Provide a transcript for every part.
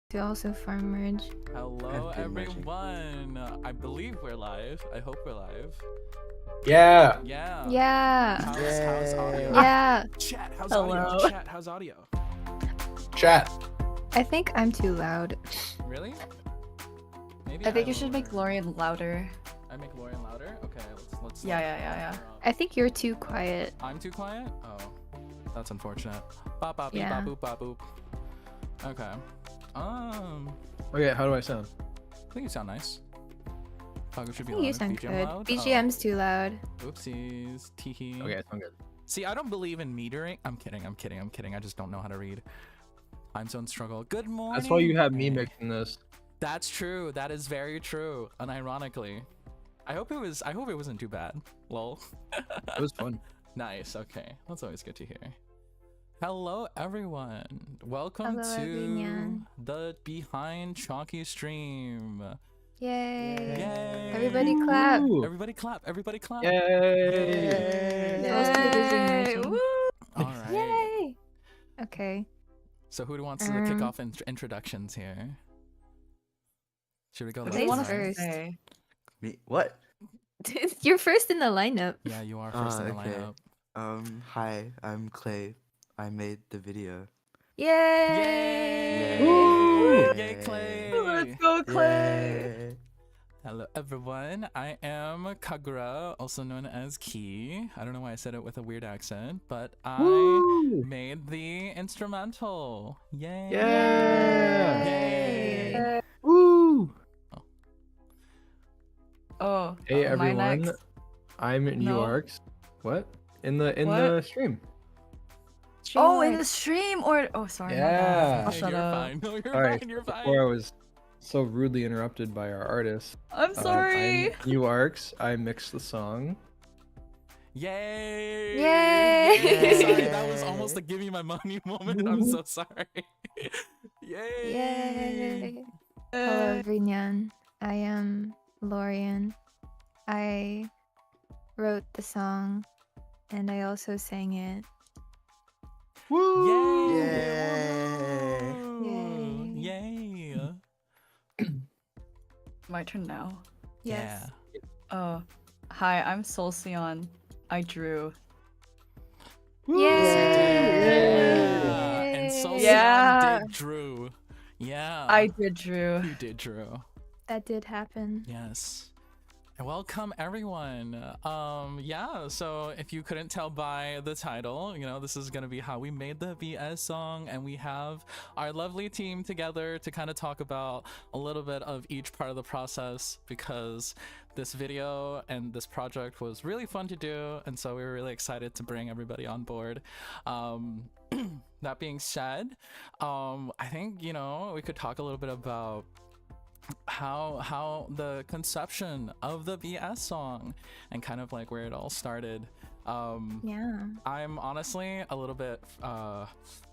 to also farm merge. Hello everyone. I believe we're live. I hope we're live. Yeah. Yeah. Yeah. How's audio? Yeah. Chat, how's Hello. audio? Chat, how's audio? Chat. I think I'm too loud. Really? Maybe I think you should lower. make Lorian louder. I make Lorian louder? Okay, let's Yeah. I think you're too quiet. I'm too quiet? Oh. That's unfortunate. Bop bop beep Yeah. bop boop bop boop. Okay. Okay, how do I sound? I think you sound nice. Pago should be I loud. think you sound BGM good. loud? BGM's too loud. Oh. Oopsies. Teehee. Okay, I sound good. See, I don't believe in metering. I'm kidding. I just don't know how to read. Time zone struggle. Good morning. That's why you have me mixing this. That's true. That is very true. Unironically. I hope it wasn't too bad. Lol. It was fun. Nice. Okay. That's always good to hear. Hello everyone. Welcome Hello, to everyone. the Behind Chalkey stream. Yay. Yay. Everybody clap. Woo. Everybody clap. Everybody clap. Yay! Those too busy merging. Woo! All right. Yay. Okay. So who wants to kick off introductions here? Should we go What do you do want you last? want first? to say? Me? What? You're first in the lineup. Yeah, you are first in the Okay. lineup. Hi, I'm Clay. I made the video. Yay. Yay! Woo! Yay, Clay! Let's go, Clay! Yay. Hello everyone, I am Kagura, also known as Key. I don't know why I said it with a weird accent, but I Woo! made the instrumental. Yay! Yeah! Yay! Woo! Oh, Hey am I everyone, next? I'm New No. Arcs. What? In the What? stream. Oh, in Streamlord. the stream or sorry. my Yeah. bad. I'll Hey, shut you're up. fine. No, you're Sorry, fine. You're fine. before I was so rudely interrupted by our artist. I'm sorry. I'm New Arcs. I mixed the song. Yay! Yay! Sorry, that was almost a give me my money moment. I'm so sorry. Yay! Yay. Hello everyone. I am Lorian. I wrote the song and I also sang it. Woo! Yay! Woo! Yay! My turn now. Yes. Oh, hi, I'm Solcyon. I drew. Woo! Yeah. And Solcyon Yeah. did Drew. Yeah. I did drew. You did Drew. That did happen. Yes. And welcome everyone. Yeah, so if you couldn't tell by the title, you know, this is gonna be how we made the VS song, and we have our lovely team together to kind of talk about a little bit of each part of the process, because this video and this project was really fun to do, and so we were really excited to bring everybody on board. That being said, I think, you know, we could talk a little bit about how the conception of the VS song and kind of like where it all started. Yeah. I'm honestly a little bit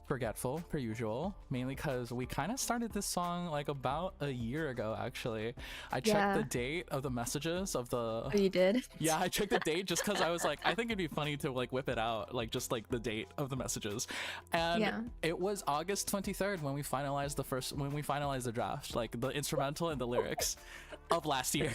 forgetful per usual, mainly because we kind of started this song like about a year ago. Actually, I checked Yeah. the date of the messages of the Oh, you did? yeah, I checked the date just because I was like, I think it'd be funny to like whip it out, like just like the date of the messages. And Yeah. it was August 23rd when we finalized the draft, like the instrumental and the lyrics of last year.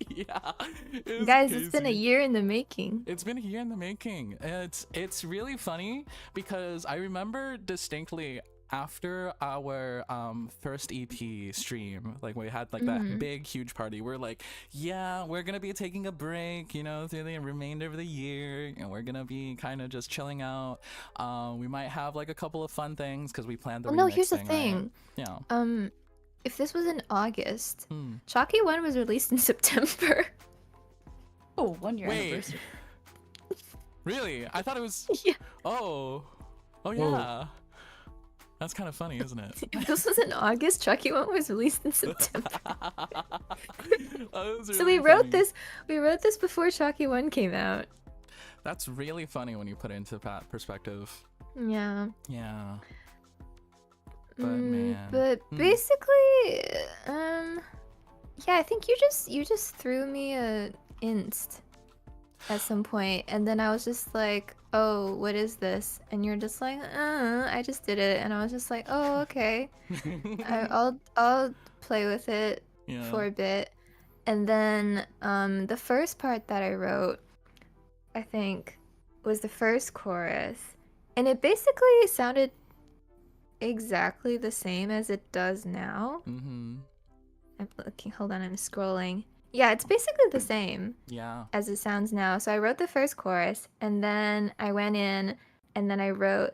Yeah. It was Guys, it's been a crazy. year in the making. It's been a year in the making. It's really funny because I remember distinctly after our first EP stream, like we had like that big huge party, we're like, yeah, we're gonna be taking a break, you know, through the remainder of the year, and we're gonna be kind of just chilling out. We might have like a couple of fun things because we planned the Well, no, remix here's the right? thing. Yeah. If this was in August, Hmm. Chalkey 1 was released in September. Oh, 1 year Wait. anniversary. Really? I thought it was. Yeah. Oh Whoa. yeah. That's kind of funny, isn't it? If this was in August, Chalkey 1 was released in September. That was So we really wrote funny. this before Chalkey 1 came out. That's really funny when you put it into perspective. Yeah. Yeah. But man. But Hmm. basically, yeah, I think you just threw me a inst at some point, and then I was just like, "Oh, what is this?" And you're just like, I just did it." And I was just like, "Oh, okay. I'll play with it Yeah. for a bit." And then the first part that I wrote, I think, was the first chorus, and it basically sounded exactly the same as it does now. Mm-hmm. I'm looking, hold on, I'm scrolling. Yeah, it's basically the same Yeah. as it sounds now. So I wrote the first chorus, and then I went in and then I wrote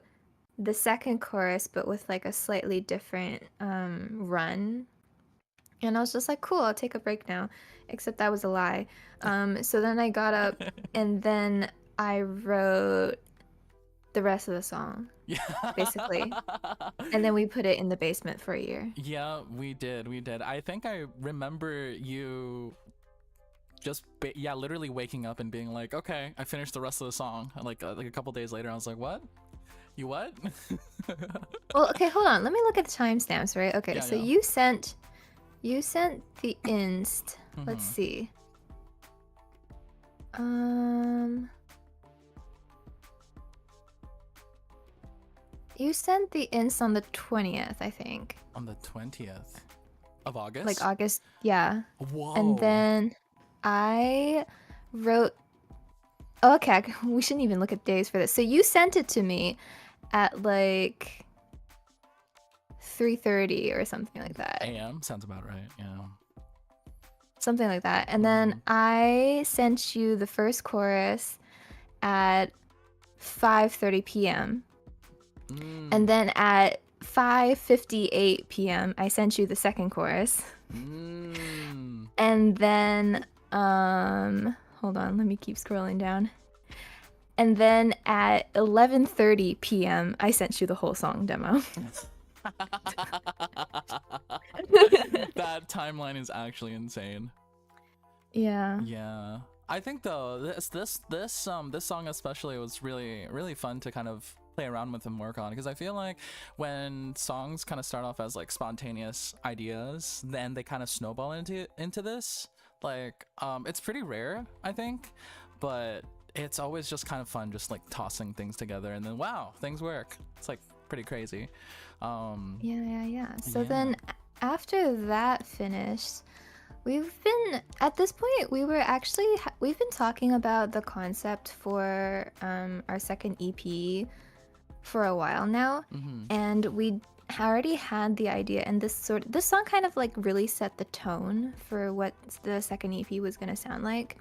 the second chorus, but with like a slightly different run. And I was just like, cool, I'll take a break now. Except that was a lie. So then I got up and then I wrote the rest of the song, Yeah. basically. And then we put it in the basement for a year. Yeah, we did. I think I remember you just literally waking up and being like, okay, I finished the rest of the song. And like a couple days later, I was like, what? You what? Well, okay, hold on. Let me look at the timestamps, right? Okay, Yeah, so yeah. you sent the inst. Let's Mhm. see. You sent the inst on the 20th, I think. On the 20th of August? Like August, yeah. Whoa. And then I wrote. Oh, okay, we shouldn't even look at days for this. So you sent it to me at like 3:30 or something like that. AM sounds about right. Yeah. Something like that. And then I sent you the first chorus at 5:30 p.m. And then at 5:58 p.m. I sent you the second chorus. And then hold on, let me keep scrolling down. And then at 11:30 p.m. I sent you the whole song demo. That timeline is actually insane. Yeah. Yeah. I think though this song especially was really fun to kind of play around with and work on, because I feel like when songs kind of start off as like spontaneous ideas, then they kind of snowball into this. Like it's pretty rare, I think, but it's always just kind of fun just like tossing things together and then wow, things work. It's like pretty crazy. Yeah. So Yeah. then after that finished, we've been at this point we've been talking about the concept for our second EP for a while now, and we already had the idea, and this song kind of like really set the tone for what the second EP was going to sound like.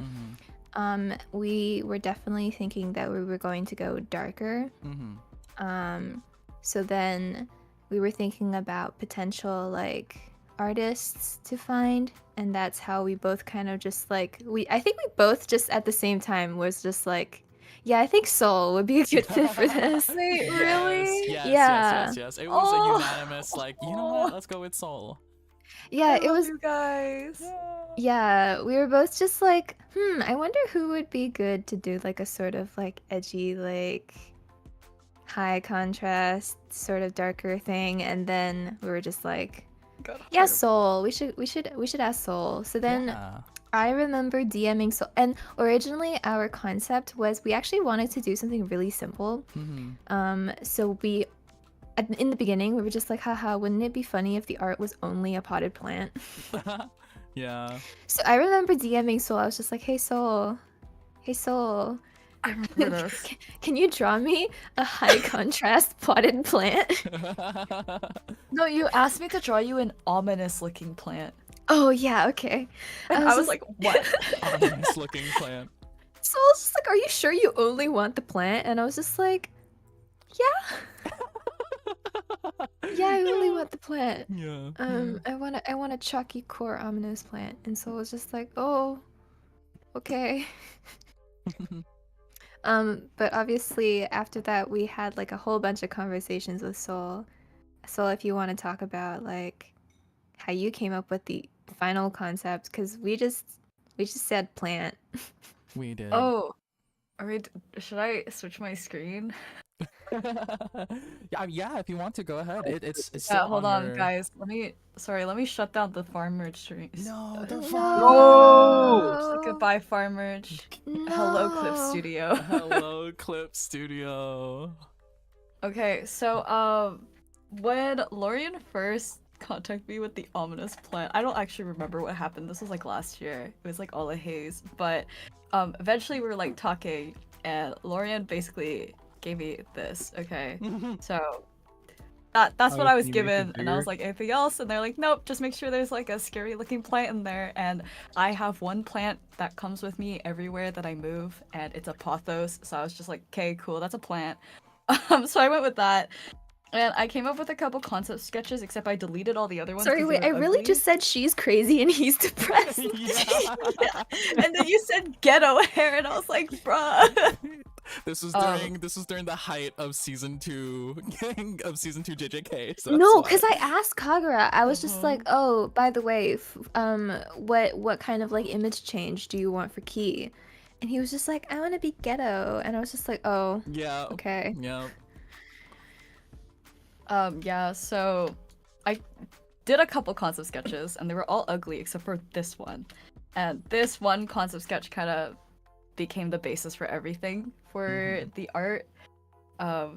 We were definitely thinking that we were going to go darker. So then we were thinking about potential like artists to find, and that's how we both kind of just like I think we both just at the same time was just like, yeah, I think Soul would be a good fit for this. Wait, really? Yes. It was a unanimous like, you know what? Let's go with Soul. Yeah, I it love was. you guys. Yeah, we were both just like, I wonder who would be good to do like a sort of like edgy, like high contrast, sort of darker thing, and then we were just like, yeah, Soul. We should ask Soul. So then Yeah. I remember DMing Soul, and originally our concept was we actually wanted to do something really simple. So we, in the beginning, we were just like, haha, wouldn't it be funny if the art was only a potted plant? Yeah. So I remember DMing Soul. I was just like, hey Soul, I remember this. can you draw me a high contrast potted plant? No, you asked me to draw you an ominous looking plant. Oh yeah, okay. And I was like, what? Ominous looking plant. So I was just like, are you sure you only want the plant? And I was just like, yeah. Yeah, I only want the plant. Yeah. I want a chalky core ominous plant. And so I was just like, oh, okay. But obviously after that we had like a whole bunch of conversations with Soul. Soul, if you want to talk about like how you came up with the final concept, because we just said plant. We did. Oh, alright. Should I switch my screen? Yeah, if you want to go ahead. It's Yeah, still hold on, your... guys. Let me shut down the farmer stream. No, the No. farm. No! Say goodbye buy farm merch. Hello, Clip No. Studio. Hello, Clip Studio. Okay, so when Lorian first contacted me with the ominous plant, I don't actually remember what happened. This was like last year. It was like all a haze. But eventually we were like talking, and Lorian basically gave me this. Okay, so that's what I was can you make it given, and I was bigger? like, anything else? And they're like, nope, just make sure there's like a scary looking plant in there. And I have one plant that comes with me everywhere that I move, and it's a pothos. So I was just like, okay, cool, that's a plant. So I went with that, and I came up with a couple concept sketches, except I deleted all the other ones. Sorry, 'cause wait, they I were really ugly. just said she's crazy and he's depressed. Yeah. And then you said ghetto hair, and I was like, bruh. This was during the height of season 2 of season 2 JJK. So No, that's because why. I asked Kagura. I was just like, oh, by the way, what kind of like image change do you want for Key? And he was just like, I want to be ghetto, and I was just like, oh, Yeah. okay. Yeah. Yeah, so I did a couple concept sketches, and they were all ugly except for this one. And this one concept sketch kind of became the basis for everything for the art. I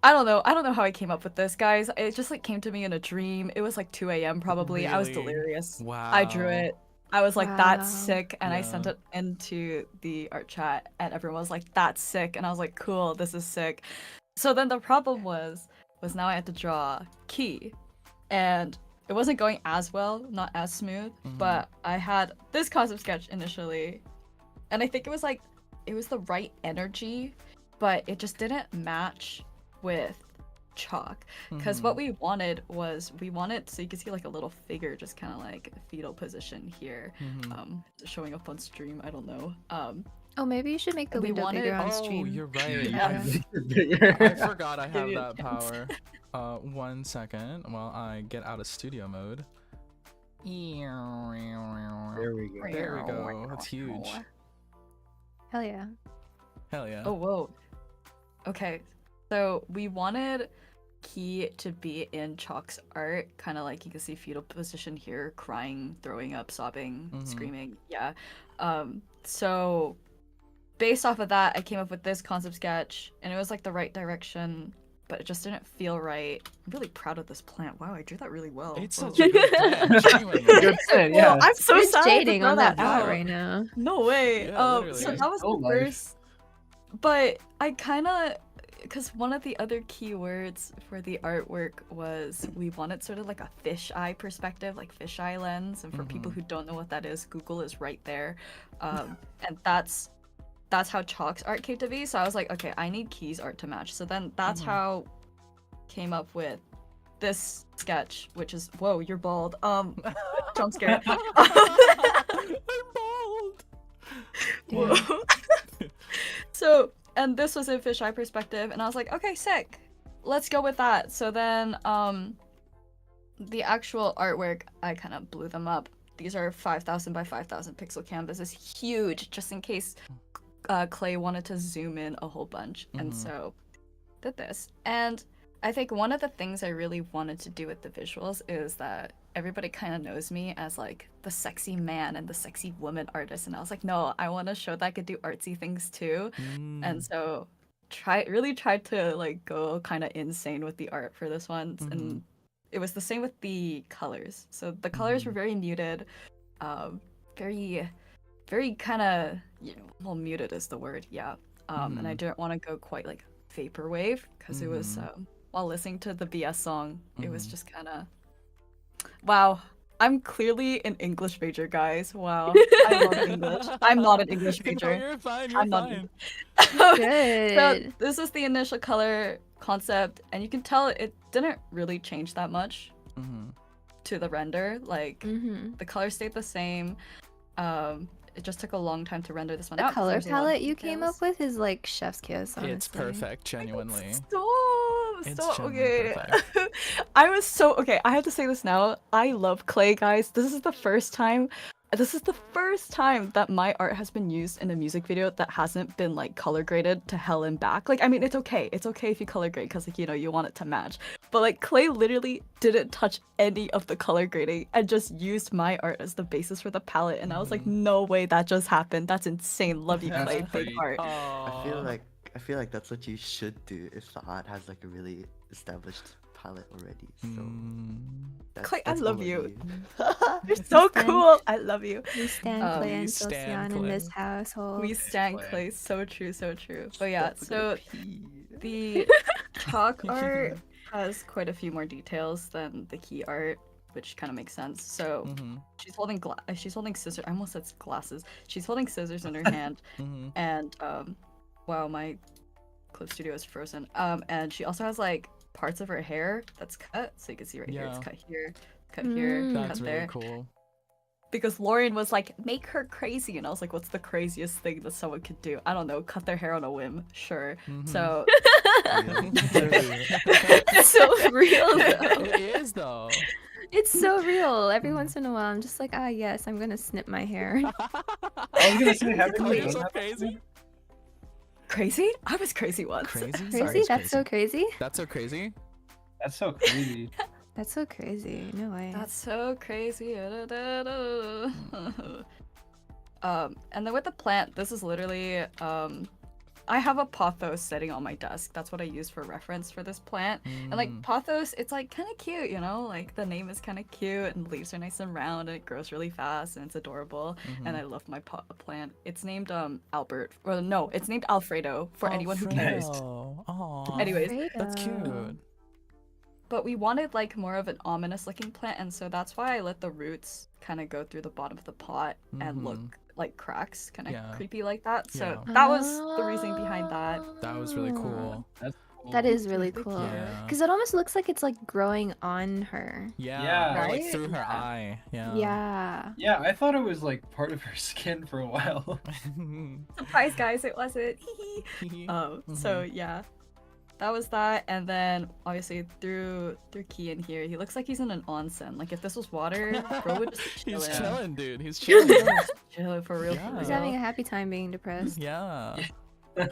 don't know how I came up with this, guys. It just like came to me in a dream. It was like 2 a.m. probably. I was Really? delirious. Wow. I drew it. I was like, Wow. that's sick, and I sent Yeah. it into the art chat, and everyone was like, that's sick, and I was like, cool, this is sick. So then the problem was now I had to draw Key, and it wasn't going as well, not as smooth, but I had this concept sketch initially, and I think it was the right energy, but it just didn't match with chalk, because what we wanted so you can see like a little figure just kind of like fetal position here, showing up on stream. I don't know. Oh, maybe you should make the We window wanted- bigger on Oh, stream. you're right. Yeah. I forgot I Give have me a that chance. power. 1 second while I get out of studio mode. There we go. There we go. That's huge. Hell yeah. Hell yeah. Oh, whoa. Okay, so we wanted Key to be in Chalk's art, kind of like you can see fetal position here, crying, throwing up, sobbing, screaming. Yeah. So based off of that, I came up with this concept sketch, and it was like the right direction, but it just didn't feel right. I'm really proud of this plant. Wow, I drew that really well. It's Whoa. such a good plan, genuinely. Good plan, yeah. Well, I'm so You're sad I had to shading throw on that out. pot right now. No way. Yeah, literally. So that was So the life. first. But I kind of, because one of the other keywords for the artwork was we wanted sort of like a fisheye perspective, like fisheye lens. And for people who don't know what that is, Google is right there. And that's how Chalk's art came to be. So I was like, okay, I need Key's art to match. So then that's how came up with this sketch, which is, whoa, you're bald. Jump scare. I'm bald. Whoa. So, and this was in fisheye perspective, and I was like, okay, sick. Let's go with that. So then, the actual artwork, I kind of blew them up. These are 5,000 by 5,000 pixel canvases, huge, just in case Clay wanted to zoom in a whole bunch. And so, did this. And I think one of the things I really wanted to do with the visuals is that everybody kind of knows me as like the sexy man and the sexy woman artist, and I was like, no, I want to show that I could do artsy things too. And so really tried to like go kind of insane with the art for this one. And it was the same with the colors. So the colors were very muted, very kind of, well, muted is the word, yeah. And I didn't want to go quite like vaporwave, because it was while listening to the BS song, it was just kind of, wow, I'm clearly an English major, guys. Wow, I love English. I'm not an English major. No, you're fine. You're I'm not. fine. So Good. this is the initial color concept, and you can tell it didn't really change that much to the render. Like the color stayed the same. It just took a long time to render this one The out. 'cause color there's a lot of palette you came details. up with is like chef's kiss, honestly. It's perfect, genuinely. Stop! It's Stop! genuinely Okay. I was so okay. I have to say this now. I love Clay, guys. This is the first time This is the first time that my art has been used in a music video that hasn't been like color graded to hell and back. Like, I mean, it's okay. It's okay if you color grade because, like, you know, you want it to match. But like, Clay literally didn't touch any of the color grading and just used my art as the basis for the palette. And I was like, no way that just happened. That's insane. Love you, That's Clay. Big great. heart. I feel like that's what you should do if the art has like a really established palette already. So Clay, I that's love all you. I You're so Stand- cool. I love you. We stand Um, Clay we and stan Solcyon in this Clay. household. We stand Clay. Clay. So true, so true. But yeah, Stop so pee. the chalk art has quite a few more details than the key art, which kind of makes sense. So she's holding scissors. I almost said glasses. She's holding scissors in her hand, and wow, my clip studio is frozen. And she also has like parts of her hair that's cut, so you can see right here. It's cut here, cut here, That's cut really there. cool. Because Lauren was like, make her crazy, and I was like, what's the craziest thing that someone could do? I don't know, cut their hair on a whim, sure. So It's so real though. It is though. It's so real. Every once in a while, I'm just like, ah, yes, I'm gonna snip my hair. I was gonna say, haven't Clay you is done so that? crazy. crazy? I was crazy once. Crazy? Crazy? Sorry, it's That's so crazy. That's so crazy. That's so crazy. That's so crazy. No way. That's so crazy. And then with the plant, this is literally I have a pothos sitting on my desk. That's what I use for reference for this plant. And like pothos, it's like kind of cute, you know? Like the name is kind of cute and the leaves are nice and round and it grows really fast and it's adorable. And I love my plant. It's named Albert. Or no, it's named Alfredo for anyone who cares. Aw, Anyways, that's Alfredo. cute. but we wanted like more of an ominous looking plant, and so that's why I let the roots kind of go through the bottom of the pot and look like cracks, kind of Yeah. creepy like that. So Yeah. that was the reasoning behind that. That was really cool. That's cool. That is really Thank cool. you. Yeah. Because it almost looks like it's like growing on her. Yeah, Yeah. or, like Right? through her Yeah. eye. Yeah. Yeah. Yeah, I thought it was like part of her skin for a while. Surprise, guys, it wasn't. So Mhm. yeah, that was that. And then obviously through Key in here, he looks like he's in an onsen. Like if this was water, bro would just be He's chilling. chilling, dude. He's chilling. Chilling for real. Yeah. For He's real. having a happy time being depressed. yeah.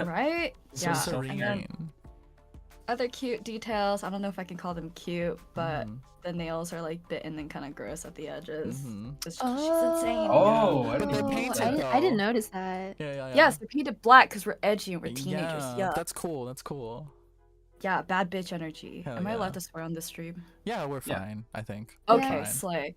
Right? So yeah. serene. And then other cute details. I don't know if I can call them cute, but the nails are like bitten and kind of gross at the edges. She's insane. Oh, I But didn't they're know painted, that. I didn't though. notice that. Yeah. Yes, they're painted black because we're edgy and we're teenagers. Yeah. That's cool. That's cool. Yeah, bad bitch energy. Hell Am I yeah. allowed to swear on this stream? Yeah, we're Yeah. fine, I think. Okay, Fine. slay.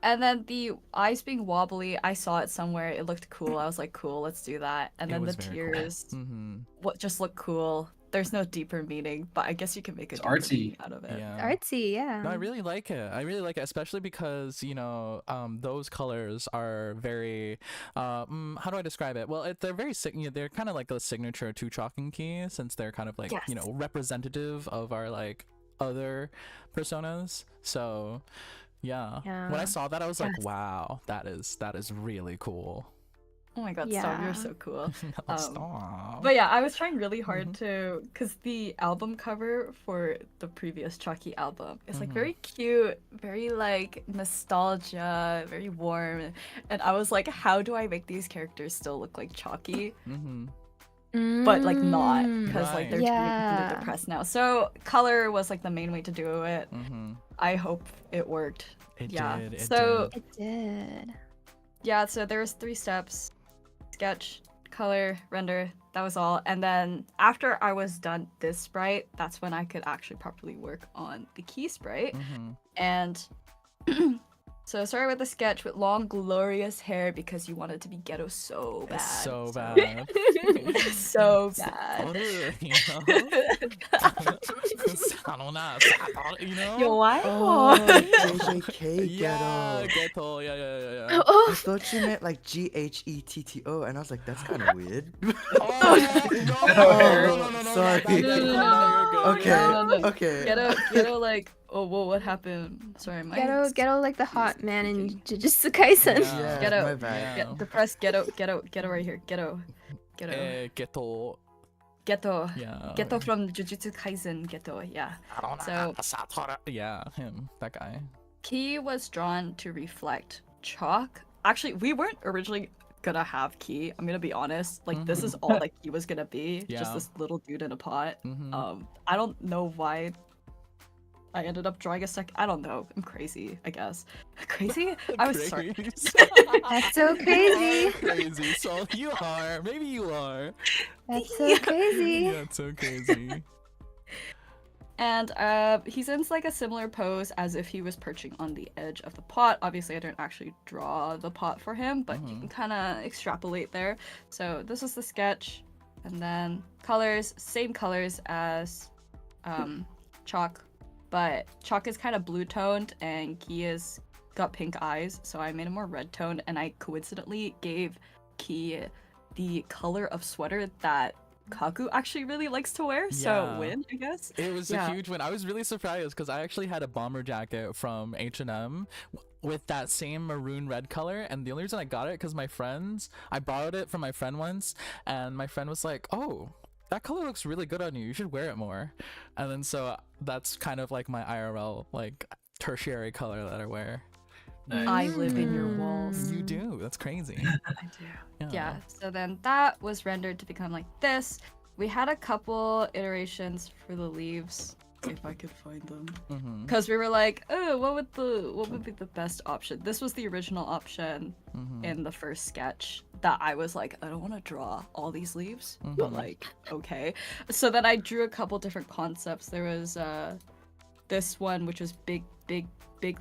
And then the eyes being wobbly, I saw it somewhere. It looked cool. I was like, cool, let's do that. And It then the was very cool. tears, Mm-hmm. what just looked cool. There's no deeper meaning, but I guess you can make a It's deeper artsy. meaning out of it. Yeah. Artsy, yeah. No, I really like it. I really like it, especially because those colors are very. How do I describe it? Well, they're very they're kind of like a signature to Chalk and Key, since they're kind of like Yes. representative of our like other personas. So, yeah. When I Yeah. saw that, I was like, Yes. wow, that is really cool. Oh my god, stop, Yeah. you're so cool. Oh, stop. But yeah, I was trying really hard to, because the album cover for the previous Chalky album is like very cute, very like nostalgia, very warm. And I was like, how do I make these characters still look like Chalky? But like not, because like they're Yeah. too depressed now. So color was like the main way to do it. Mm-hmm. I hope it worked. It Yeah. did. It So- did. It did. Yeah, so there was 3 steps: sketch, color, render. That was all. And then after I was done this sprite, that's when I could actually properly work on the key sprite. And so I started with the sketch with long, glorious hair because you wanted to be ghetto so bad. It's so bad. So bad. You know? you know? Yo, why? Oh, JJK Yeah, ghetto. ghetto. Yeah. I Oh, thought you meant like GHETTO, and I was like, that's kind of weird. No, sorry. No. Okay. Ghetto, like, oh, whoa, what happened? Sorry, my ghetto like the hot man in Jujutsu Kaisen. Yeah. Ghetto. My bad. Yeah. Depressed ghetto right here. Ghetto. Ghetto. Ghetto. Yeah. Ghetto from Jujutsu Kaisen. Ghetto, yeah. So yeah, him, that guy. Key was drawn to reflect chalk, actually, we weren't originally gonna have Key. I'm gonna be honest. Like, this is all that Key was gonna be. Yeah. Just this little dude in a pot. Mhm. I don't know why I ended up drawing a I don't know. I'm crazy, I guess. Crazy? I was sorry. That's so crazy. Crazy. So you are. Maybe you are. That's so crazy. That's so crazy. And he's in like a similar pose as if he was perching on the edge of the pot. Obviously, I didn't actually draw the pot for him, but you can kind of extrapolate there. So this is the sketch, and then colors, same colors as Chalk, but Chalk is kind of blue toned and Key is got pink eyes, so I made him more red toned, and I coincidentally gave Key the color of sweater that Kaku actually really likes to wear, so Yeah. win, I guess. It was a huge win. I was really surprised because I actually had a bomber jacket from H&M with that same maroon red color, and the only reason I got it because I borrowed it from my friend once, and my friend was like, "Oh, that color looks really good on you. You should wear it more." And then so that's kind of like my IRL like tertiary color that I wear. Nice. I live in your walls. You do. That's crazy. I do. Yeah, so then that was rendered to become like this. We had a couple iterations for the leaves, if I could find them. Because we were like, oh, what would be the best option? This was the original option in the first sketch that I was like, I don't want to draw all these leaves, but like, okay. So then I drew a couple different concepts. There was this one, which was big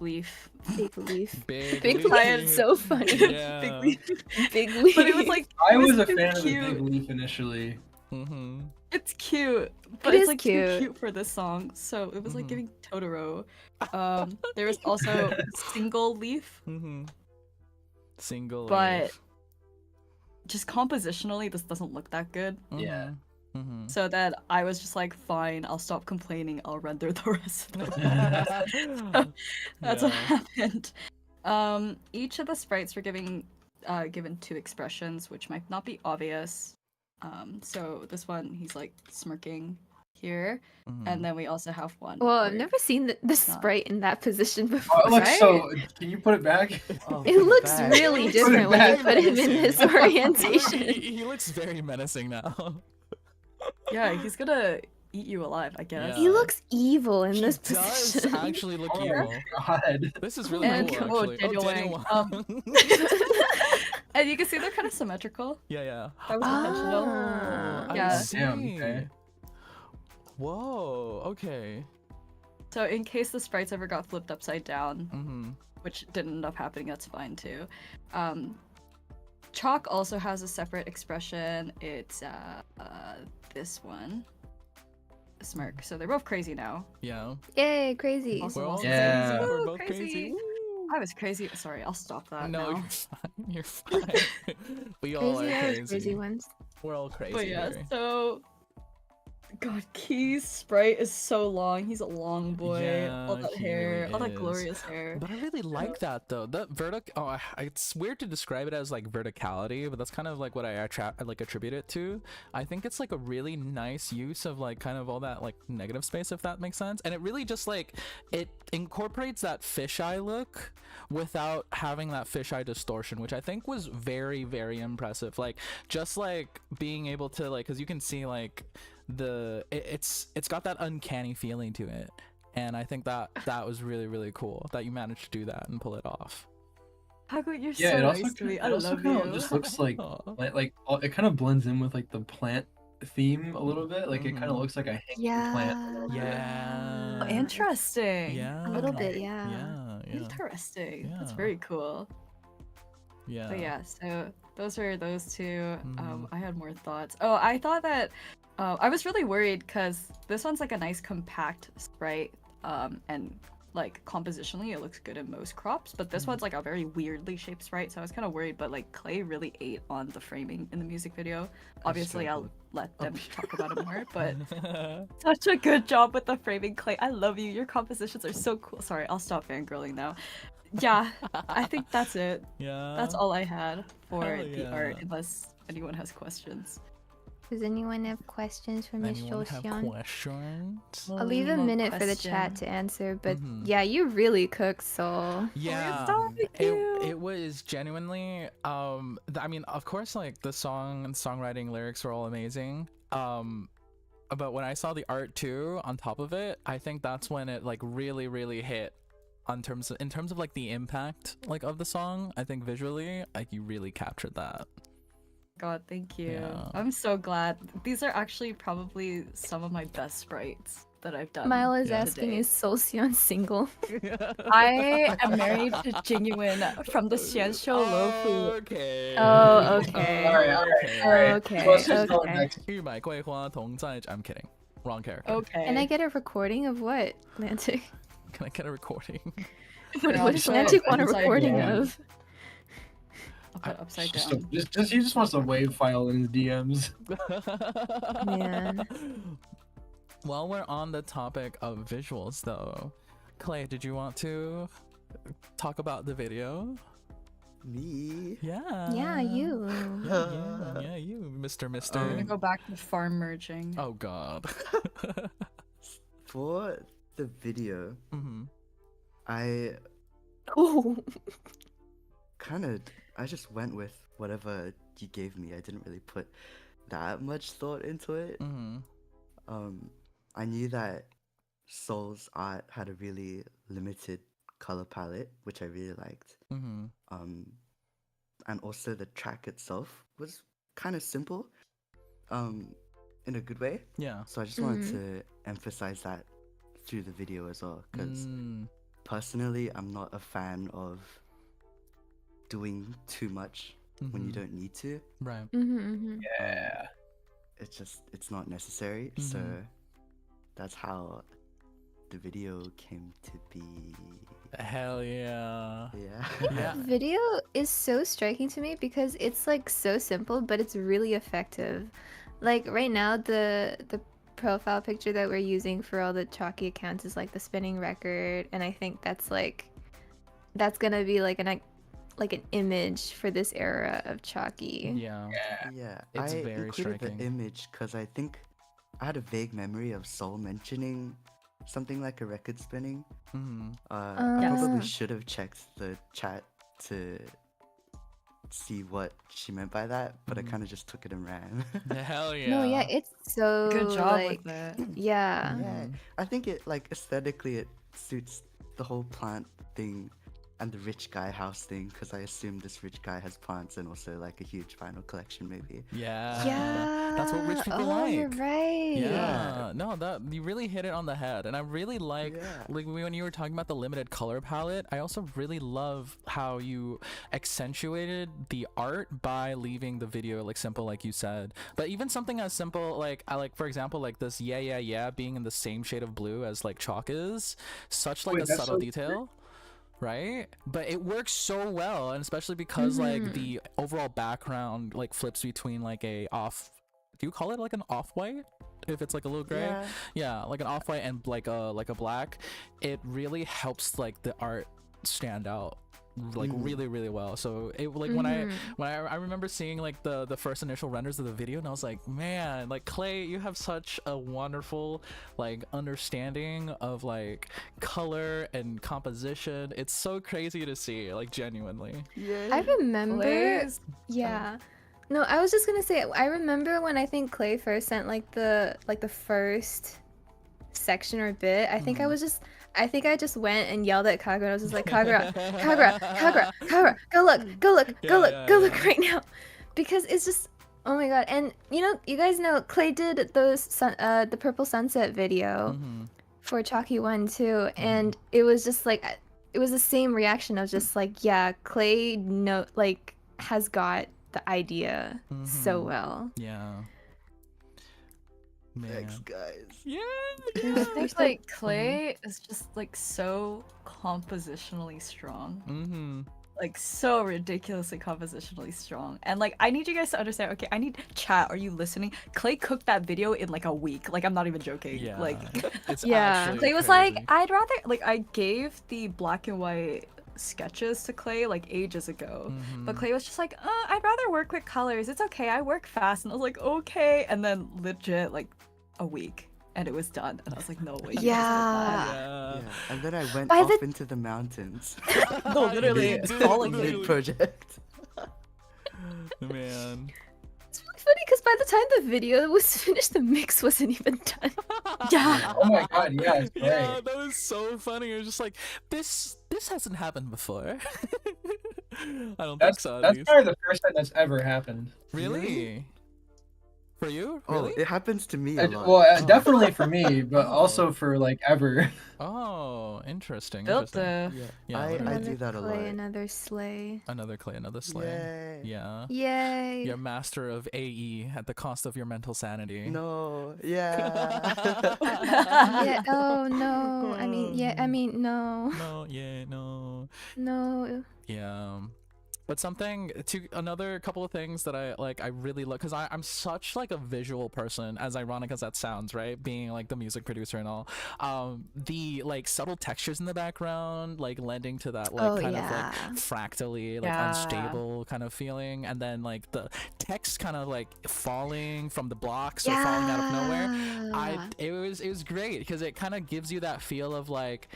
leaf. Big leaf. Big Big leaf is so funny. Yeah. Big leaf. Big leaf. But it was like, I it was a too fan of the cute. big leaf initially. It's cute, but It it's is like cute. too cute for this song. So it was like giving Totoro. There was also single leaf, Single. but just compositionally, this doesn't look that good. Yeah. So then I was just like, fine, I'll stop complaining. I'll render the rest of it. That's what happened. Each of the sprites were given 2 expressions, which might not be obvious. So this one, he's like smirking here, and then we also have one. Well, I've where- never seen the not. sprite in that position Oh, before. it looks right? so. Can you put it back? Oh, It looks bad. really Put it different when you back. put him in this orientation. He looks very menacing now. Yeah, he's gonna eat you alive, I guess. He looks evil in He this does position. actually look Oh evil. God. This is really And- cool, oh, actually. Daniel Daniel Wang. Wang. And you can see they're kind of symmetrical. Yeah. That was intentional. I Yeah. see. Damn, okay. Whoa. Okay. So in case the sprites ever got flipped upside down, which didn't end up happening, that's fine too. Chalk also has a separate expression. It's this one. Smirk. So they're both crazy now. Yeah. Yay, crazy. Also We're all lost Yeah. crazy. We're Woo, both crazy. I was crazy. Sorry, I'll stop that No, now. you're fine. You're fine. We all Crazy are are crazy. crazy ones. We're all crazy. But yeah, here. so God, Key's sprite is so long. He's a long boy. Yeah, All that he hair, really all that is. glorious hair. But I really like that though. That it's weird to describe it as like verticality, but that's kind of like what I attribute it to. I think it's like a really nice use of like kind of all that like negative space, if that makes sense. And it really just like it incorporates that fisheye look without having that fisheye distortion, which I think was very, very impressive. Like just like being able to like, because you can see like it's got that uncanny feeling to it, and I think that was really, really cool that you managed to do that and pull it off. Haku, you're Yeah, so it also nice to me. I it also love kind you. of just looks like Aw. it kind of blends in with like the plant theme a little bit. Like it kind of looks like a hanging plant. a little bit. Yeah. Oh, interesting. Yeah. A little bit, Okay. yeah. Yeah. Interesting. That's Yeah. very cool. Yeah. But yeah, so those are those two. Mhm. I had more thoughts. Oh, I thought that I was really worried because this one's like a nice compact sprite, and like compositionally it looks good in most crops, but this one's like a very weirdly shaped sprite, so I was kind of worried. But like Clay really ate on the framing in the music video. Obviously, I'll let them talk about it more, but such a good job with the framing, Clay. I love you. Your compositions are so cool. Sorry, I'll stop fangirling now. Yeah, I think that's it. Yeah. That's all I had for Hell the art, yeah. unless anyone has questions. Does anyone have questions for Miss Anyone have Solcyon? questions? I'll leave a One minute for the chat question. to answer, but Mhm. yeah, you really cook, Soul. Yeah, thank you. it was genuinely I mean, of course, like the song and songwriting lyrics were all amazing. But when I saw the art too on top of it, I think that's when it like really hit in terms of like the impact like of the song. I think visually, like you really captured that. God, thank you. Yeah. I'm so glad. These are actually probably some of my best sprites that I've done. Mile is yeah. asking, today. is Solcyon single? I am married to Genuine from the Xianshou Lofu. Okay. Oh, okay. Alright. Okay, Let's just go okay. next. 玉买桂花同在 I'm kidding. Wrong character. Okay. Can I get a recording of what, Lantic? Can I get a recording? What Yeah, does sure. Lantic want a Upside recording down. of? I'll put upside Just, down. he just wants a wave file in his DMs. Man. While we're on the topic of visuals though, Clay, did you want to talk about the video? Me? Yeah. Yeah, you. Yeah, you, Mr. I'm Mister. gonna go back to farm merging. Oh god. For the video, hmm I Oh. I just went with whatever you gave me. I didn't really put that much thought into it. hmm I knew that Soul's art had a really limited color palette, which I really liked. hmm And also the track itself was kind of simple, in a good way. Yeah. So I just wanted to emphasize that through the video as well, because personally, I'm not a fan of doing too much when you don't need to. Right. Yeah. It's not necessary. So that's how the video came to be. Hell yeah. Yeah. Yeah. The video is so striking to me because it's like so simple, but it's really effective. Like right now, the profile picture that we're using for all the Chalkey accounts is like the spinning record, and I think that's gonna be like an image for this era of Chalkey. Yeah. Yeah, It's I very included striking. the image because I think I had a vague memory of Soul mentioning something like a record spinning. I Yes. probably should have checked the chat to see what she meant by that, but I kind of just took it and ran. Hell yeah. No, yeah, it's so Good job like, with it. yeah. Yeah, I think it like aesthetically it suits the whole plant thing and the rich guy house thing, because I assume this rich guy has plants and also like a huge vinyl collection maybe. Yeah. Yeah. That's what rich people oh, like. You're right. Yeah, no, that you really hit it on the head, and I really like Yeah. when you were talking about the limited color palette. I also really love how you accentuated the art by leaving the video like simple, like you said. But even something as simple like I like, for example, like this yeah being in the same shade of blue as like chalk is such like Wait, a that's subtle so detail. Right, but it works so well, and especially because like the overall background like flips between like a off, do you call it like an off-white if it's like a little gray? Yeah, like an off-white and like a black. It really helps like the art stand out like really well. So it like when I remember seeing like the first initial renders of the video, and I was like, man, like Clay, you have such a wonderful like understanding of like color and composition. It's so crazy to see, like genuinely. I remember. Clay's- Yeah. No, I was just gonna say. I remember when I think Clay first sent like the first section or bit. I think I just went and yelled at Kagura. I was just like, Kagura, go look right now, because it's just, oh my god. And you guys know Clay did the Purple Sunset video for Chalkey 1 too, and it was just like, it was the same reaction of just like, yeah, Clay has got the idea so well. Yeah. Man. Thanks, guys. Yeah. I think like Clay is just like so compositionally strong. Like so ridiculously compositionally strong. And like I need you guys to understand, okay, I need chat, are you listening? Clay cooked that video in like a week. Like I'm not even joking. Yeah. Like It's Yeah. actually Clay was crazy. like, I'd rather like I gave the black and white sketches to Clay like ages ago. But Mhm. Clay was just like, I'd rather work with colors. It's okay. I work fast. And I was like, okay. And then legit like a week and it was done. And I was like, no way. You just did that. Yeah. Yeah, and then I went By off the- into the mountains No, literally You did, falling literally. mid project. Man. It's really funny because by the time the video was finished, the mix wasn't even done. Yeah. Oh my god, yeah, it's great. Yeah, that was so funny. It was just like this hasn't happened before. I don't think so, at That's least. probably the first time that's ever happened. Really? For you? Oh, Really? it happens to me a lot. Well, Oh. definitely for me, but Oh. also for like ever. Oh, interesting. Built Interesting. Yeah, Yeah, I literally. do that a Clay, lot. another slay. Another Clay, another slay. Yay. Yeah. Yay. You're master of AE at the cost of your mental sanity. No, yeah. Yeah. Oh no. I mean, yeah. I mean, no. No, yeah, no. No. Yeah. But another couple of things that I really love, because I'm such like a visual person, as ironic as that sounds, right? Being like the music producer and all. The like subtle textures in the background, like lending to that like kind of like fractally, like Yeah. unstable kind of feeling, and then like the text kind of like falling from the blocks or falling out of nowhere. It was great because it kind of gives you that feel of like,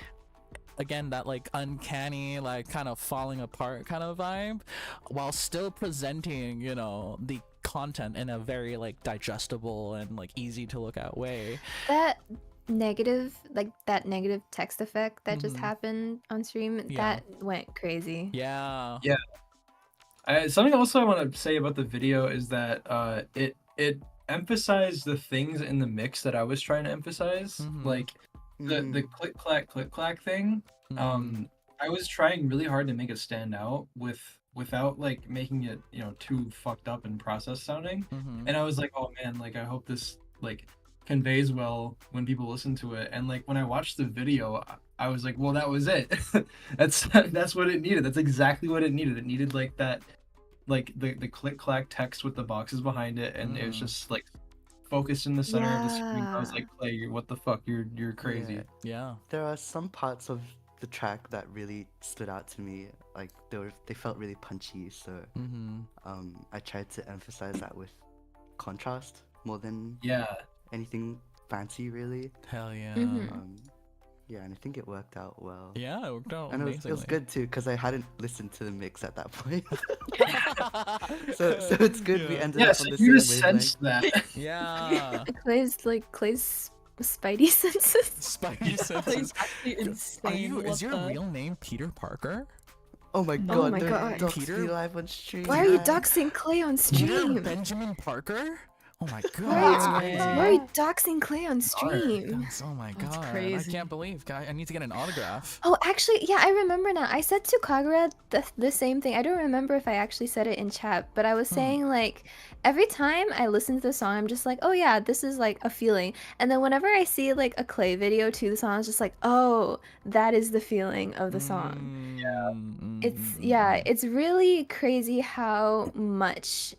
again, that like uncanny, like kind of falling apart kind of vibe, while still presenting, you know, the content in a very like digestible and like easy to look at way. That negative text effect that just Mhm. happened on stream, Yeah. that went crazy. Yeah. Something also I want to say about the video is that it emphasized the things in the mix that I was trying to emphasize, Mhm. like the click clack thing. Mhm. I was trying really hard to make it stand out without like making it, too fucked up and processed sounding. Mhm. And I was like, oh man, like I hope this like conveys well when people listen to it. And like when I watched the video, I was like, well, that was it. That's what it needed. That's exactly what it needed. It needed like that, like the click clack text with the boxes behind it, and it was just like focused in the center of the screen. I was Yeah. like, Clay, what the fuck? You're crazy. Yeah. Yeah. There are some parts of the track that really stood out to me. Like they felt really punchy, so Mhm. I tried to emphasize that with contrast more than Yeah. anything fancy, really. Hell yeah. Mhm. Yeah, and I think it worked out well. Yeah, it worked out And it amazingly. was good too, because I hadn't listened to the mix at that point. so it's good we Yeah. ended Yeah, up so on the you same just wavelength. sensed that. Yeah. Clay's spidey senses. Spidey senses. Clay's actually insane. Is what your the- real name Peter Parker? Oh my No. Oh god, my don't God. dox Peter- me live on stream. Why are you man. doxing Clay on Peter stream? Benjamin Parker? Oh my god, Why are, that's Oh, crazy. man. why are you doxing Clay on stream? That's- oh my That's god, I crazy. can't believe, guy. I need to get an autograph. Oh, actually, yeah, I remember now. I said to Kagura the same thing. I don't remember if I actually said it in chat, but I was saying, like, every time I listen to the song, I'm just like, oh yeah, this is like a feeling. And then whenever I see like a Clay video to the song, I was just like, oh, that is the feeling of the song. It's really crazy how much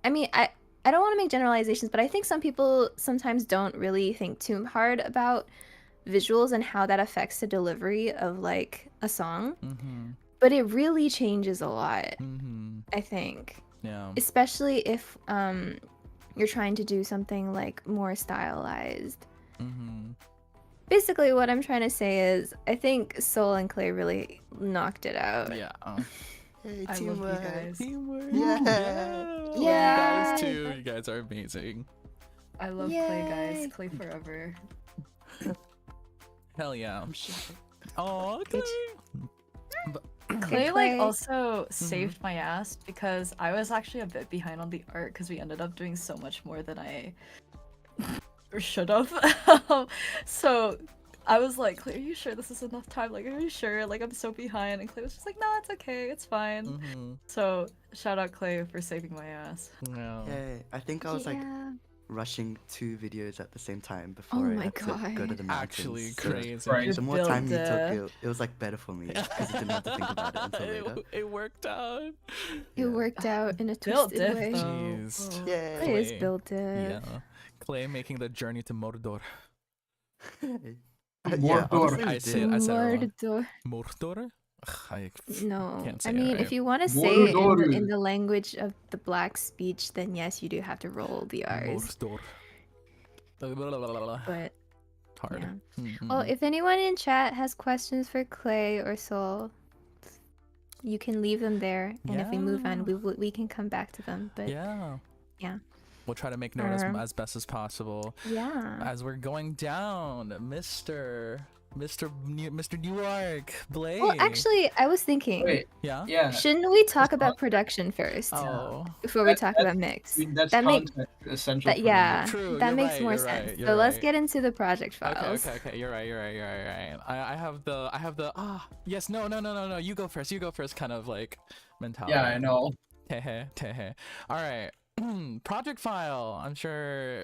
I don't want to make generalizations, but I think some people sometimes don't really think too hard about visuals and how that affects the delivery of like a song. But it really changes a lot, I think. Yeah. Especially if you're trying to do something like more stylized. Basically what I'm trying to say is I think Soul and Clay really knocked it out. Yeah. Hey, I love you teamwork. guys. Teamwork. Yeah. Yeah. You Yeah. guys too. You guys are amazing. I love Clay, Yay. guys. Clay forever. Hell yeah. I'm shy. Oh, okay. Clay Clay. like also saved my ass because I was actually a bit behind on the art because we ended up doing so much more than I should have. So I was like, Clay, are you sure this is enough time? Like, are you sure? Like, I'm so behind. And Clay was just like, no, it's okay, it's fine. So shout out Clay for saving my ass. Yeah. Hey, I think I was like Yeah. rushing 2 videos at the same time before Oh I my had to go God. to the mountains. Actually So crazy. Right. the more Built time you it. took, it was like better for me because I didn't have to think about it until later. It worked out. It Yeah. worked out in a Built twisted it way. though. Jeez. Oh. Yay. Clay is Clay. built it. Yeah. Clay making the journey to Mordor. Yeah, Mordor. honestly, we I did. said it wrong. Mordor. Mordor? Ugh, I No, can't I say mean, it if right. you want to say it in the language of the black speech, then yes, you do have to roll the R's. Mordor. But Hard. yeah. Well, if anyone in chat has questions for Clay or Soul, you can leave them there, and if we move on, we can come back to them. But yeah. We'll try to make note as best as possible. Yeah. As we're going down, Mr. Newark, Blade. Well, actually, I was thinking. Wait. Yeah. Yeah. Shouldn't we talk about production first? Oh. Before we talk about mix. I mean, that's that context essential. that, yeah. True. That you're makes right, more you're sense. right, So you're let's right. get into the project files. Okay. You're right. I have the yes, no. You go first kind of like mentality. Yeah, I know. Tehe. All right. Project file. I'm sure.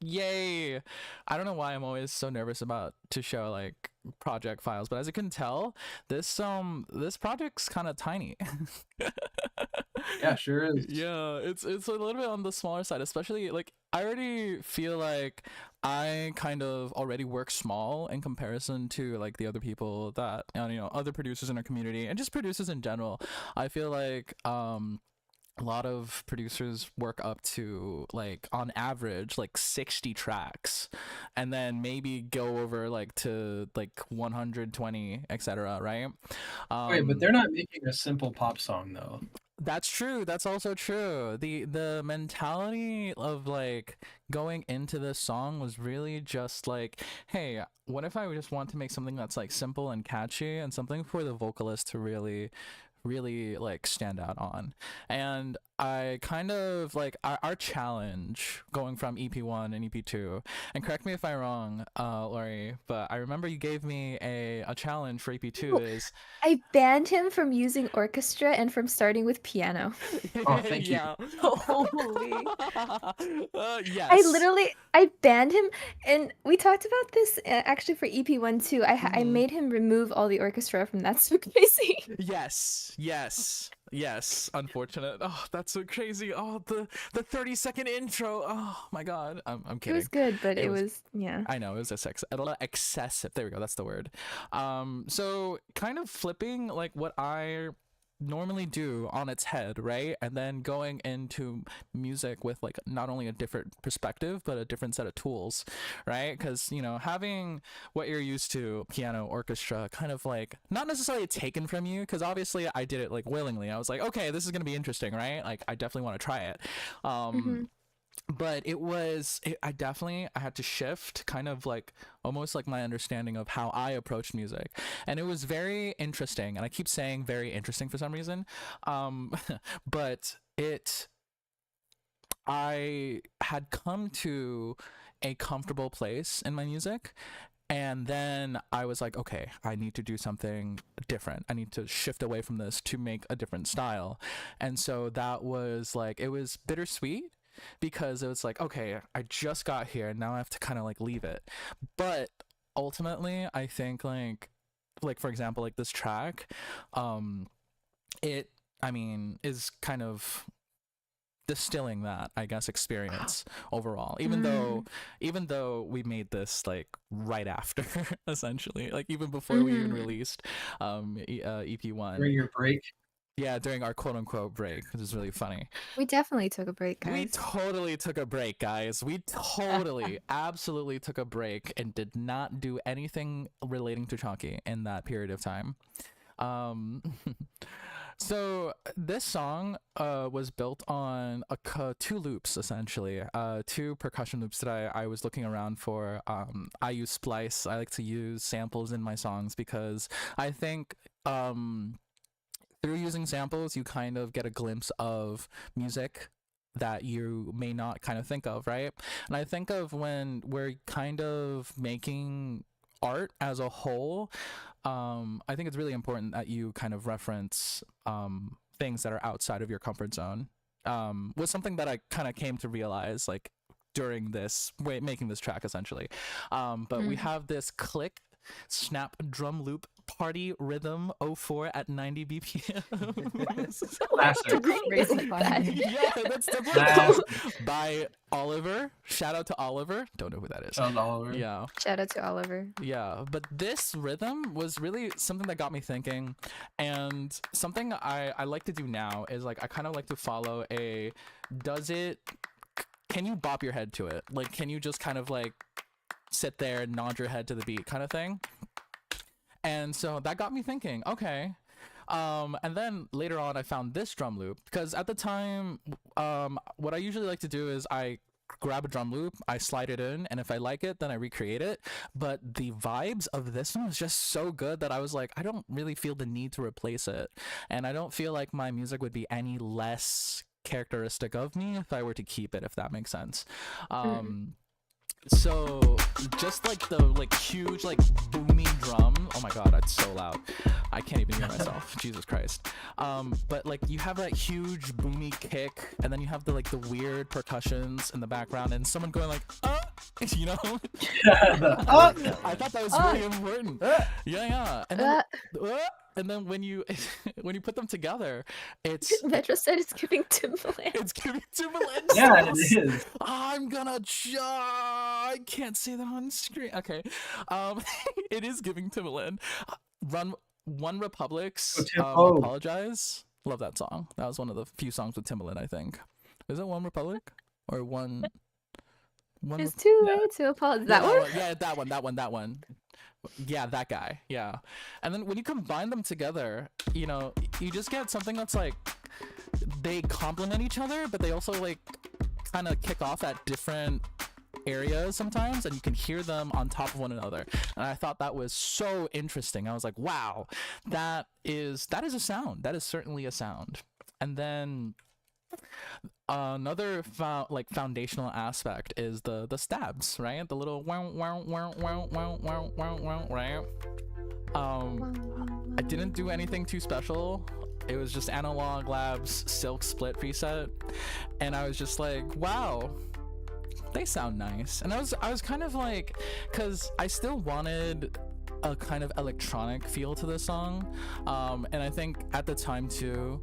Yay. I don't know why I'm always so nervous about to show like project files, but as you can tell, this project's kind of tiny. Yeah, sure is. Yeah, it's a little bit on the smaller side, especially like I already feel like I kind of already work small in comparison to like the other people that other producers in our community and just producers in general. I feel like a lot of producers work up to like on average like 60 tracks and then maybe go over like to like 120 etc, right? Wait, but they're not making a simple pop song though. That's true. That's also true. The mentality of like going into this song was really just like, hey, what if I just want to make something that's like simple and catchy and something for the vocalist to really like stand out on. And I kind of like our challenge going from EP1 and EP2, and correct me if I'm wrong, Lori, but I remember you gave me a challenge for EP2 is I banned him from using orchestra and from starting with piano. Oh, thank you. Yeah. Holy. Yes. I banned him, and we talked about this actually for EP1 too. I made him remove all the orchestra from That's So Crazy. Yes. Unfortunate. Oh, that's so crazy. Oh, the 30-second intro. Oh my god. I'm kidding. It was good, but it was yeah. I know, it was a little excessive. There we go. That's the word. So kind of flipping like what I normally do on its head, right? And then going into music with like not only a different perspective but a different set of tools, right? Because having what you're used to, piano, orchestra, kind of like not necessarily taken from you, because obviously I did it like willingly. I was like, okay, this is gonna be interesting, right? Like I definitely want to try it. But I had to shift kind of like almost like my understanding of how I approached music, and it was very interesting, and I keep saying very interesting for some reason, but I had come to a comfortable place in my music, and then I was like, okay, I need to do something different. I need to shift away from this to make a different style. And so that was like, it was bittersweet, because it was like, okay, I just got here, now I have to kind of like leave it. But ultimately, I think like for example, like this track, is kind of distilling that, I guess, experience overall, even though we made this like right after essentially, like even before we even released EP1 During your break. Yeah, during our quote-unquote break, which is really funny. We definitely took a break, guys. We totally took a break, guys. We totally, absolutely took a break and did not do anything relating to CHALKEY in that period of time. So this song was built on two loops, essentially. Two percussion loops that I was looking around for. I use splice. I like to use samples in my songs because I think through using samples, you kind of get a glimpse of music that you may not kind of think of, right? And I think of when we're kind of making art as a whole, I think it's really important that you kind of reference things that are outside of your comfort zone. Was something that I kind of came to realize like during this making this track essentially. But we have this click snap drum loop party rhythm 04 at 90 BPM. Classic. It's Crazy bad. Yeah, that's definitely Classic. by Oliver. Shout out to Oliver. Don't know who that is. That was Oliver. Yeah. Shout out to Oliver. Yeah, but this rhythm was really something that got me thinking, and something I like to do now is like I kind of like to follow a can you bop your head to it? Like, can you just kind of like sit there and nod your head to the beat kind of thing? And so that got me thinking, okay. And then later on I found this drum loop because at the time, what I usually like to do is I grab a drum loop, I slide it in, and if I like it, then I recreate it. But the vibes of this one was just so good that I was like, I don't really feel the need to replace it. And I don't feel like my music would be any less characteristic of me if I were to keep it, if that makes sense. So just like the huge boomy drum, oh my god, that's so loud, I can't even hear myself. Jesus Christ. But like you have that huge boomy kick, and then you have the weird percussions in the background and someone going like you know. I thought that was really important. Yeah, and then and then when you put them together, it's Metro said it's giving Timbaland. it's giving Timbaland. Yeah, it is. I'm gonna I can't say that on screen. Okay. It is giving Timbaland. One Republic's Apologize. Love that song. That was one of the few songs with Timbaland, I think. Is it One Republic? Or one It's too late to apologize. That one? Yeah, that one. Yeah, that guy. Yeah. And then when you combine them together, you know, you just get something that's like they complement each other, but they also like kind of kick off at different areas sometimes, and you can hear them on top of one another. And I thought that was so interesting. I was like, wow, that is a sound. That is certainly a sound. And then another foundational aspect is the stabs, right? The little wow, right? I didn't do anything too special. It was just Analog Labs Silk Split preset, and I was just like, wow, they sound nice. And I was kind of like, because I still wanted a kind of electronic feel to the song, and I think at the time too,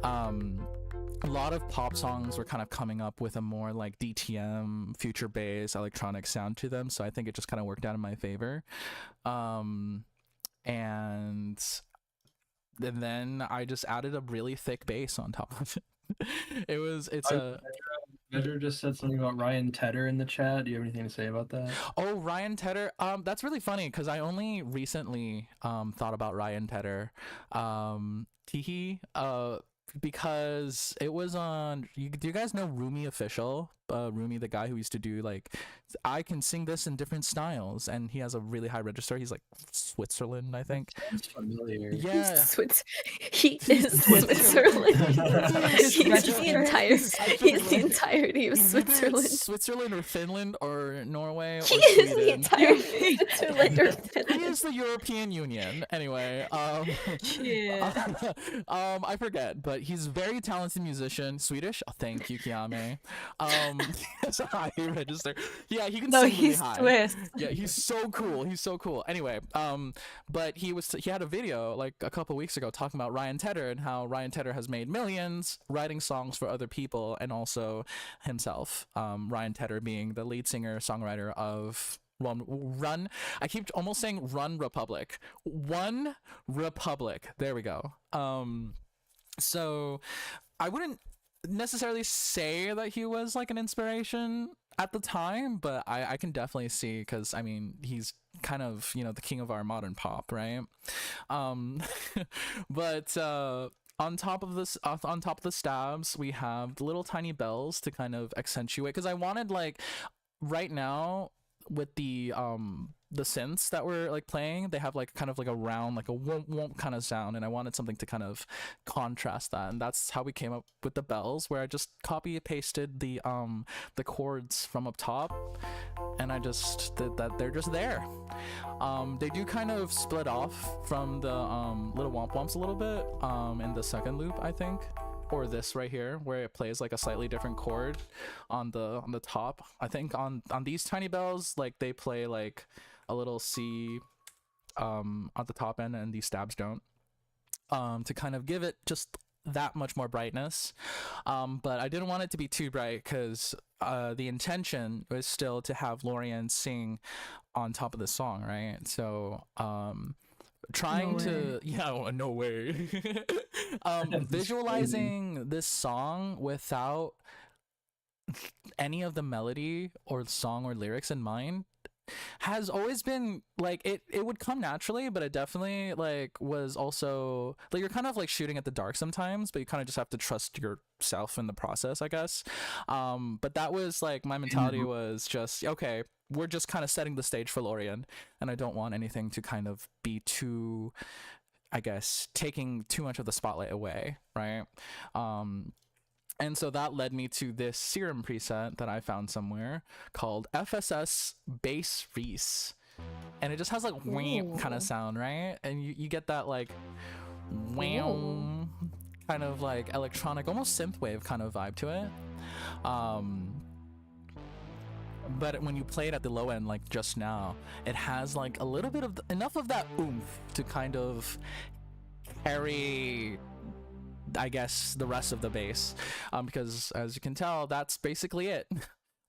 a lot of pop songs were kind of coming up with a more like DTM, future bass, electronic sound to them, so I think it just kind of worked out in my favor. And then I just added a really thick bass on top of it. Measure just said something about Ryan Tedder in the chat. Do you have anything to say about that? Oh, Ryan Tedder. That's really funny because I only recently thought about Ryan Tedder. Because it was on. Do you guys know Rumi Official? Rumi, the guy who used to do like, I can sing this in different styles, and he has a really high register. He's like Switzerland, I think. It's familiar. Yeah, He is Switzerland. He's the entirety of Switzerland. Switzerland or Finland or Norway or He is the Sweden. entirety of Switzerland or He Finland. is the European Union. Anyway, I forget, but he's a very talented musician. Swedish. Oh, thank you, Kiame. He has a high register. Yeah, he can sing really high. Swiss. Yeah, he's so cool. Anyway, but he had a video like a couple weeks ago talking about Ryan Tedder and how Ryan Tedder has made millions writing songs for other people and also himself. Ryan Tedder being the lead singer songwriter of Run. I keep almost saying Run Republic. One Republic. There we go. So I wouldn't necessarily say that he was like an inspiration at the time, but I can definitely see, because I mean he's kind of, you know, the king of our modern pop, right? But on top of the stabs, we have the little tiny bells to kind of accentuate, because I wanted, like, right now with the synths that were like playing, they have like kind of like a round, like a womp kind of sound, and I wanted something to kind of contrast that, and that's how we came up with the bells, where I just copy pasted the chords from up top, and I just did that. They're just there. They do kind of split off from the little womp womps a little bit in the second loop, I think, or this right here, where it plays like a slightly different chord on the top. I think on these tiny bells, like they play like a little C at the top end and these stabs don't, to kind of give it just that much more brightness. But I didn't want it to be too bright because the intention was still to have Lorien sing on top of the song, right? So trying to no way visualizing this song without any of the melody or song or lyrics in mind has always been like it would come naturally, but it definitely like was also like you're kind of like shooting at the dark sometimes, but you kind of just have to trust yourself in the process, I guess. But that was like my mentality was just okay, we're just kind of setting the stage for Lorien, and I don't want anything to kind of be too, I guess, taking too much of the spotlight away, right? And so that led me to this serum preset that I found somewhere called FSS Bass Reese. And it just has like wham kind of sound, right? And you get that like wham kind of like electronic, almost synthwave kind of vibe to it. But when you play it at the low end, like just now, it has like a little bit of enough of that oomph to kind of carry, I guess, the rest of the bass, because as you can tell, that's basically it.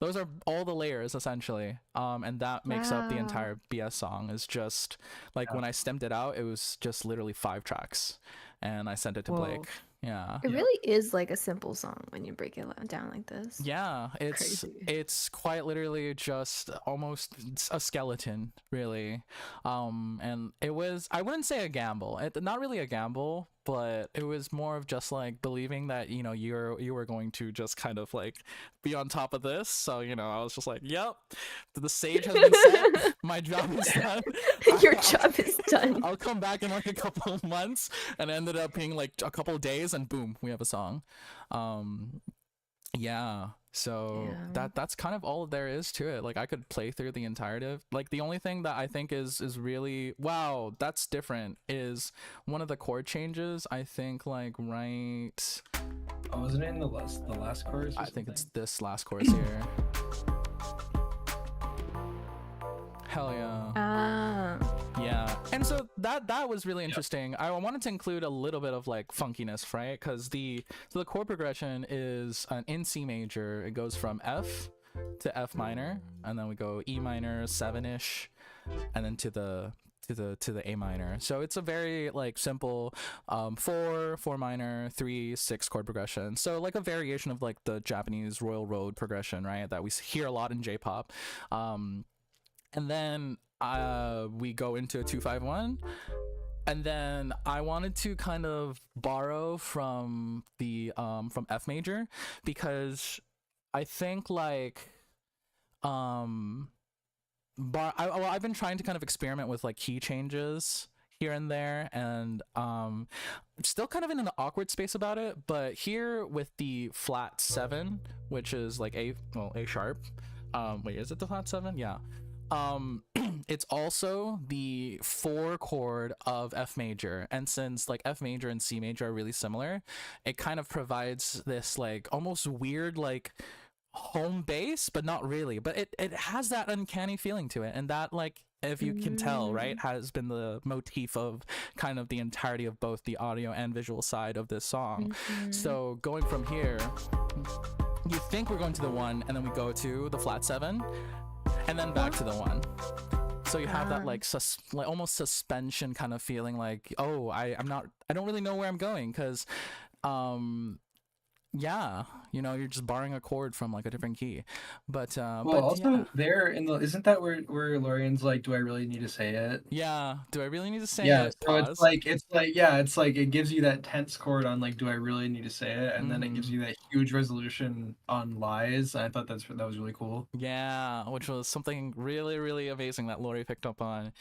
Those are all the layers essentially, and that makes up the entire BS song. Is just like when I stemmed it out, it was just literally 5 tracks, and I sent it to Blake. Yeah, it really is like a simple song when you break it down like this. Yeah, it's quite literally just almost a skeleton, really. And it was, I wouldn't say a gamble, not really a gamble, but it was more of just like believing that, you know, you were going to just kind of like be on top of this. So, you know, I was just like, yep, the stage has been set, my job is done. Your job is done. I'll come back in like a couple of months, and it ended up being like a couple of days, and boom, we have a song. Yeah, so that's kind of all there is to it. Like I could play through the entirety. Like the only thing that I think is really wow, that's different is one of the chord changes. I think like right. Oh, wasn't it in the last chorus? I think it's this last chorus here. Hell yeah. Yeah, and so that was really interesting. I wanted to include a little bit of like funkiness, right? Because the chord progression is an in C major. It goes from F to F minor, and then we go E minor, 7-ish, and then to the A minor. So it's a very like simple 4 minor, 3 6 chord progression. So like a variation of like the Japanese Royal Road progression, right? That we hear a lot in J-pop. And then we go into a 2-5-1, and then I wanted to kind of borrow from the from F major, because I think like I've been trying to kind of experiment with like key changes here and there, and still kind of in an awkward space about it. But here with the flat 7, which is like A sharp. Wait, is it the flat 7? Yeah. It's also the 4 chord of F major, and since like F major and C major are really similar, it kind of provides this like almost weird like home bass, but not really, but it has that uncanny feeling to it, and that, like, if you can tell, right, has been the motif of kind of the entirety of both the audio and visual side of this song. So going from here, you think we're going to the 1, and then we go to the flat 7, and then back to the 1. So you have that like almost suspension kind of feeling, like, oh, I don't really know where I'm going, because yeah, you know, you're just borrowing a chord from like a different key. But there in the, isn't that where Lorien's like, do I really need to say it? Yeah, do I really need to say it? So pause. it's like it gives you that tense chord on like, do I really need to say it? And then it gives you that huge resolution on lies. I thought that was really cool. Yeah, which was something really, really amazing that Lori picked up on.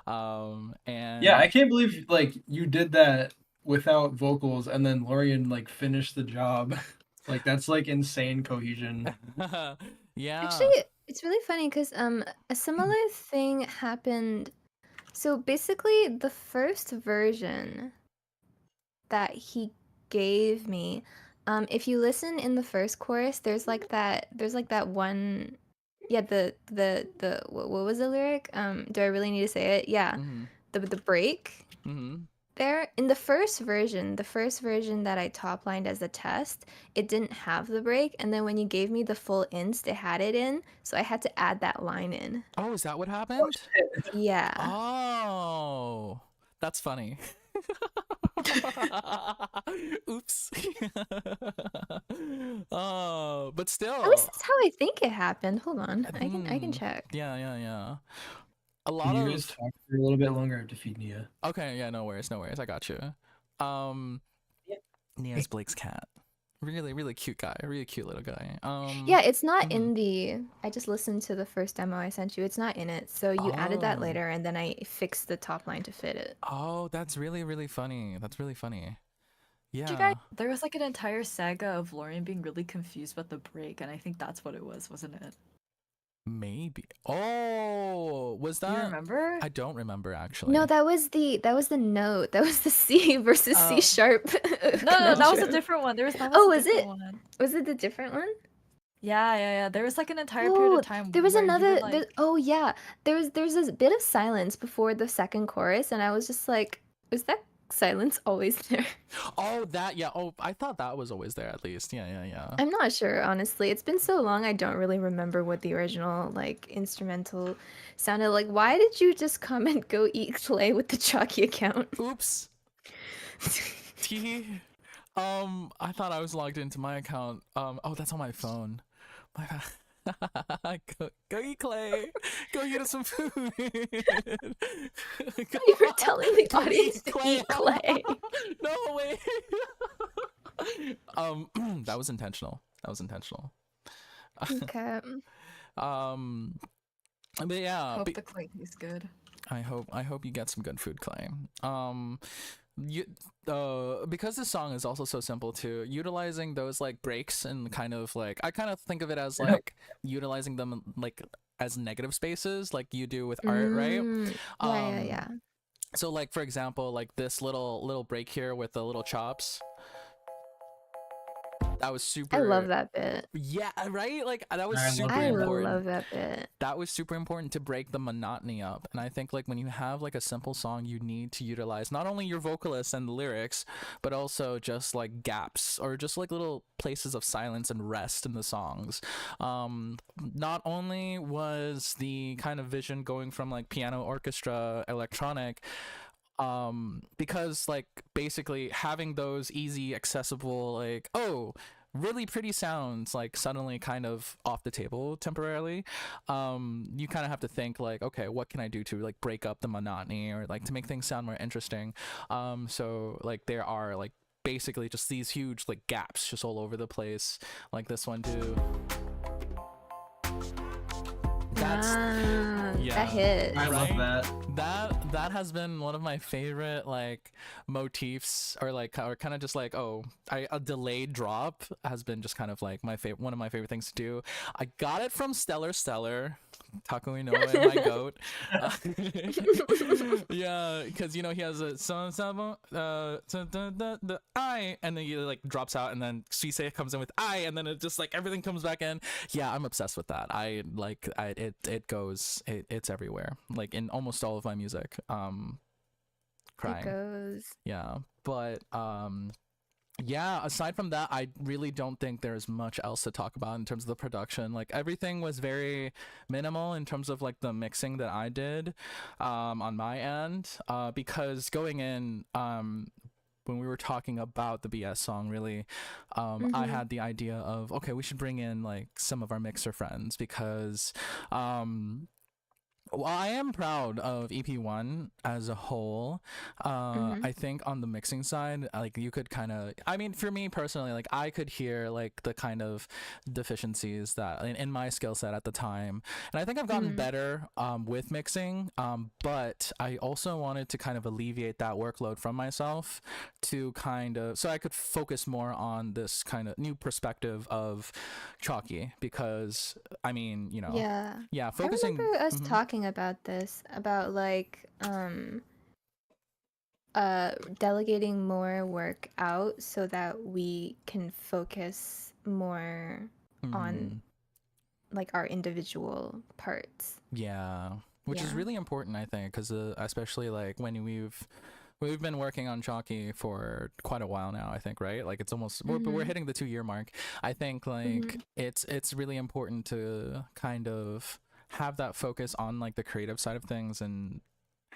And yeah, I can't believe like you did that without vocals, and then Lorien like finished the job. Like, that's like insane cohesion. Yeah, actually, it's really funny because a similar thing happened. So basically, the first version that he gave me, if you listen in the first chorus, there's like that one, yeah, the what was the lyric? Do I really need to say it? Yeah. the break there in the first version that I top lined as a test, it didn't have the break, and then when you gave me the full inst, it had it in, so I had to add that line in. Oh, is that what happened? Yeah. Oh, that's funny. Oops. Oh, but still. At least that's how I think it happened. Hold on. I can check. Yeah. A lot Can of you guys talk for a little bit longer to feed Nia? Okay, yeah, no worries. I got you. Nia's Blake's cat. Really cute guy. Really cute little guy. Yeah, it's not in the. I just listened to the first demo I sent you. It's not in it. So you added that later, and then I fixed the top line to fit it. Oh, that's really funny. That's really funny. Yeah. You guys, there was like an entire saga of Lorian being really confused about the break, and I think that's what it was, wasn't it? Maybe. Oh, was that? You remember? I don't remember actually. No, that was the note. That was the C versus C sharp. No, that was a different one. There was was it? One. Was it the different one? Yeah. There was like an entire period of time. There was where you another. were, like... Oh yeah, there's a bit of silence before the second chorus, and I was just like, is that silence always there? Oh, that, yeah. Oh, I thought that was always there at least. Yeah. I'm not sure, honestly. It's been so long, I don't really remember what the original like instrumental sounded like. Why did you just come and go eat clay with the Chalkey account? Oops. I thought I was logged into my account. Oh, that's on my phone. My bad. Go eat clay. Go get us some food. You were telling the audience to eat clay. No way. That was intentional. Okay. But yeah. Hope the clay tastes good. I hope you get some good food, Clay. Because this song is also so simple too, utilizing those like breaks and kind of like, I kind of think of it as like utilizing them like as negative spaces like you do with art, right? Yeah. So like, for example, like this little break here with the little chops. That was super. I love that bit. Yeah, right? Like that was I super I important. love that bit. That was super important to break the monotony up. And I think like when you have like a simple song, you need to utilize not only your vocalists and the lyrics, but also just like gaps or just like little places of silence and rest in the songs. Not only was the kind of vision going from like piano, orchestra, electronic, because like basically having those easy accessible like really pretty sounds like suddenly kind of off the table temporarily, you kind of have to think like, okay, what can I do to like break up the monotony or like to make things sound more interesting. So like there are like basically just these huge like gaps just all over the place, like this one too. That hit. I love that. That has been one of my favorite like motifs, or kind of just like a delayed drop has been just kind of like one of my favorite things to do. I got it from Stellar Taku Inoue, and my goat. Yeah, because you know he has a the I, and then he like drops out, and then Suisei comes in with I, and then it just like everything comes back in. Yeah, I'm obsessed with that. It's everywhere, like in almost all of my music. Crying. It goes. Yeah, but yeah, aside from that, I really don't think there's much else to talk about in terms of the production. Like everything was very minimal in terms of like the mixing that I did on my end, because going in when we were talking about the BS song, really, I had the idea of, okay, we should bring in like some of our mixer friends, because well, I am proud of EP1 as a whole. I think on the mixing side, like you could kind of, I mean, for me personally, like I could hear like the kind of deficiencies that in my skill set at the time. And I think I've gotten better with mixing, but I also wanted to kind of alleviate that workload from myself to kind of, so I could focus more on this kind of new perspective of CHALKEY, because I mean, you know, yeah, focusing. I remember us talking about this, about like delegating more work out so that we can focus more on like our individual parts. Yeah, which is Yeah. really important, I think, because especially like when we've been working on Chalkey for quite a while now, I think, right? Like it's almost we're hitting the 2-year mark. I think like it's really important to kind of have that focus on like the creative side of things and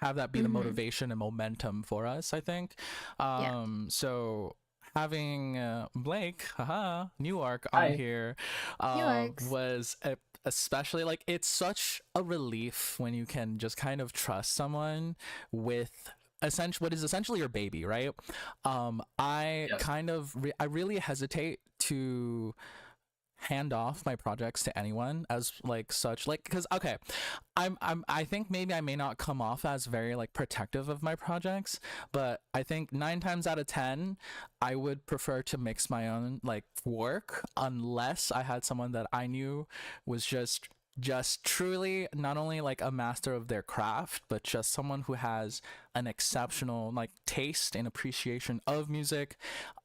have that be the motivation and momentum for us, I think. So having Blake, Newark on Hi. here Newarks. was especially like it's such a relief when you can just kind of trust someone with what is essentially your baby, right? I Yes. kind of I really hesitate to hand off my projects to anyone as like such, like, because okay, I think maybe I may not come off as very like protective of my projects, but I think 9 times out of 10 I would prefer to mix my own like work unless I had someone that I knew was just truly not only like a master of their craft, but just someone who has an exceptional like taste and appreciation of music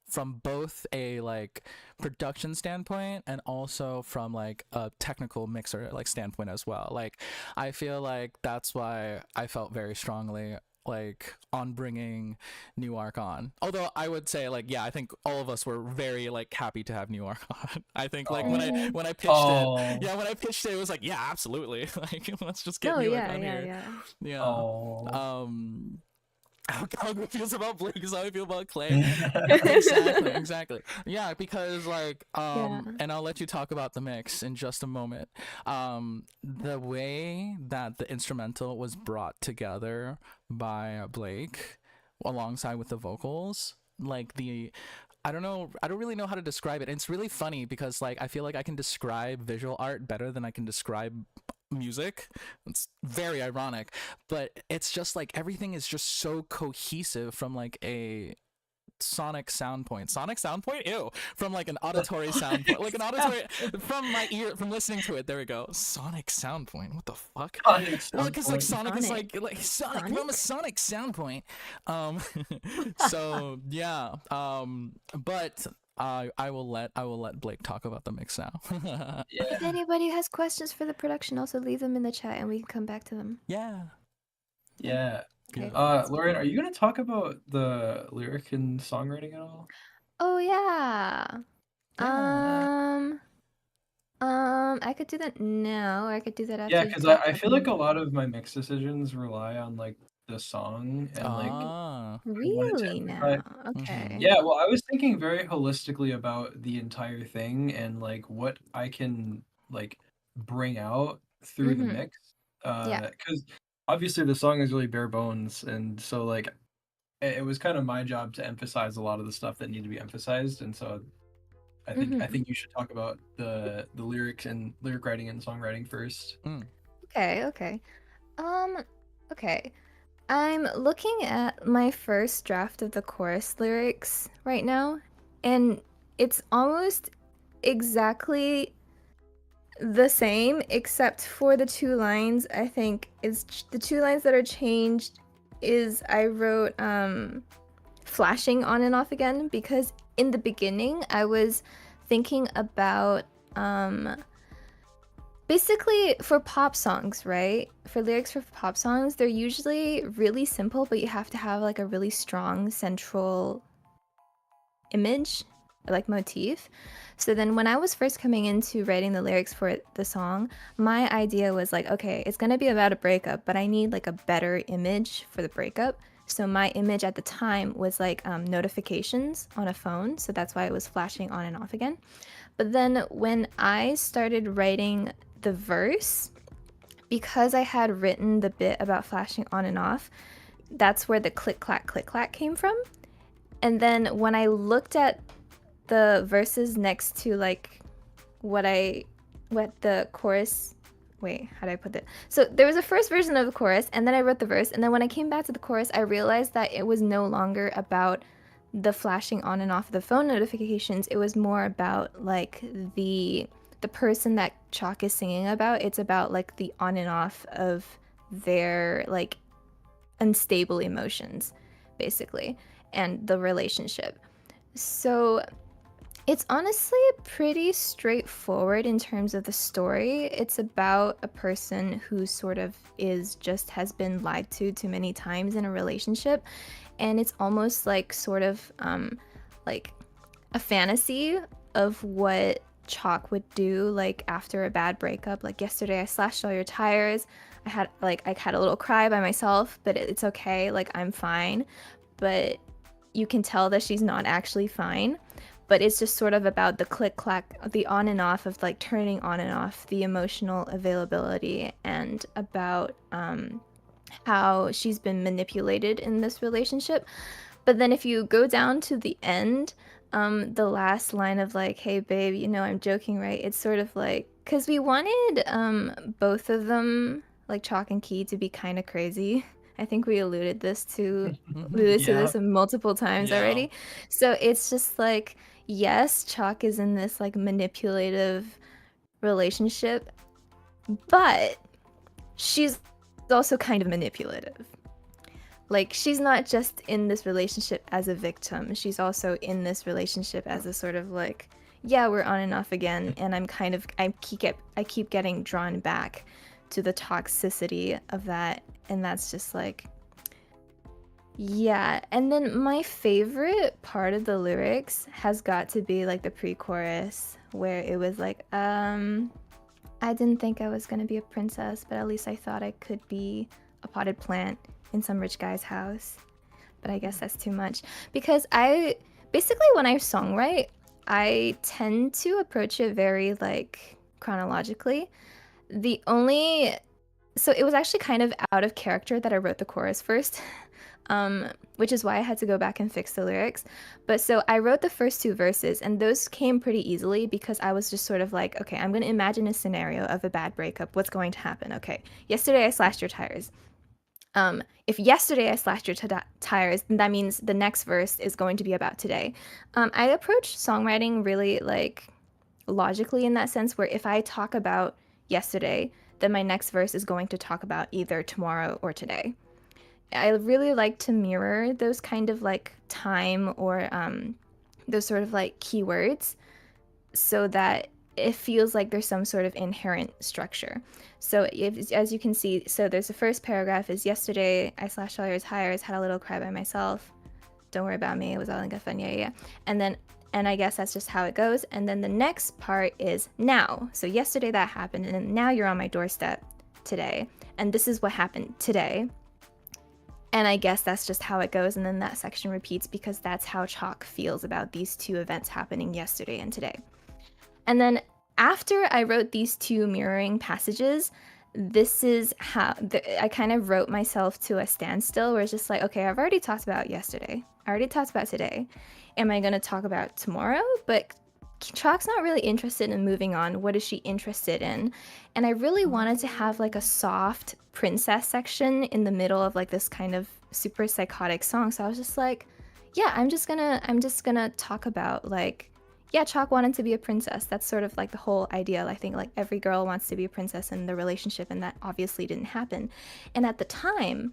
from both a like production standpoint and also from like a technical mixer like standpoint as well. Like I feel like that's why I felt very strongly like on bringing Newark on. Although I would say like, yeah, I think all of us were very like happy to have Newark on. I think like when I pitched it, when I pitched it was like, yeah, absolutely. Like let's just get No, Newark yeah, on yeah, here. yeah. Yeah. How Calgary feels about Blake is how I feel about Clay. Exactly. Yeah, because like and I'll let you talk about the mix in just a moment. The way that the instrumental was brought together by Blake alongside with the vocals, like I don't really know how to describe it. And it's really funny because like I feel like I can describe visual art better than I can describe music. It's very ironic, but it's just like everything is just so cohesive from like a sonic sound point, ew, from like an auditory sound point, like an auditory from my ear, from listening to it. There we go. Sonic sound point, what the fuck? Well, because like sonic is like sonic from a sonic sound point. So yeah, but I will let Blake talk about the mix now. If anybody has questions for the production, also leave them in the chat and we can come back to them. Yeah. Okay. Lauren, are you gonna talk about the lyric and songwriting at all? Oh yeah. I could do that now, or I could do that after. Yeah, because I feel like a lot of my mix decisions rely on like the song and like I wanted to Really emphasize. now. Okay. Yeah, well, I was thinking very holistically about the entire thing and like what I can like bring out through the mix. Yeah. Because obviously the song is really bare bones, and so like it was kind of my job to emphasize a lot of the stuff that needed to be emphasized, and so I think you should talk about the lyrics and lyric writing and songwriting first. Okay, okay. I'm looking at my first draft of the chorus lyrics right now, and it's almost exactly the same except for the 2 lines. I think it's the 2 lines that are changed is I wrote flashing on and off again, because in the beginning I was thinking about basically for pop songs, right? For lyrics for pop songs, they're usually really simple, but you have to have like a really strong central image, like motif. So then when I was first coming into writing the lyrics for the song, my idea was like, okay, it's gonna be about a breakup, but I need like a better image for the breakup. So my image at the time was like notifications on a phone. So that's why it was flashing on and off again. But then when I started writing the verse, because I had written the bit about flashing on and off, that's where the click clack came from. And then when I looked at the verses next to like what the chorus, wait, how did I put it? So there was a first version of the chorus, and then I wrote the verse, and then when I came back to the chorus, I realized that it was no longer about the flashing on and off the phone notifications. It was more about like the person that Chalk is singing about. It's about like the on and off of their like unstable emotions, basically, and the relationship. So It's honestly pretty straightforward in terms of the story. It's about a person who sort of has been lied to too many times in a relationship, and it's almost like sort of like a fantasy of what Chalk would do like after a bad breakup. Like yesterday I slashed all your tires. I had a little cry by myself, but it's okay. Like I'm fine. But you can tell that she's not actually fine. But it's just sort of about the click clack, the on and off of like turning on and off, the emotional availability, and about how she's been manipulated in this relationship. But then if you go down to the end, the last line of like, "Hey babe, you know I'm joking, right?" It's sort of like, because we wanted both of them, like Chalk and Key, to be kind of crazy. I think we alluded to Yeah. this multiple times Yeah. already. So it's just like, yes, Chalk is in this like manipulative relationship, but she's also kind of manipulative. Like she's not just in this relationship as a victim, she's also in this relationship as a sort of like, yeah, we're on and off again, and I keep getting drawn back to the toxicity of that, and that's just like, yeah. And then my favorite part of the lyrics has got to be like the pre-chorus, where it was like, I didn't think I was gonna be a princess, but at least I thought I could be a potted plant in some rich guy's house. But I guess that's too much. Because when I songwrite, I tend to approach it very like chronologically. So it was actually kind of out of character that I wrote the chorus first. Which is why I had to go back and fix the lyrics. But so I wrote the first two verses, and those came pretty easily because I was just sort of like, okay, I'm going to imagine a scenario of a bad breakup. What's going to happen? Okay, yesterday I slashed your tires. If yesterday I slashed your tires, then that means the next verse is going to be about today. I approach songwriting really like logically in that sense, where if I talk about yesterday, then my next verse is going to talk about either tomorrow or today. I really like to mirror those kind of like time or those sort of like keywords so that it feels like there's some sort of inherent structure. So as you can see, so there's the first paragraph is yesterday I slashed all your tires, had a little cry by myself. Don't worry about me, it was all in good fun, yeah. And I guess that's just how it goes. And then the next part is now. So yesterday that happened, and now you're on my doorstep today. And this is what happened today. And I guess that's just how it goes, and then that section repeats because that's how Chalk feels about these two events happening yesterday and today. And then after I wrote these two mirroring passages, this is how I kind of wrote myself to a standstill where it's just like, okay, I've already talked about yesterday. I already talked about today. Am I going to talk about tomorrow? But Chalk's not really interested in moving on. What is she interested in? And I really wanted to have like a soft princess section in the middle of like this kind of super psychotic song. So I was just like, yeah, I'm just gonna talk about like, yeah, Chalk wanted to be a princess. That's sort of like the whole idea. I think like every girl wants to be a princess in the relationship, and that obviously didn't happen. And at the time,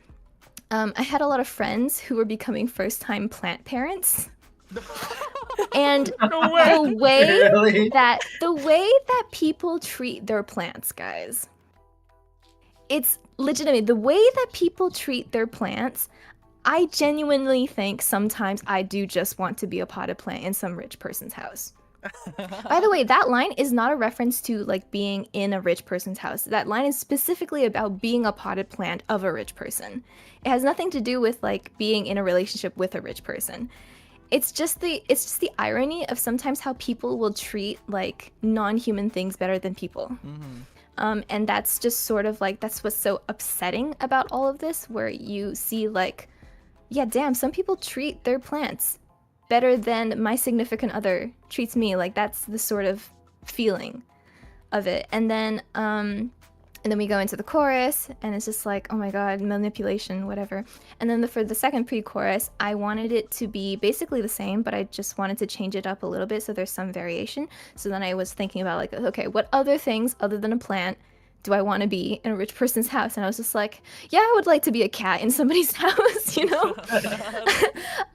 I had a lot of friends who were becoming first-time plant parents. And the way that people treat their plants, guys, it's legitimate. The way that people treat their plants, I genuinely think sometimes I do just want to be a potted plant in some rich person's house. By the way, that line is not a reference to like being in a rich person's house. That line is specifically about being a potted plant of a rich person. It has nothing to do with like being in a relationship with a rich person. It's just the irony of sometimes how people will treat like non-human things better than people. And that's just sort of like, that's what's so upsetting about all of this, where you see like, yeah, damn, some people treat their plants better than my significant other treats me. Like that's the sort of feeling of it. And then we go into the chorus, and it's just like, oh my god, manipulation, whatever. And then for the second pre-chorus, I wanted it to be basically the same, but I just wanted to change it up a little bit so there's some variation. So then I was thinking about like, okay, what other things other than a plant do I want to be in a rich person's house? And I was just like, yeah, I would like to be a cat in somebody's house, you know?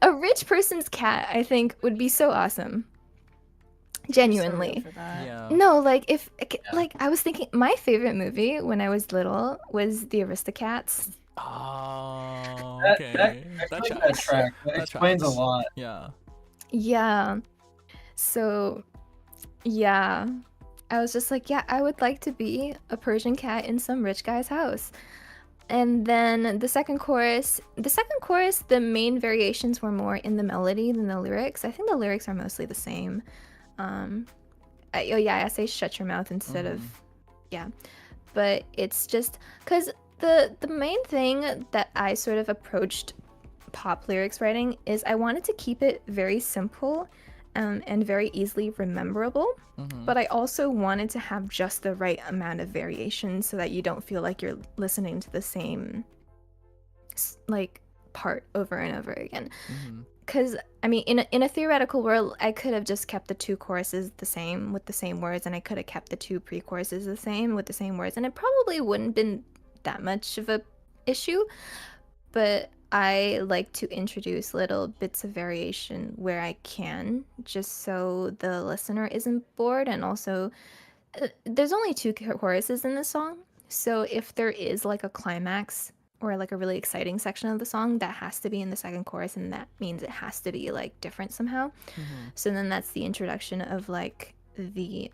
A rich person's cat, I think, would be so awesome. Genuinely. For that. Yeah. No, like if Yeah. like I was thinking my favorite movie when I was little was The Aristocats. Oh, That okay. I That feel like that tracks. track that That explains a tracks. lot. Yeah. Yeah. So, yeah. I was just like, yeah, I would like to be a Persian cat in some rich guy's house. And then the second chorus, the main variations were more in the melody than the lyrics. I think the lyrics are mostly the same. Oh yeah, I say shut your mouth instead of, yeah. But it's just because the main thing that I sort of approached pop lyrics writing is I wanted to keep it very simple and very easily rememberable. But I also wanted to have just the right amount of variation so that you don't feel like you're listening to the same like part over and over again. Because I mean, in a theoretical world, I could have just kept the two choruses the same with the same words, and I could have kept the two pre-choruses the same with the same words, and it probably wouldn't been that much of a issue. But I like to introduce little bits of variation where I can, just so the listener isn't bored. And also, there's only two choruses in this song, so if there is like a climax or like a really exciting section of the song, that has to be in the second chorus, and that means it has to be like different somehow. So then that's the introduction of like the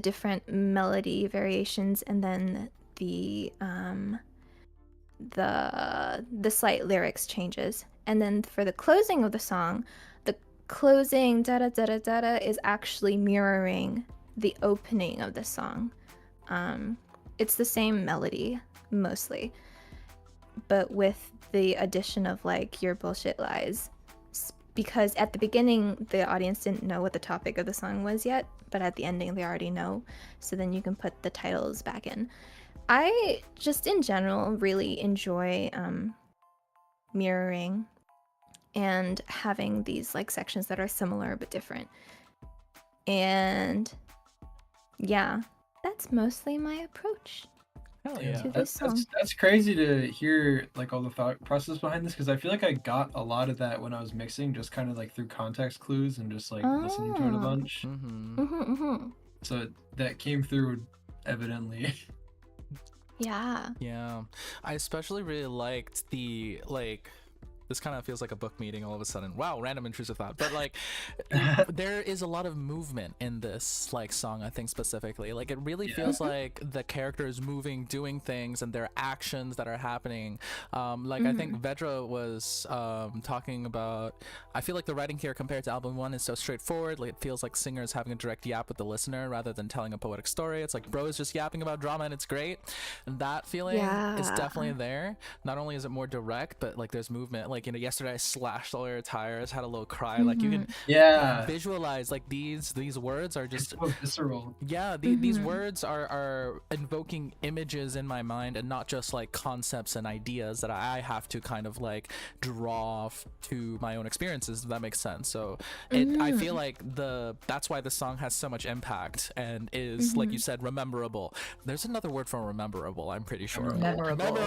different melody variations, and then the slight lyrics changes. And then for the closing of the song, the closing da da da da da da is actually mirroring the opening of the song. It's the same melody mostly, but with the addition of like your bullshit lies, because at the beginning the audience didn't know what the topic of the song was yet, but at the ending they already know, so then you can put the titles back in. I just in general really enjoy mirroring and having these like sections that are similar but different. And yeah, that's mostly my approach Hell yeah. to this song. That's crazy to hear like all the thought process behind this, because I feel like I got a lot of that when I was mixing, just kind of like through context clues and just like listening to it a bunch. So that came through evidently. Yeah. Yeah. I especially really liked the like this kind of feels like a book meeting all of a sudden. Wow, random intrusive thought. But like there is a lot of movement in this like song, I think specifically. Like it really feels like the character is moving, doing things, and there are actions that are happening. Like I think Vedra was talking about, I feel like the writing here compared to album 1 is so straightforward. Like it feels like singers having a direct yap with the listener rather than telling a poetic story. It's like bro is just yapping about drama and it's great. And that feeling is definitely there. Not only is it more direct, but like there's movement. Like, you know, yesterday I slashed all your tires, had a little cry. Like you can visualize like these words are just so visceral. Yeah, these words are invoking images in my mind, and not just like concepts and ideas that I have to kind of like draw to my own experiences, if that makes sense. So I feel like that's why the song has so much impact and is like you said, rememberable. There's another word for rememberable, I'm pretty sure. Memorable.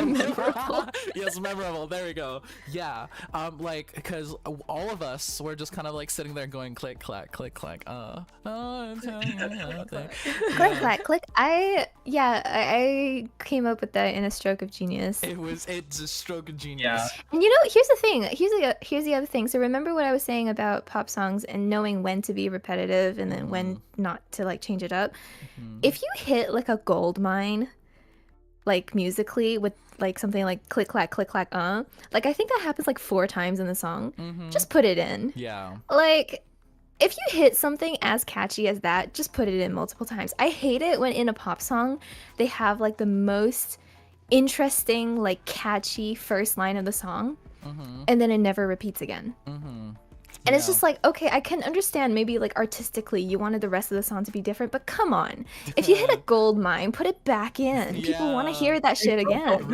Yes, memorable, there we go. Yeah, like because all of us were just kind of like sitting there going click clack click clack Click clack click. I came up with that in a stroke of genius. It's a stroke of genius. Yeah. And you know, here's the thing. Here's the other thing. So remember what I was saying about pop songs and knowing when to be repetitive and then when not to like change it up. If you hit like a gold mine, like musically with like something like click clack like I think that happens like 4 times in the song. Just put it in. Yeah. Like if you hit something as catchy as that, just put it in multiple times. I hate it when in a pop song they have like the most interesting like catchy first line of the song and then it never repeats again. And it's just like, okay, I can understand maybe like artistically you wanted the rest of the song to be different, but come on. If you hit a gold mine, put it back in. People want to hear that shit again.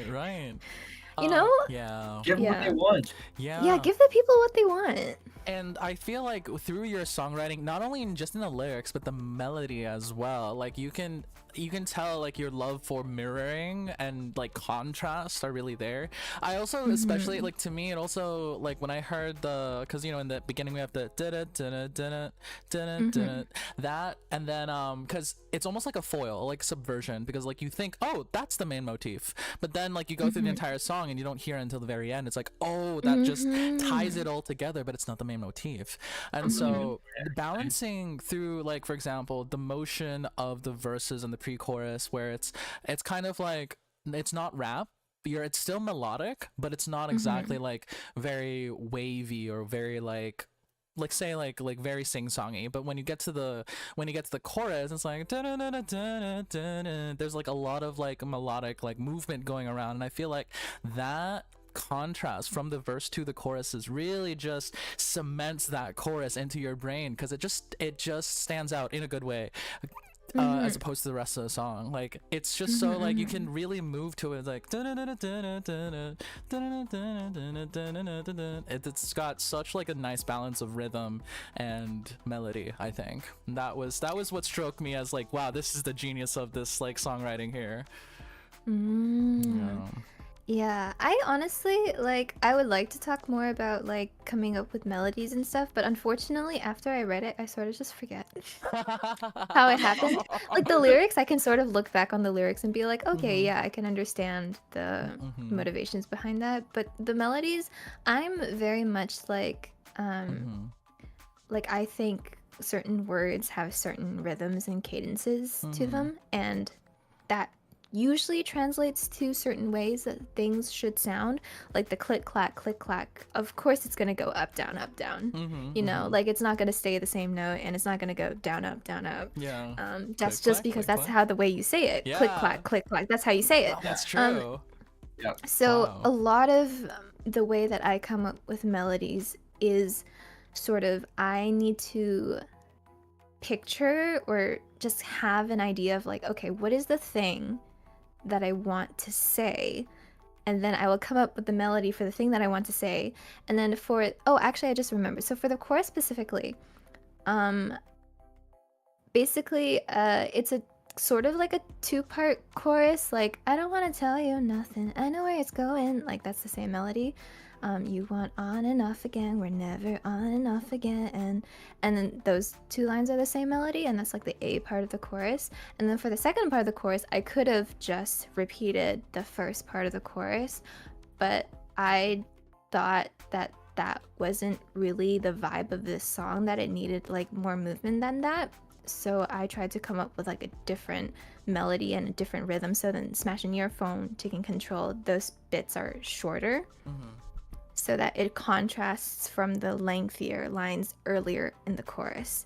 Right. You know? Yeah. Give them what they want. Yeah. Yeah, give the people what they want. And I feel like through your songwriting, not only just in the lyrics but the melody as well, like you can tell like your love for mirroring and like contrast are really there. I also especially like, to me it also, like when I heard the, because you know in the beginning we have the that, and then because it's almost like a foil, like subversion, because like you think, oh, that's the main motif, but then like you go through the entire song and you don't hear it until the very end. It's like, oh, that just ties it all together, but it's not the main motif. And so balancing through, like for example, the motion of the verses and the pre-chorus, where it's kind of like, it's not rap, it's still melodic, but it's not exactly like very wavy or very like say like very sing-songy. But when you get to the chorus, it's like there's like a lot of like melodic like movement going around, and I feel like that contrast from the verse to the chorus is really just cements that chorus into your brain, because it just stands out in a good way. As opposed to the rest of the song, like it's just so like you can really move to it, like it's got such like a nice balance of rhythm and melody. I think that was what struck me as like, wow, this is the genius of this like songwriting here. Yeah, I honestly, like, I would like to talk more about, like, coming up with melodies and stuff, but unfortunately, after I read it, I sort of just forget how it happened. Like, the lyrics, I can sort of look back on the lyrics and be like, okay, yeah, I can understand the motivations behind that, but the melodies, I'm very much like, I think certain words have certain rhythms and cadences to them, and that usually translates to certain ways that things should sound, like the click clack. Of course it's going to go up down, you know, like it's not going to stay the same note, and it's not going to go down up. That's just because that's how the way you say it. Click clack, that's how you say it. That's true. So a lot of the way that I come up with melodies is sort of, I need to picture or just have an idea of like, okay, what is the thing that I want to say, and then I will come up with the melody for the thing that I want to say. And then for actually I just remembered, so for the chorus specifically, basically it's a sort of like a two-part chorus, like I don't want to tell you nothing, I know where it's going, like that's the same melody. You want on and off again, we're never on and off again, and then those two lines are the same melody, and that's like the A part of the chorus. And then for the second part of the chorus, I could have just repeated the first part of the chorus, but I thought that that wasn't really the vibe of this song, that it needed like more movement than that. So I tried to come up with like a different melody and a different rhythm. So then Smashing Your Phone, Taking Control, those bits are shorter. So that it contrasts from the lengthier lines earlier in the chorus.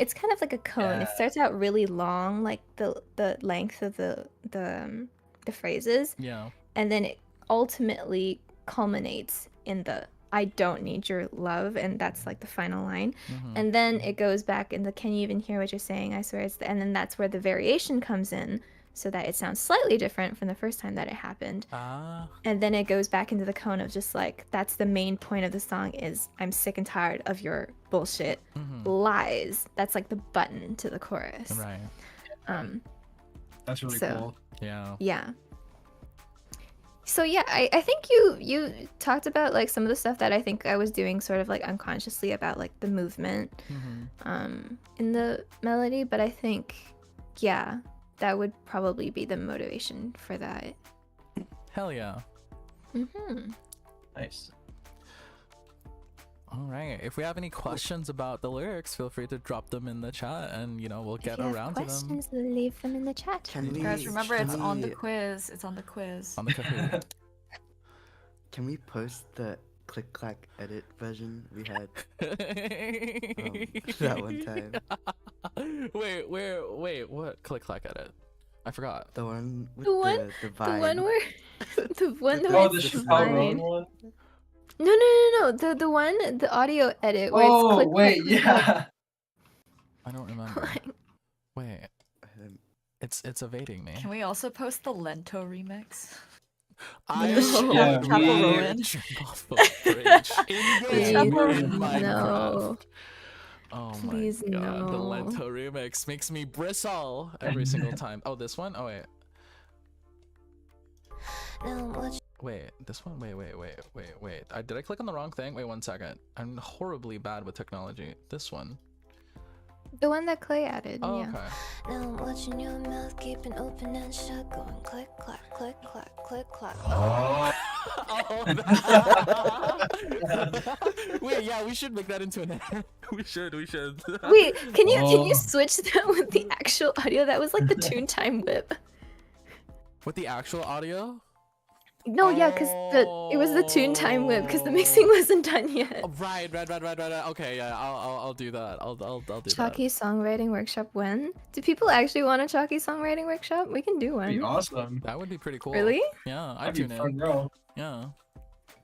It's kind of like a cone. It starts out really long, like the length of the phrases. Yeah. And then it ultimately culminates in the I don't need your love, and that's like the final line. And then it goes back in the can you even hear what you're saying? I swear it's and then that's where the variation comes in, so that it sounds slightly different from the first time that it happened. And then it goes back into the cone of just like, that's the main point of the song, is I'm sick and tired of your bullshit lies. That's like the button to the chorus. Right. That's really cool. Yeah. So yeah, I think you talked about like some of the stuff that I think I was doing sort of like unconsciously about like the movement in the melody, but I think, yeah, that would probably be the motivation for that. Hell yeah. Nice. All right. If we have any questions about the lyrics, feel free to drop them in the chat, and you know we'll get around to them. Questions, leave them in the chat. Guys, remember it's on the quiz. It's on the quiz. On the Kahoot. Can we post the click clack edit version we had that one time? Wait, what click clack edit? I forgot. The one with the one where the one that Oh, the was Chappelle Roan one? No. The one, the audio edit where it's click, wait, click, yeah. I don't remember. Wait. It's evading me. Can we also post the Lento remix? I Yeah, Chapel we- Rowan. jump off the bridge in Please, game Please, Minecraft. no. Oh Please, my god, the no. Lento remix makes me bristle every single time. Oh, this one? Oh, wait. Wait, this one? Wait. Did I click on the wrong thing? Wait, 1 second. I'm horribly bad with technology. This one. The one that Clay added. Oh, yeah. okay. Now I'm watching your mouth keeping open and shut, going click, clack, click, clack, click, clack. Oh, wait, yeah, we should make that into an we should. Wait, can you Oh. switch that with the actual audio? That was like the tune time whip. With the actual audio? No, yeah, because it was the tune time whip because the mixing wasn't done yet. Oh, right. Okay, yeah, I'll do that. I'll do Chalky songwriting workshop when? Do people actually want a Chalky songwriting workshop? We can do That'd be one. awesome. that. That would be pretty cool. Really? Yeah, I That'd be tune in. fun, bro. Yeah.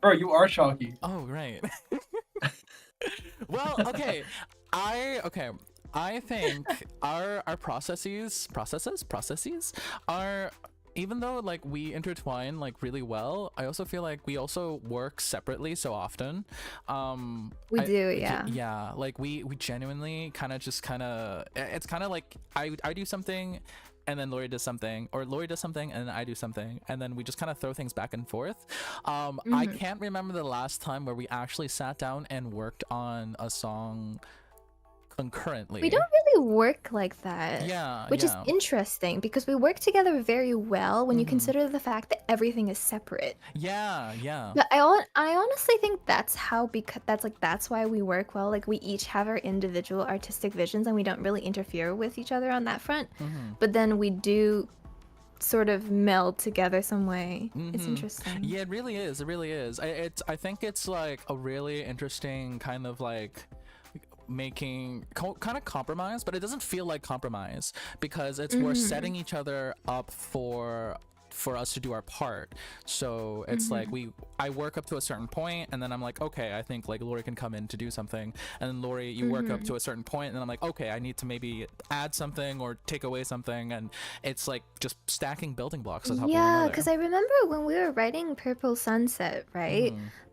Bro, you are Chalky. Oh, right. Well, okay. I think our processes are, even though like we intertwine like really well, I also feel like we also work separately so often. We do, yeah. Yeah, like we genuinely it's kind of like I do something and then Lori does something, or Lori does something and then I do something, and then we just kind of throw things back and forth. I can't remember the last time where we actually sat down and worked on a song concurrently. We don't really work like that. Yeah, Which is yeah. interesting because we work together very well when you consider the fact that everything is separate. Yeah. But I honestly think that's that's why we work well. Like we each have our individual artistic visions and we don't really interfere with each other on that front. But then we do sort of meld together some way. It's interesting. Yeah, it really is. I think it's like a really interesting kind of like making kind of compromise, but it doesn't feel like compromise because it's we're setting each other up for us to do our part. So it's like I work up to a certain point and then I'm like, okay, I think like Lori can come in to do something, and then Lori, you work up to a certain point and then I'm like, okay, I need to maybe add something or take away something, and it's like just stacking building blocks on top of one Yeah, another. because I remember when we were writing Purple Sunset, right?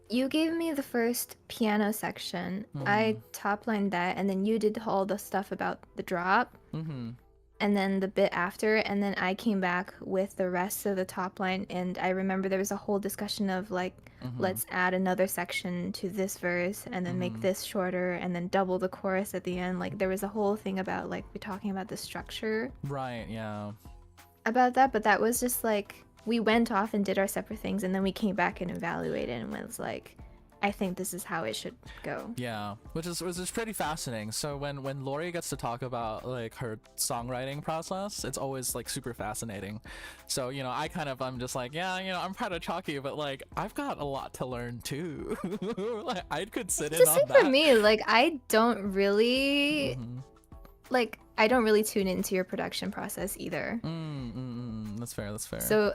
You gave me the first piano section. I top-lined that, and then you did all the stuff about the drop. And then the bit after, and then I came back with the rest of the top line, and I remember there was a whole discussion of like, let's add another section to this verse, and then make this shorter, and then double the chorus at the end. Like there was a whole thing about like we're talking about the structure. Right, yeah. About that, but that was just like we went off and did our separate things, and then we came back and evaluated, and was like, I think this is how it should go. Yeah, which is pretty fascinating. So when Lori gets to talk about like her songwriting process, it's always like super fascinating. So I'm just like, yeah, I'm proud of Chalky, but like I've got a lot to learn too. Like I could sit in Just on say that. for me, like I don't really tune into your production process either. That's fair. So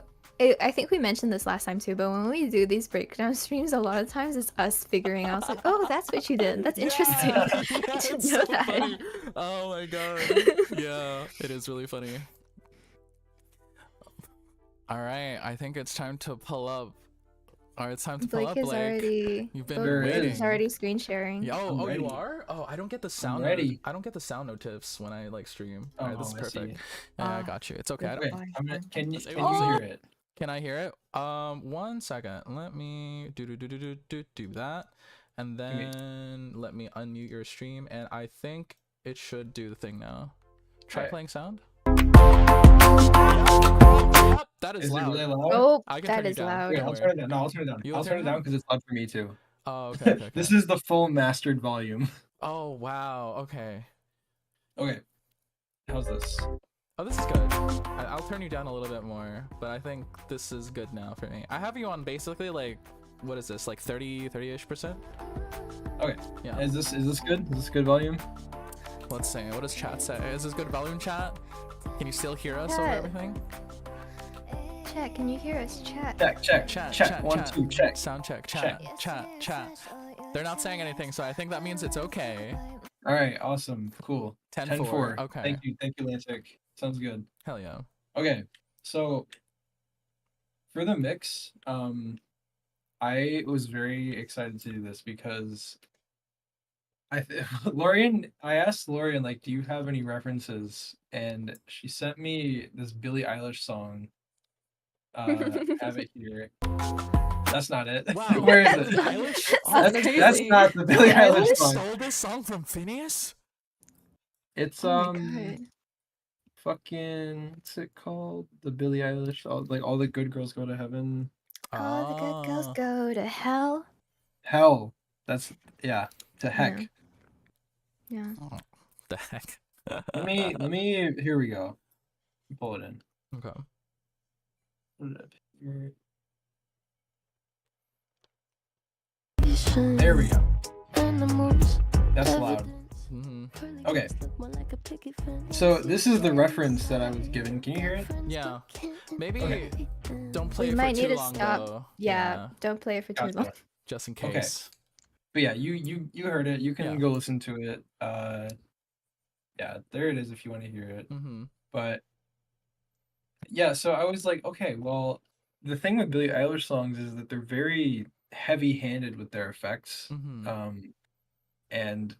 I think we mentioned this last time too, but when we do these breakdown streams, a lot of times it's us figuring out, like, oh, that's what you did. That's interesting. Yeah, I it's didn't so know that. funny. Oh my god. Yeah, it is really funny. All right, I think it's time to pull up. All right, it's time to pull Blake up, is Blake. already. You've been There it waiting. He's already screen sharing. Oh, I'm you ready. are? Oh, I don't get the sound. ready. I don't get the sound notifs when I like stream. Oh, All right, this is I see. perfect. Yeah, I got you. It's okay. I don't, Okay, can you Let's- hear it? Can I hear it? 1 second. Let me do that, and then let me unmute your stream, and I think it should do the thing now. Try Alright. playing sound. Yep, that is Is it loud. really loud? Oh, I can that turn it is down. loud. Wait, Don't I'll worry. turn it down. No, I'll turn it down. You'll I'll turn turn it it down down? because it's loud for me too. Oh, okay. This is the full mastered volume. Oh wow. Okay. Okay. How's this? Oh, this is good. I'll turn you down a little bit more, but I think this is good now for me. I have you on basically like, what is this, like 30-ish%? Okay. Yeah. Is this good? Is this good volume? Let's see. What does chat say? Is this good volume, chat? Can you still hear us over Yeah. everything? Chat, can you hear us? Chat. Check. Chat. 1, 2, check. Sound check. Chat. They're not saying anything, so I think that means it's okay. All right. Awesome. Cool. 10-4. Okay. Thank you, Lantic. Sounds good. Hell yeah. Okay. So for the mix, I was very excited to do this because Lorian, I asked Lorian, like, do you have any references? And she sent me this Billie Eilish song. Have it here. That's not it. Wow. Where is it? Billie Eilish? That's That's crazy. not the Billie Billie Eilish Eilish? song. Stole this song from Phineas? It's Oh my god. fucking, what's it called? The Billie Eilish, all the good girls go to heaven. All the good girls Ah. go to hell. Hell. That's, yeah, to heck. Yeah. Oh, the heck. Let me, here we go. Pull it in. Okay. Put it up here. There we go. That's loud. Mm-hmm. Okay. So this is the reference that I was given. Can you hear it? Yeah. Maybe Okay. don't play We it for might need too to long stop. though. Yeah, don't play it for too Gotcha. long. Just in Okay. case. But yeah, you heard it. You can Yeah. go listen to it. Yeah, there it is if you want to hear it. Mm-hmm. But yeah, so I was like, okay, well, the thing with Billie Eilish songs is that they're very heavy-handed with their effects. Mm-hmm. And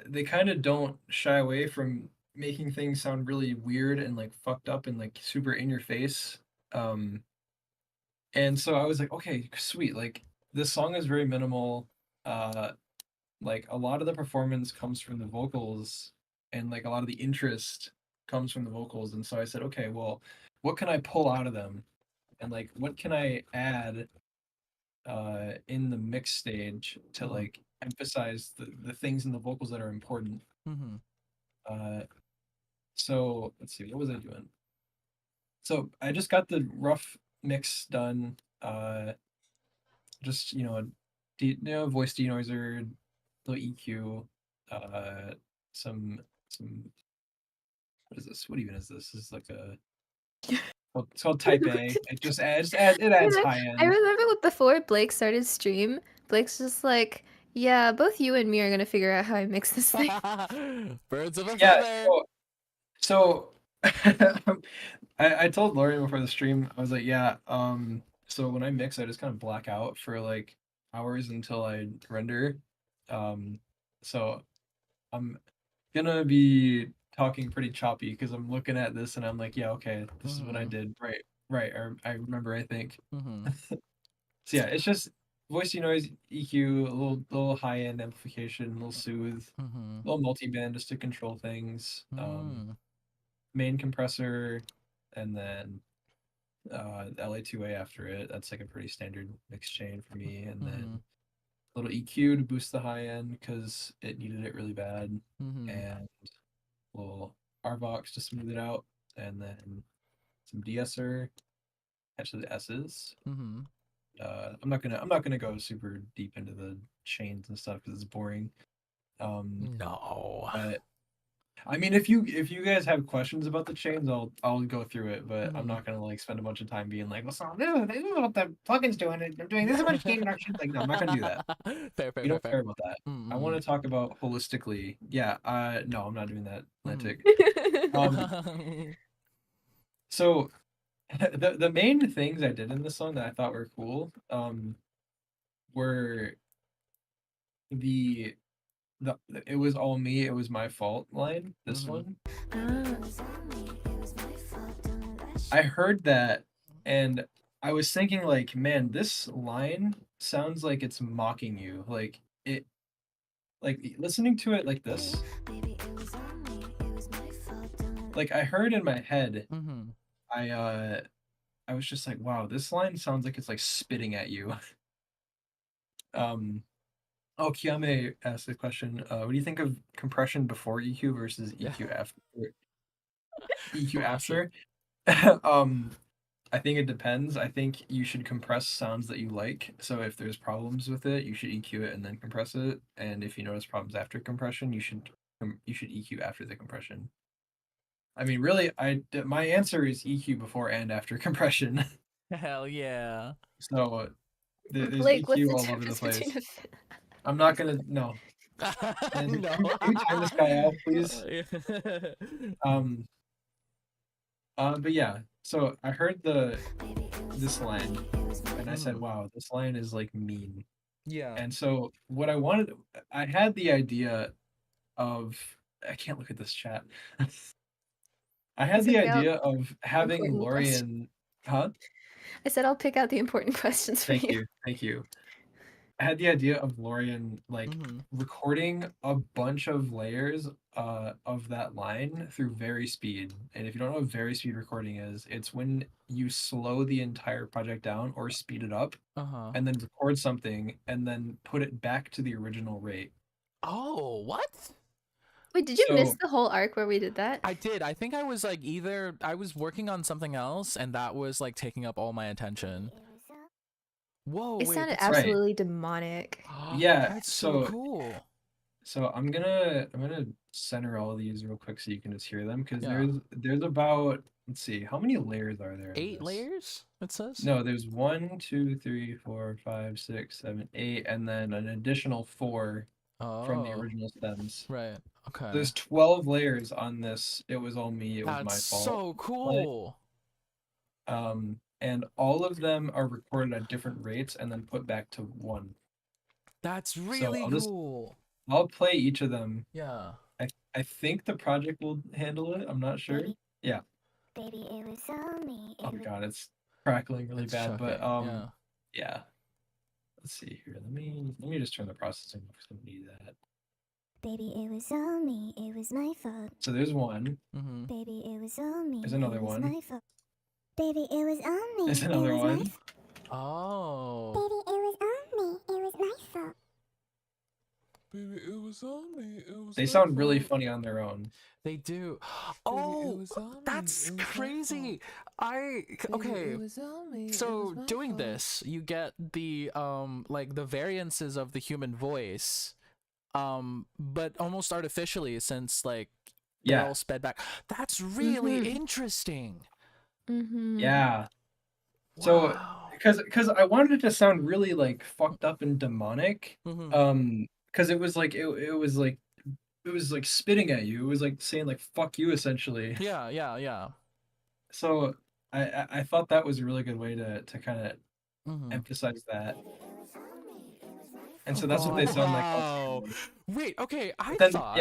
they kind of don't shy away from making things sound really weird and like fucked up and like super in your face. And so I was like, okay, sweet. Like this song is very minimal. Like a lot of the performance comes from the vocals and like a lot of the interest comes from the vocals. And so I said, okay, well, what can I pull out of them? And like what can I add in the mix stage to like emphasize the things in the vocals that are important. Mm-hmm. So let's see, what was I doing? So I just got the rough mix done. Just voice denoiser, little EQ, some what is this? What even is this? This is like a it's called Type A. It adds high I end. remember before Blake started stream, Blake's just like, yeah, both you and me are gonna figure out how I mix this thing. Birds of a Yeah, feather. so I told Lorian before the stream, I was like, yeah, so when I mix, I just kind of black out for like hours until I render. So I'm gonna be talking pretty choppy because I'm looking at this and I'm like, yeah, okay, this is what I did. Right. I remember, I think. Mm-hmm. So yeah, it's just voice denoise, EQ, a little high end amplification, a little soothe, Mm-hmm. a little multi-band just to control things. Mm. Main compressor, and then LA2A after it. That's like a pretty standard mix chain for me. And then a little EQ to boost the high end because it needed it really bad. Mm-hmm. And a little RVox to smooth it out. And then some de-esser, catch the S's. Mm-hmm. I'm not gonna go super deep into the chains and stuff because it's boring. No. But I mean, if you guys have questions about the chains, I'll go through it, but I'm not gonna like spend a bunch of time being like, well, so this is what the plugin's doing. I'm doing this much gain reduction. Like, no, I'm not gonna do that. Fair. We don't care about that. Mm-hmm. I want to talk about holistically. Yeah. No, I'm not doing that, Atlantic. So the main things I did in this song that I thought were cool, were the it was all me, it was my fault line. This one. I heard that and I was thinking like, man, this line sounds like it's mocking you. Like listening to it like this. Like I heard in my head, I was just like, wow, this line sounds like it's like spitting at you. Oh, Kiame asked a question. What do you think of compression before EQ versus EQ after? EQ after? I think it depends. I think you should compress sounds that you like. So if there's problems with it, you should EQ it and then compress it. And if you notice problems after compression, you should EQ after the compression. I mean, really, my answer is EQ before and after compression. Hell yeah. So there's Blake, what's EQ the all over the difference place. between I'm not gonna no. And No. can you turn this guy off, please? But yeah, So I heard this line, and I said, Mm. "Wow, this line is like mean." Yeah. And so what I wanted, I had the idea of, I can't look at this chat. I had It's the okay. I'll idea of having important question. Lorian, huh? I said I'll pick out the important questions for Thank you. you, thank you. I had the idea of Lorian like Mhm. recording a bunch of layers of that line through vari-speed. And if you don't know what vari-speed recording is, it's when you slow the entire project down or speed it up Uh-huh. and then record something and then put it back to the original rate. Oh, what? Wait, did you miss So the whole arc where we did that? I did. I think I was like either I was working on something else and that was like taking up all my attention. Whoa, It wait, sounded that's so right. absolutely demonic. Yeah, that's so so cool. I'm gonna center all of these real quick so you can just hear them because Yeah. there's about, let's see, how many layers are there in 8 this? layers, it says? No, there's 1, 2, 3, 4, 5, 6, 7, 8, and then an additional 4 from the Oh, original stems. right. Okay. There's 12 layers on this. It was all me. It was That's my fault. so Play. cool. And all of them are recorded at different rates and then put back to 1. That's So really cool. I'll play each of them. Yeah. I think the project will handle it. I'm not sure. Yeah. Baby, it was on me. Oh god, it's crackling really It's bad, but shocking. Yeah. yeah. Let's see here. Let me just turn the processing off because I don't need that. Baby, it was on me. It was my fault. So there's one. Mm-hmm. Baby, it was on me. There's another it was one. My fault. Baby, it was on me. There's another it was one. My Oh. Baby, it was on me. It was my fault. Baby, it was on me. It was They sound really funny on their own. They do. Oh, that's crazy. Okay. So doing this, you get the like the variances of the human voice, but almost artificially since like they're Yeah. all sped back. That's really interesting. Yeah. So Wow. because I wanted it to sound really like fucked up and demonic. Mhm. Because it was like it was like spitting at you. It was like saying like fuck you essentially. Yeah, yeah, yeah. So I thought that was a really good way to kind of Mhm. emphasize that. And so that's what they sound like. Wow. Wait, okay, I Then, thought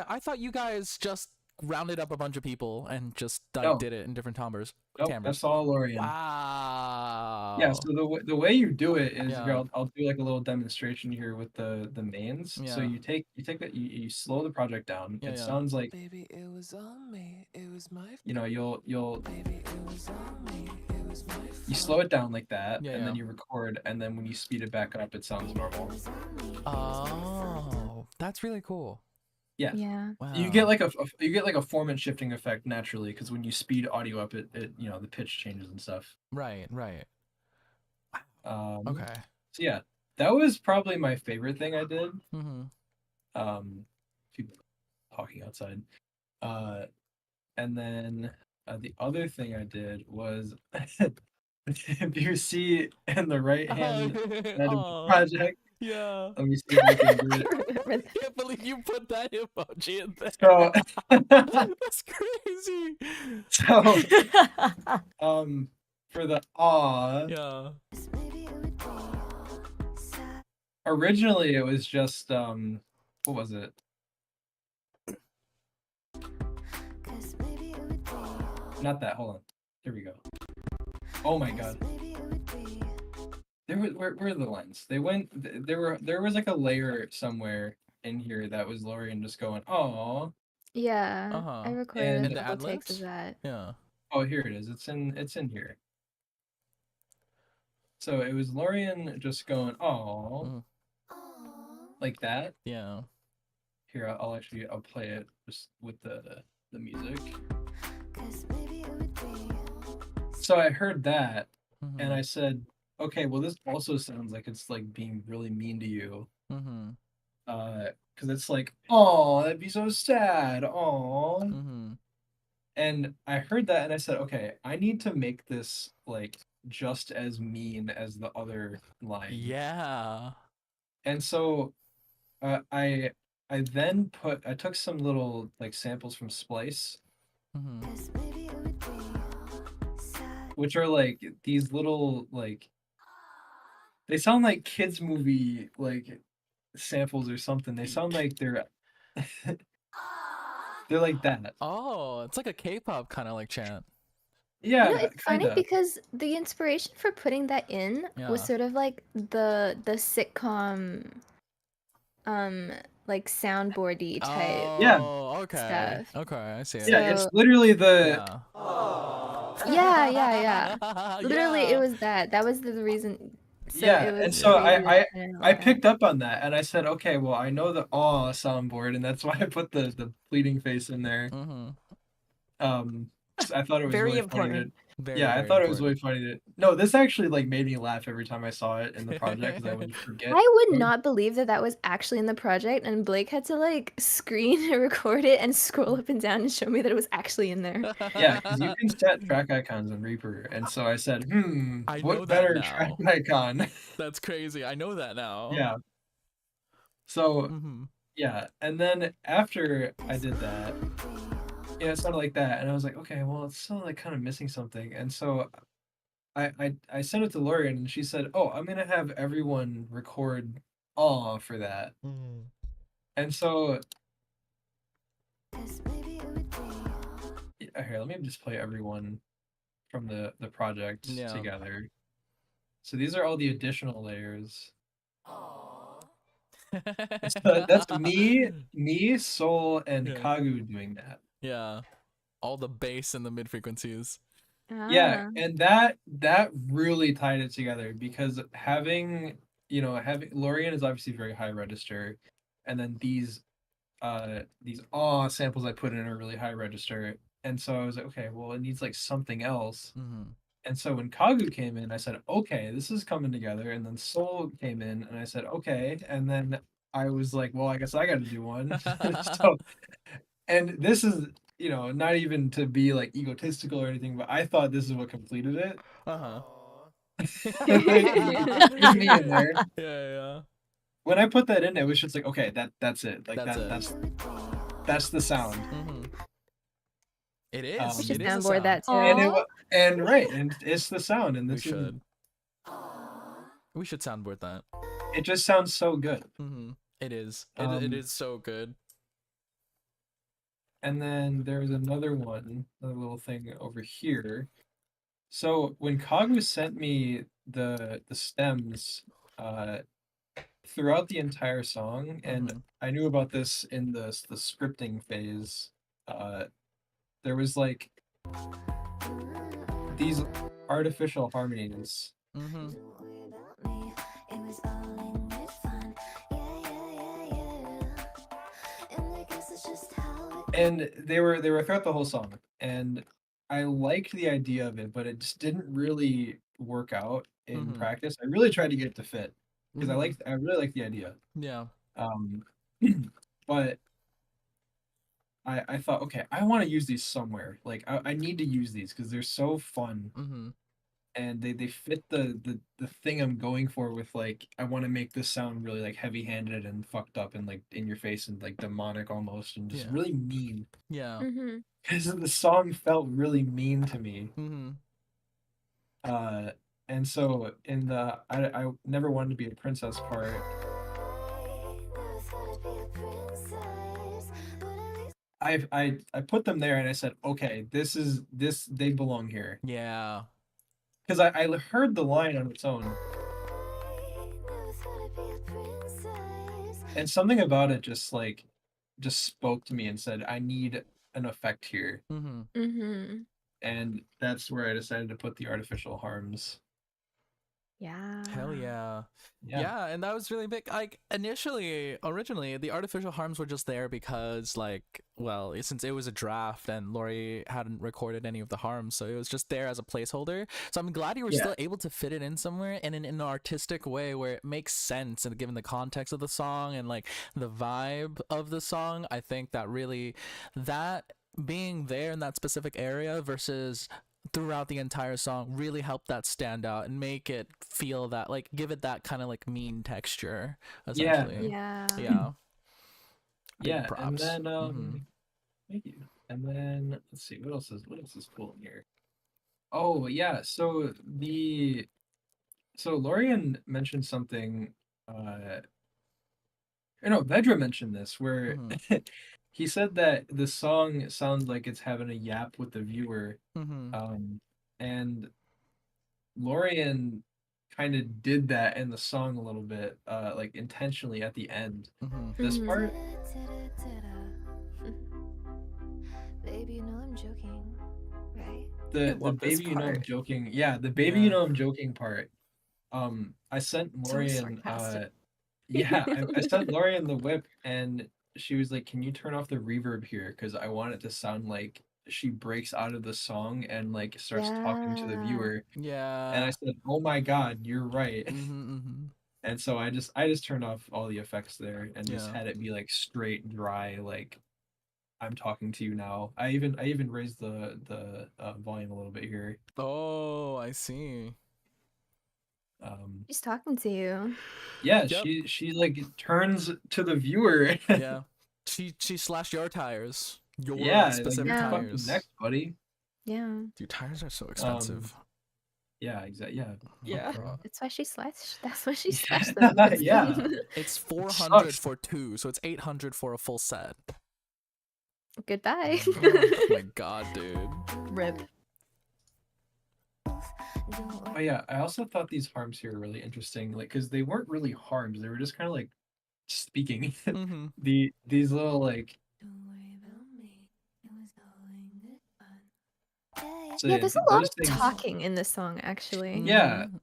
I thought you guys just rounded up a bunch of people and just like No. did it in different timbres. Nope, that's all Lorian. Wow. Yeah, so the way you do it is Yeah. I'll do like a little demonstration here with the mains. So Yeah. you take that you slow the project down. Yeah, It yeah. sounds like, Baby, it was on me. It was my you know, you'll baby, it was on me. It was my you slow it down like that, Yeah, and then yeah. you record, and then when you speed it back up, it sounds normal. Oh, that's really cool. Yeah. Yeah. Wow. You get like a formant shifting effect naturally because when you speed audio up, it the pitch changes and stuff. Right. Okay. So yeah, that was probably my favorite thing I did. Mm-hmm. People talking outside. And then the other thing I did was, if you see in the right hand side of the project, Yeah. let me see if I can do it. I can't believe you put that emoji in there. So, That's crazy. so for the aw, Yeah. originally it was just what was it? Not that. Hold on. Here we go. Oh my god. Where are the lines? They went. There was like a layer somewhere in here that was Lorian just going, "Oh." Yeah. Uh-huh. I recorded And a the couple takes ad-libs? of that. Yeah. Oh, here it is. It's in here. So it was Lorian just going, "Oh," like that. Yeah. Here, I'll play it just with the music. So I heard that, and I said, "Okay, well, this also sounds like it's like being really mean to you." Mm-hmm. Because it's like, "Oh, that'd be so sad." Oh. Mm-hmm. And I heard that, and I said, "Okay, I need to make this like just as mean as the other line." Yeah. And so, I then I took some little like samples from Splice. Mm-hmm. which are like these little like they sound like kids movie like samples or something. They sound like they're they're like that. Oh, it's like a K-pop kind of like chant. Yeah, It's funny kinda. because the inspiration for putting that in was Yeah. sort of like the sitcom like soundboardy type Yeah. Oh, okay. stuff. Okay, I see it. Yeah, it's So literally the Yeah. yeah. Literally, it Yeah. was that. That was the reason. So yeah, it and was so Yeah. crazy I that I it turned out I like that. picked up on that and I said, okay, well I know the aw soundboard and that's why I put the pleading face in there. Mm-hmm. 'Cause I thought it was Very really funny to important. Very, yeah, I very thought it was really important. funny to no, this actually like made me laugh every time I saw it in the project because I would forget. I would not believe that that was actually in the project, and Blake had to like screen record it and scroll up and down and show me that it was actually in there. Yeah, because you can set track icons in Reaper, and so I said, I know what that better track now. icon? That's crazy. I know that now. Yeah. So Mm-hmm. yeah, and then after I did that, yeah, it sounded like that, and I was like, okay, well, it's still like kind of missing something, and so I sent it to Lorian, and she said, oh, I'm gonna have everyone record aw for that, Mm-hmm. and so here, let me just play everyone from the project Yeah. together. So these are all the additional layers. So that's me, Soul, and Yeah. Kagu doing that. Yeah. All the bass and the mid frequencies. Yeah, Ah. and that really tied it together because having having Lorian is obviously very high register, and then these aw samples I put in are really high register, and so I was like, okay, well it needs like something else. Mm-hmm. And so when Kagu came in, I said, okay, this is coming together. And then Soul came in, and I said, okay. And then I was like, well, I guess I got to do one. So, and this is, not even to be like egotistical or anything, but I thought this is what completed it. Uh-huh. With me in there. Yeah. When I put that in, it was just like, okay, that's it. Like That's it. that's the sound. Mm-hmm. It We is. should It is a soundboard sound. that too. And Aw. and it's the sound, and We this is should. We should soundboard that. it just sounds so good. Mm-hmm. It is. It is so good. And then there's another little thing over here. So when Kagu sent me the stems throughout the entire song, and Mhm. I knew about this in the scripting phase, there was like these artificial harmonies. Mm-hmm. And they were throughout the whole song, and I liked the idea of it, but it just didn't really work out in Mhm. practice. I really tried to get it to fit because Mhm. I really like the idea. Yeah. Um, but I thought, okay, I want to use these somewhere. Like I need to use these because they're so fun Mm-hmm. and they fit the thing I'm going for with like I want to make this sound really like heavy-handed and fucked up and like in your face and like demonic almost and just Yeah. really mean. Yeah. Mm-hmm. Because the song felt really mean to me. Mm-hmm. And so in the I never wanted to be a princess part. I put them there and I said, okay, this they belong here. Yeah. Because I heard the line on its own. And something about it just spoke to me and said, I need an effect here. Mm-hmm. Mm-hmm. And that's where I decided to put the artificial harms. Yeah. Hell yeah. Yeah. Yeah, and that was really big. Like originally, the artificial harms were just there because, like, well, since it was a draft and Lori hadn't recorded any of the harms, so it was just there as a placeholder. So I'm glad you were still able to fit it in somewhere and in an artistic way where it makes sense and given the context of the song and like the vibe of the song. I think that really that being there in that specific area versus throughout the entire song really help that stand out and make it feel that like give it that kind of like mean texture essentially. Yeah. Yeah. Big Yeah. props. And then Mhm. thank you. And then let's see what else is cool in here. Oh yeah, so Lorian mentioned something, or no, Vedra mentioned this where Mhm. he said that the song sounds like it's having a yap with the viewer, Mhm. and Lorian kind of did that in the song a little bit, like intentionally at the end. Mhm. This Mhm. part, Baby, you know I'm joking, right? I the love this baby you know I'm part. joking, yeah, the baby you Yeah. know I'm joking part. I sent So Lorian, sarcastic. yeah, I sent Lorian the whip, and she was like, "Can you turn off the reverb here? Because I want it to sound like she breaks out of the song and like starts talking to the Yeah. viewer." And I Yeah. said, "Oh my God, you're right." Mhm. Mhm. And so I just turned off all the effects there and just Yeah. had it be like straight dry, like I'm talking to you now. I even raised the volume a little bit here. Oh, I see. Um, She's talking to you. yeah, Yep. she like turns to the viewer. Yeah. She slashed your tires. Your Yeah, like specific you're Yeah. fucking tires. next, buddy. Yeah. Dude, tires are so Um, expensive. yeah, exactly. Yeah, Oh Yeah. god. That's why she slashed. That's why she slashed them. yeah, Because yeah. Yeah. It's It 400 sucks. for 2, so it's 800 for a full set. Goodbye. Oh my god, dude. Rip. Oh yeah, I also thought these harms here were really interesting, like because they weren't really harms; they were just kind of like speaking. Mhm. These little like Don't worry about me. It was going good fun. so Yeah, yeah, there's a lot those of things. talking in this song, actually. Yeah, Mhm.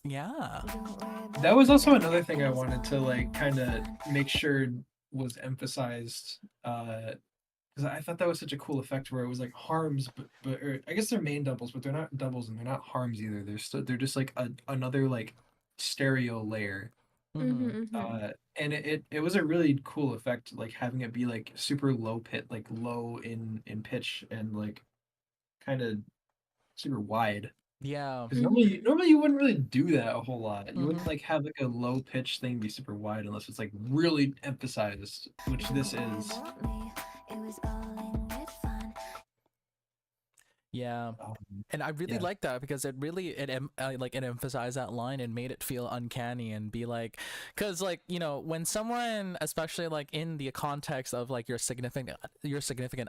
Yeah. Don't worry that about was also me. another thing I It was wanted to like going kind good of fun. make sure was emphasized. Because I thought that was such a cool effect where it was like harms, but or, I guess they're main doubles, but they're not doubles and they're not harms either. They're just like another like stereo layer. Mhm. Mm-hmm. And it was a really cool effect, like having it be like super low pit, like low in pitch and like kind of super wide. Yeah. Because Mm-hmm. normally you wouldn't really do that a whole lot. You wouldn't Mhm. like have like a low pitch thing be super wide unless it's like really emphasized, which this Don't worry is. about me. It was all in good fun. Yeah. Um, And I really yeah. like that because it really like it emphasized that line and made it feel uncanny and be like, because like when someone, especially like in the context of like your significant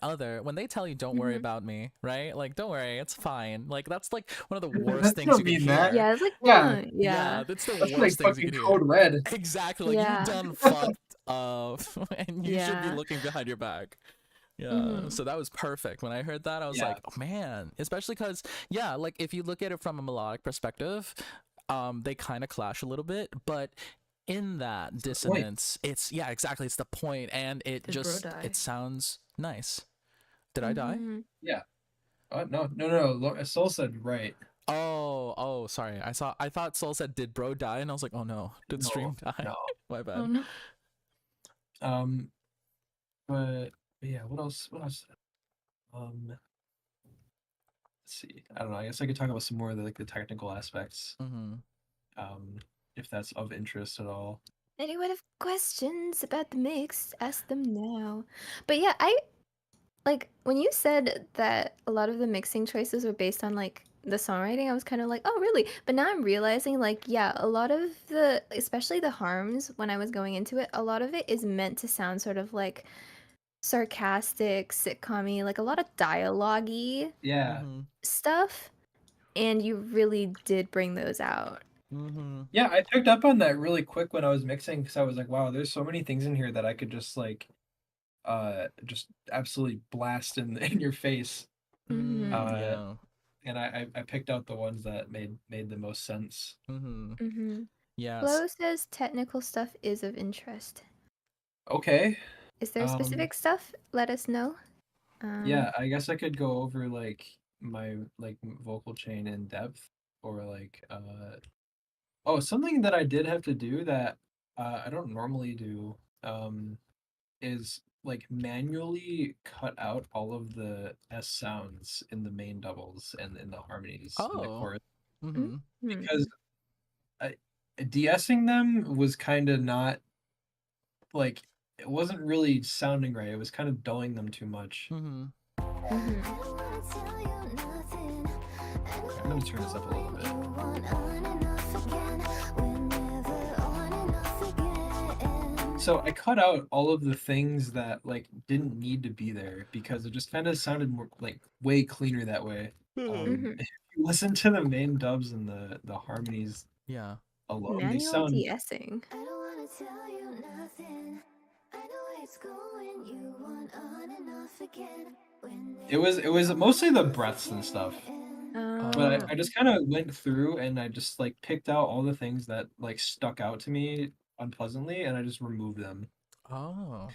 other, when they tell you don't worry Mm-hmm. about me, right? Like don't worry, it's fine. Like that's like one of the worst You things don't you could mean that. hear. Yeah, it's like, Yeah, yeah. Yeah, that's the that's like worst things you fucking could hear. code red. Exactly, like you Yeah. done fucked up, and you should be Yeah. looking behind your back. Yeah, Mm-hmm. so that was perfect. When I heard that, I was Yeah. like, oh man, especially because, yeah, like if you look at it from a melodic perspective, they kind of clash a little bit, but in that That's the point. dissonance, it's, yeah, exactly, it's the point, and it Did bro just, die? it sounds nice. Did I die? Mm-hmm. Yeah. No. Soul said right. Oh, sorry. I thought Soul said, did bro die? And I was like, oh no, did No, stream die? no. My Oh bad. no. Um, but yeah, what else? What else? Let's see. I don't know. I guess I could talk about some more of the like the technical aspects. Mm-hmm. If that's of interest at all. Anyone have questions about the mix? Ask them now. But yeah, I like when you said that a lot of the mixing choices were based on like the songwriting, I was kind of like, oh, really? But now I'm realizing, like, yeah, a lot of the, especially the harms when I was going into it, a lot of it is meant to sound sort of like sarcastic, sitcom-y, like a lot of dialogue-y Yeah. Mm-hmm. stuff. And you really did bring those out. Mm-hmm. Yeah, I picked up on that really quick when I was mixing because I was like, wow, there's so many things in here that I could just like just absolutely blast in your face. Mm-hmm. Uh Yeah. and I picked out the ones that made the most sense. Mm-hmm. Mm-hmm. Yes. Flo says technical stuff is of interest. Okay. Is there Um specific stuff? Let us know. yeah, I guess I could go over like my like vocal chain in depth or like oh, something that I did have to do that I don't normally do is like manually cut out all of the S sounds in the main doubles and in the harmonies in the Oh. chorus Mm-hmm. because I, de-essing them was kind of not like it wasn't really sounding right. It was kind of dulling them too much. Mm-hmm. Mm-hmm. I'm gonna turn this up a little bit. So I cut out all of the things that like didn't need to be there because it just kind of sounded more like way cleaner that way. Mhm. If you listen to the main dubs and the harmonies Yeah. alone, they Manual sound de-essing. I don't wanna tell you nothing. I know where it's going. You want on and off again. it was mostly the breaths and stuff. But Oh. I just kind of went through and I just like picked out all the things that like stuck out to me unpleasantly and I just removed them. Oh.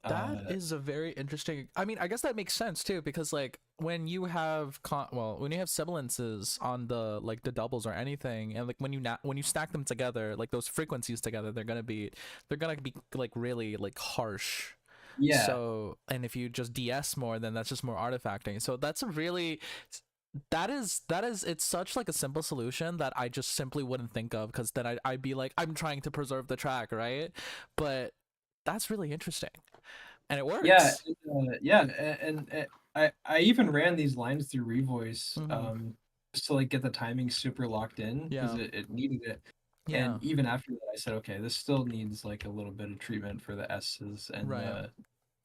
That is a very interesting. I mean, I guess that makes sense too, because like when you have when you have semblances on the like the doubles or anything, and like when you stack them together, like those frequencies together, they're gonna be like really like harsh. Yeah. So, and if you just DS more, then that's just more artifacting. So that's a really that is it's such like a simple solution that I just simply wouldn't think of, because then I'd be like, I'm trying to preserve the track, right? But that's really interesting. And it works. Yeah, and I even ran these lines through Revoice, just to like get the timing super locked in because Yeah. it needed it. Yeah. And even after that, I said, okay, this still needs like a little bit of treatment for the S's and Right. the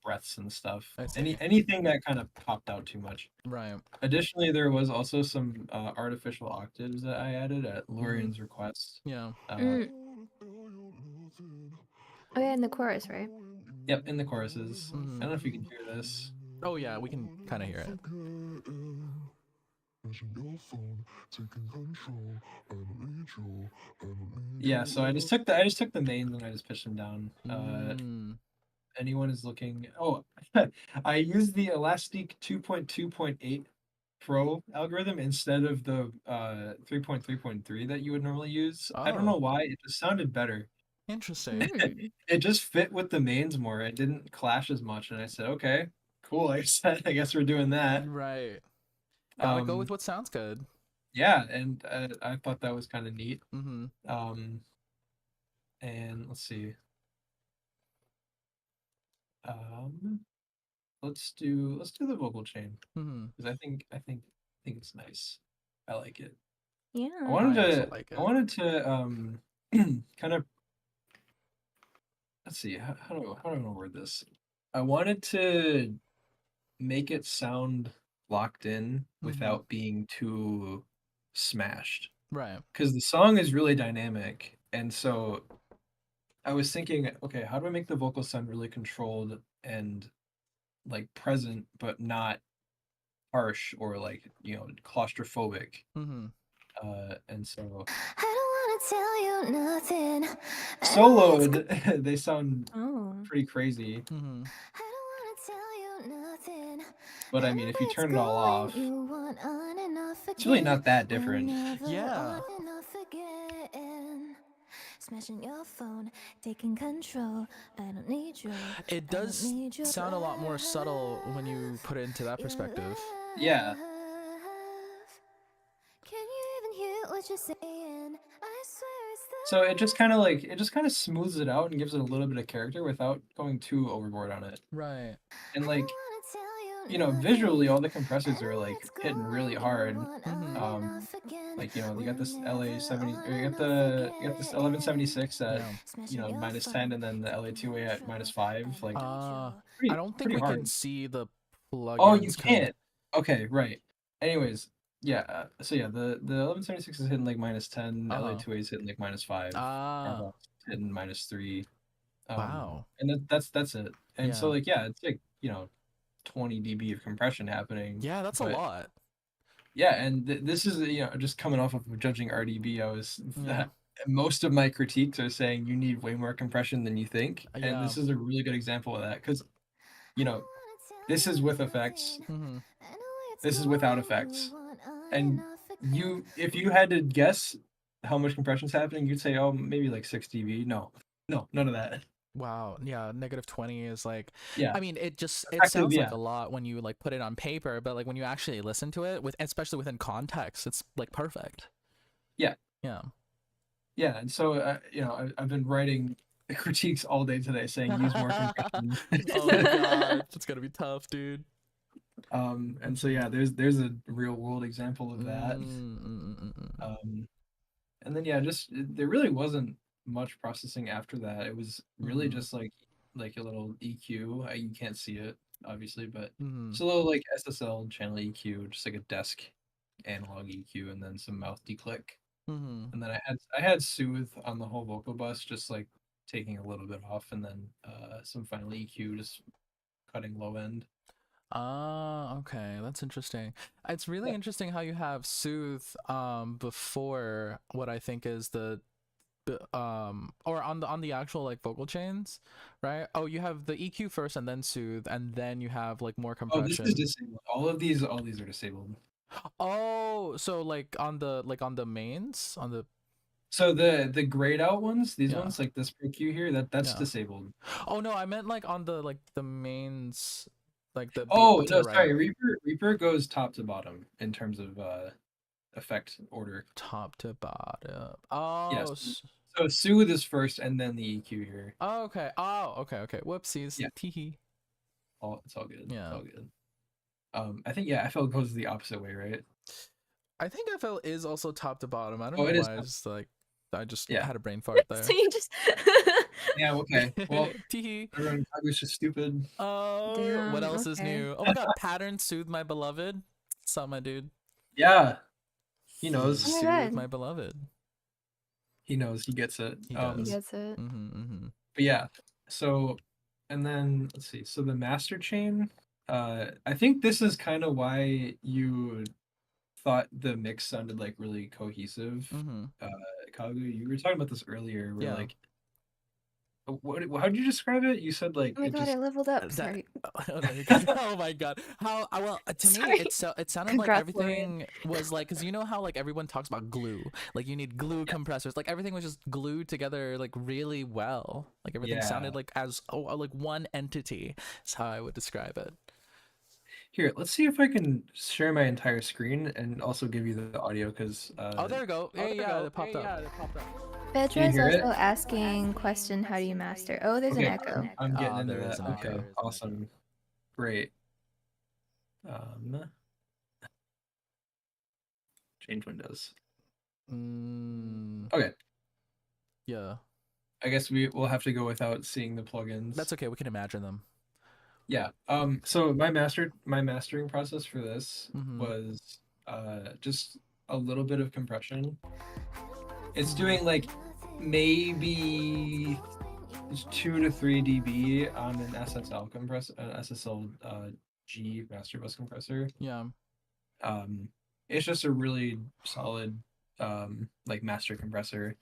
breaths and stuff. I see. Anything that kind of popped out too much. Right. Additionally, there was also some artificial octaves that I added at Lorian's request. Yeah. Oh yeah, in the chorus, right? Yep, in the choruses. I don't know if you can hear this. Oh yeah, we can kind of hear it. Yeah, so I just took the mains and I just pitched them down. Anyone is looking. Oh, I used the Elastic 2.2.8 Pro algorithm instead of the 3.3.3 that you would normally use. I don't know why, it just sounded better. Interesting. It just fit with the mains more. It didn't clash as much, and I said, okay, cool. I guess we're doing that. Right. Gotta go with what sounds good. Yeah, and I thought that was kind of neat. Mm-hmm. And let's see. Let's do the vocal chain because I think it's nice. I like it. Yeah. I wanted to kind of, let's see, how do I want to word this? I wanted to make it sound locked in without being too smashed. Right. Because the song is really dynamic, and so I was thinking, okay, how do I make the vocals sound really controlled and like present, but not harsh or like, you know, claustrophobic. And so I don't wanna tell you nothing. soloed, they sound pretty crazy. I don't wanna tell you nothing. But I mean, if you turn it all off, it's really not that different. Yeah. Smashing your phone, taking control. I don't need you. It does sound a lot more subtle when you put it into that perspective. Yeah. Can you even hear what you're saying? I swear it's the So it just kind of smooths it out and gives it a little bit of character without going too overboard on it. Right. And like, you know, visually all the compressors are like hitting really hard. Like, you know, you got this LA70 or you got this 1176 at, you know, -10 and then the LA2A at -5. Like I don't think we hard. can see the plugins. Oh, you can't. Okay, right. Anyways, yeah. So yeah, the 1176 is hitting like -10. LA2A is hitting like -5. Hitting -3. Wow. And that's it. And so like it's like, you know, 20 dB of compression happening. Yeah, that's a lot. Yeah, and this is, you know, just coming off of judging RDB, most of my critiques are saying you need way more compression than you think, and this is a really good example of that because, you know, this is with effects, this is without effects, and if you had to guess how much compression is happening, you'd say, oh, maybe like 6 dB. No, none of that. Wow. Yeah, -20 is like, yeah. I mean, it sounds like a lot when you like put it on paper, but like when you actually listen to it, especially within context, it's like perfect. Yeah. Yeah. Yeah, and so you know, I've been writing critiques all day today saying use more compression. Oh my god, it's gonna be tough, dude. And so yeah, there's a real world example of that. And then yeah, just there really wasn't much processing after that. It was really just like a little EQ. You can't see it obviously, but just a little like SSL channel EQ, just like a desk analog EQ, and then some mouth declick. And then I had Soothe on the whole vocal bus, just like taking a little bit off, and then some final EQ, just cutting low end. Ah, okay, that's interesting. It's really interesting how you have Soothe before what I think is the or on the actual like vocal chains, right? Oh, you have the EQ first and then Soothe, and then you have like more Oh, this is compression. disabled. All these are disabled. Oh, so like on the mains, on the So the grayed out ones, these Yeah. ones like this Pro Q here, that's Yeah. disabled. Oh no, I meant like on the mains, like the Oh to no, the right. sorry, Reaper goes top to bottom in terms of effect order. Top to bottom. Oh, Yes. So Soothe is first, and then the EQ here. oh, okay. Oh, okay. Whoopsies. Yeah. Teehee. It's all good. Yeah. It's all good. I think yeah, FL goes the opposite way, right? I think FL is also top to bottom. I don't Oh, know it is why. top. I just Yeah. had a brain fart there. So you just Yeah, okay. Well, Teehee. everyone was just stupid. Oh, what Damn, else is okay. new? Oh my god, Pattern Soothe My Beloved. What's up, my dude? Yeah. He knows. Oh my Soothe God. My Beloved. He knows. He gets it. He He does. gets it. But yeah. So, and then let's see. So the master chain. I think this is kind of why you thought the mix sounded like really cohesive. Kagu, you were talking about this earlier. Where Yeah. like, how did you describe it? You said like Oh my it God, just I leveled up. Sorry. Oh my god. How well to me Sorry. it sounded like Congrats, everything was like, because you know how like everyone talks about glue, like you need glue compressors, like everything was just glued together like really well, like everything sounded like as like one entity is how I would describe it. Here, let's see if I can share my entire screen and also give you the audio because Oh, there we go. Yeah, it popped up. Petra is hear it? also asking question, how do you master? Oh, there's an Okay, echo. I'm getting into there is that. an Okay, echo. awesome. Great. Change windows. Okay, Yeah, I guess we'll have to go without seeing the plugins. that's okay, we can imagine them. Yeah. So my mastering process for this was just a little bit of compression. It's doing like maybe 2 to 3 dB on an SSL compressor, an SSL G master bus compressor. Yeah. It's just a really solid like master compressor.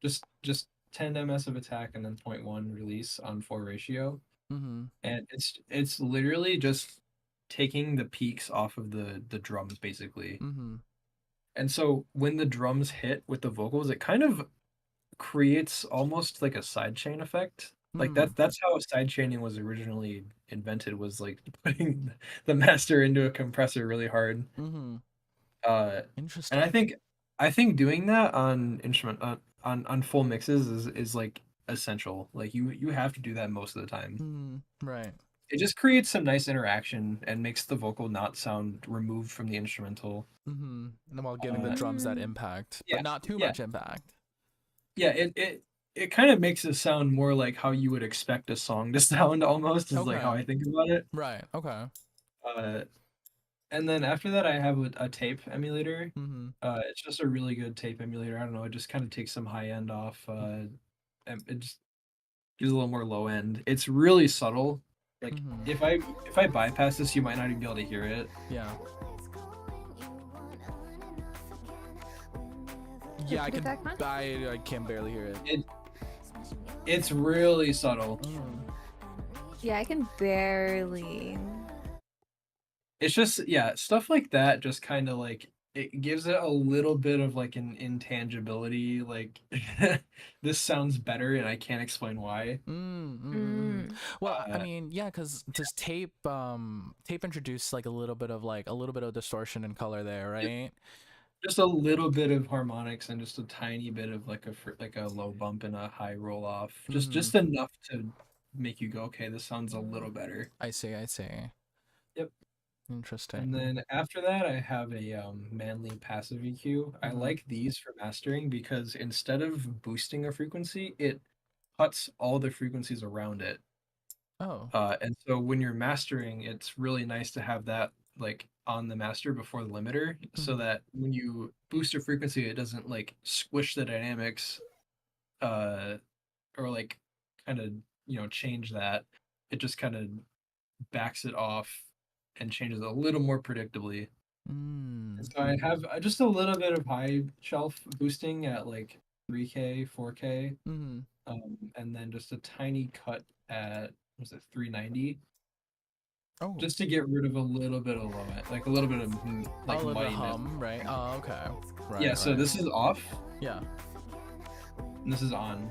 Just 10 ms of attack and then 0.1 release on 4 ratio. And it's literally just taking the peaks off of the drums basically. And so when the drums hit with the vocals, it kind of creates almost like a sidechain effect. Like that's how sidechaining was originally invented, was like putting the master into a compressor really hard. Interesting. And I think doing that on instrument on full mixes is like essential. Like you have to do that most of the time. Right. It just creates some nice interaction and makes the vocal not sound removed from the instrumental. And while giving the drums that impact, yeah, but not too yeah. much impact. Yeah, it kind of makes it sound more like how you would expect a song to sound almost, is like how I think about it. Right. Okay. And then after that, I have a tape emulator. It's just a really good tape emulator. I don't know. It just kind of takes some high end off. And it just gives a little more low end. It's really subtle. Like if I bypass this, you might not even be able to hear it. Yeah. Yeah, I can barely hear it. It's really subtle. Yeah, I can barely. It's just, yeah, stuff like that just kind of like, it gives it a little bit of like an intangibility, like this sounds better and I can't explain why. Well, I mean, yeah, because does tape introduce like a little bit of distortion and color there, right? Just a little bit of harmonics and just a tiny bit of like a low bump and a high roll off, just enough to make you go, okay, this sounds a little better. I see. Interesting. And then after that, I have a Manly passive EQ. I Mhm. like these for mastering because instead of boosting a frequency, it cuts all the frequencies around it. Oh. And so when you're mastering, it's really nice to have that like on the master before the limiter, so Mhm. that when you boost a frequency, it doesn't like squish the dynamics, uh, or like kind of change that. It just kind of backs it off and changes it a little more predictably. And Mm. so I have just a little bit of high shelf boosting at like 3K, 4K, Mhm. and then just a tiny cut at was it 390, Oh. just to get rid of a little bit of low end, like a little bit of A like little bit of muddiness. hum, right? Oh, okay. Yeah, Right, so right. this is off Yeah. and this is on.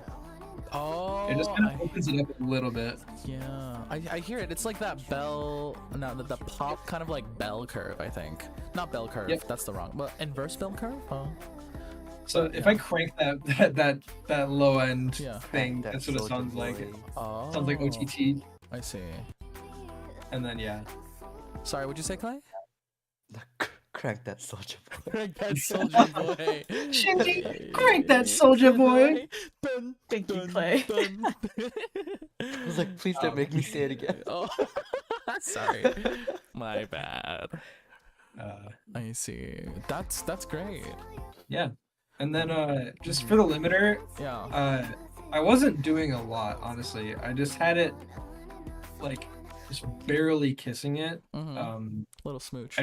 It just Oh, kind of opens it up a little bit. yeah. I hear it. It's like that bell, no, the pop kind of like bell curve, I think. Not bell curve. Yep. That's the wrong. But inverse bell curve? Oh. So But, if yeah. I crank that low end Yeah. thing, That that's what it Soulja sounds like. Boy. Oh. Sounds like OTT, I see. and then yeah. Sorry, what'd you say, Clay? Crank that Soulja Boy. Crank that soldier boy. Shinji, crank that Soulja Boy. Dun, Thank you, dun, Clay. dun. I was like, please don't make me say it again. Oh, sorry. My bad. Uh, I see. That's great. yeah, and then just for the limiter, Yeah. I wasn't doing a lot, honestly. I just had it like just barely kissing it. Little smooch.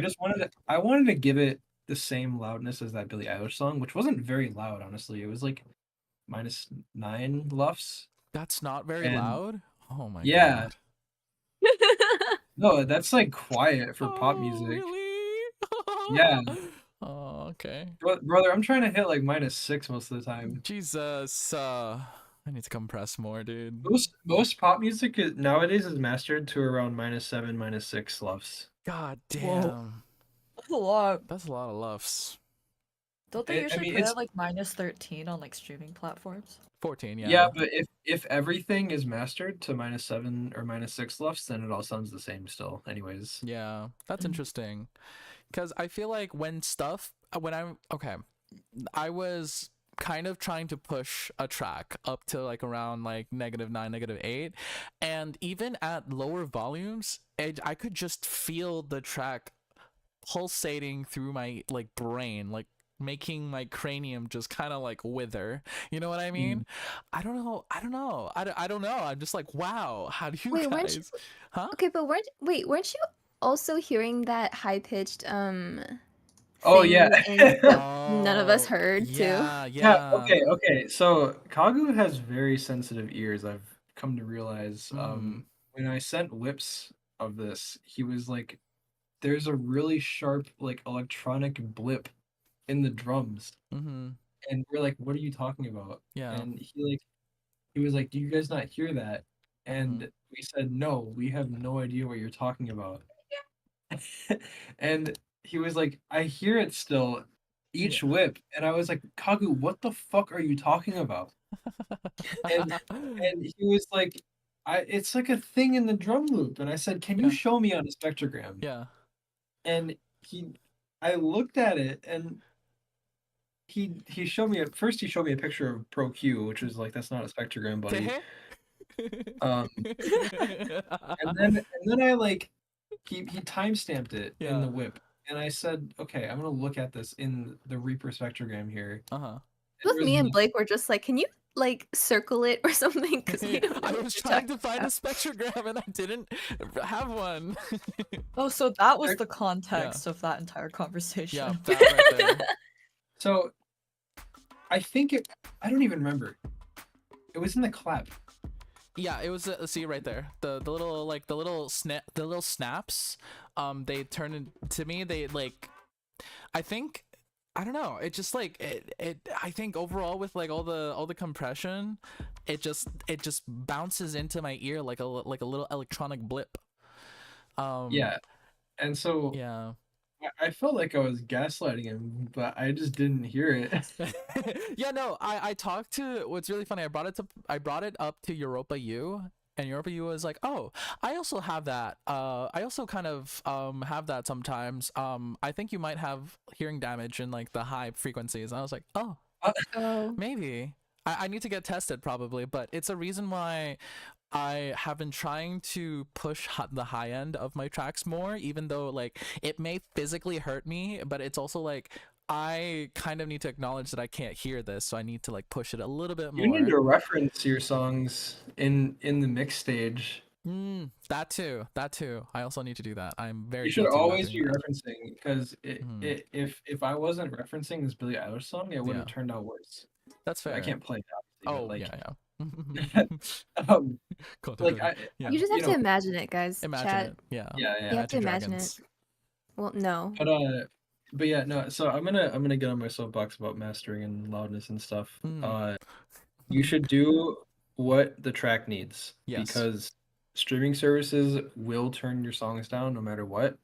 I wanted to give it the same loudness as that Billie Eilish song, which wasn't very loud, honestly. It was like -9 lufs. That's not very And loud. Oh my yeah, god. no, that's like quiet for pop Oh music. really? Yeah, Oh, okay. brother, I'm trying to hit like -6 most of the time. Jesus. I need to compress more, dude. Most pop music nowadays is mastered to around -7, -6 lufs. God Whoa. damn. That's a lot. That's a lot of lufs. Don't they I usually mean, put it's it like -13 on like streaming platforms? 14, yeah. yeah, but if everything is mastered to -7 or -6 lufs, then it all sounds the same still. Anyways, Yeah, that's Mm. interesting. Because I feel like when I'm, okay, I was kind of trying to push a track up to like around like -9, -8. And even at lower volumes, I could just feel the track pulsating through my like brain, like making my cranium just kind of like wither. You know what I mean? I don't know. I don't know. I'm just like, wow, how do you Wait, weren't you? guys? Huh? Okay, but weren't you also hearing that high pitched oh thing yeah. that none of us heard too? Yeah, Yeah, yeah. okay. So Kagu has very sensitive ears, I've come to realize. When I sent whips of this, he was like, there's a really sharp, like, electronic blip in the drums. Mm-hmm. And we're like, what are you talking about? Yeah. And he was like, do you guys not hear that? Mm-hmm. And we said, no, we have no idea what you're talking about. And he was like, I hear it still, each whip. And I was like, Kagu, what the fuck are you talking about? And he was like, it's like a thing in the drum loop. And I said, can you Yeah. show me on a spectrogram? Yeah. And I looked at it and he showed me first he showed me a picture of Pro Q, which was like, that's not a spectrogram, buddy. Um, and then I like he timestamped it in the Yeah. whip. And I said, okay, I'm gonna look at this in the Reaper spectrogram here. Uh-huh. There Both was me and no- Blake were just like, can you like circle it or something? Because we don't know I what was you're trying to talking find a about. spectrogram and I didn't have one. Oh, so that was There- the context of that entire conversation. Yeah, that right there. So I think I don't even remember. It was in the clap. Yeah, it was see right there. The little like the little snaps. They turn into me. They like, I think, I don't know. It just like it. I think overall with like all the compression, it just bounces into my ear like a little electronic blip. Yeah. And so Yeah. I felt like I was gaslighting him, but I just didn't hear it. Yeah, no, I talked to, what's really funny, I brought it up to Europa U, And your view was like, oh, I also have that. I also kind of have that sometimes. I think you might have hearing damage in like the high frequencies. And I was like, oh, Oh. maybe. I need to get tested probably, but it's a reason why I have been trying to push the high end of my tracks more, even though like it may physically hurt me, but it's also like I kind of need to acknowledge that I can't hear this, so I need to like push it a little bit You need more. to reference your songs in the mix stage. That too. That too. I also need to do that. I'm very You should guilty about always doing be that. referencing, because if I wasn't referencing this Billie Eilish song, it would have Yeah. turned out worse. That's fair. I can't play it, Oh, obviously, yeah. like Yeah. You just have you to know, imagine it, guys. Imagine Chat. it. Yeah. yeah. You have to Imagine imagine it. dragons. Well, no. But yeah, no. So I'm gonna get on my soapbox about mastering and loudness and stuff. You should do what the track needs, Yes. because streaming services will turn your songs down no matter what,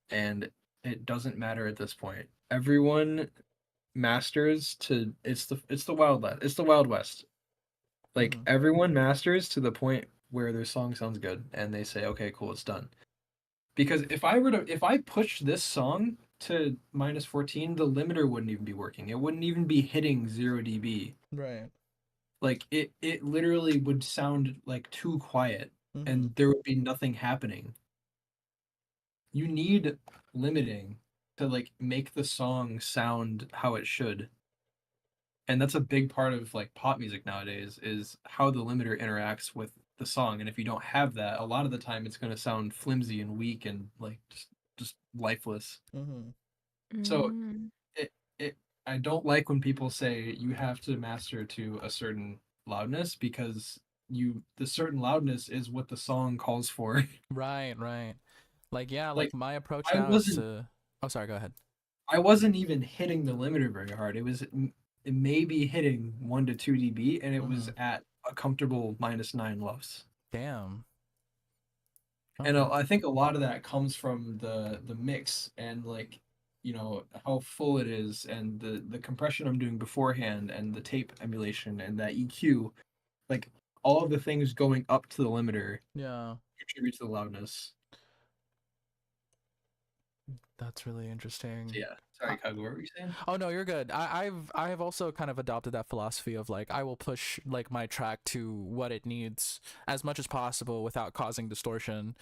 and it doesn't matter at this point. Everyone masters to it's the Wild West. Like everyone masters to the point where their song sounds good and they say, okay, cool, it's done. Because if I push this song to -14, the limiter wouldn't even be working. It wouldn't even be hitting 0 dB. Right. Like it literally would sound like too quiet, and there would be nothing happening. You need limiting to like make the song sound how it should. And that's a big part of like pop music nowadays, is how the limiter interacts with the song. And if you don't have that, a lot of the time it's going to sound flimsy and weak and like just lifeless. So it I don't like when people say you have to master to a certain loudness, because the certain loudness is what the song calls for. Right. Like, yeah, Like, like my approach I now is wasn't to. Oh, sorry. Go ahead. I wasn't even hitting the limiter very hard. It may be hitting 1 to 2 dB, and it was at a comfortable -9 LUFS. Damn. And I think a lot of that comes from the mix, and like, you know, how full it is, and the compression I'm doing beforehand, and the tape emulation, and that EQ, like all of the things going up to the limiter Yeah. contribute to the loudness. That's really interesting. So yeah. Sorry, Kagu, what were you saying? Oh no, you're good. I have also kind of adopted that philosophy of like I will push like my track to what it needs as much as possible without causing distortion.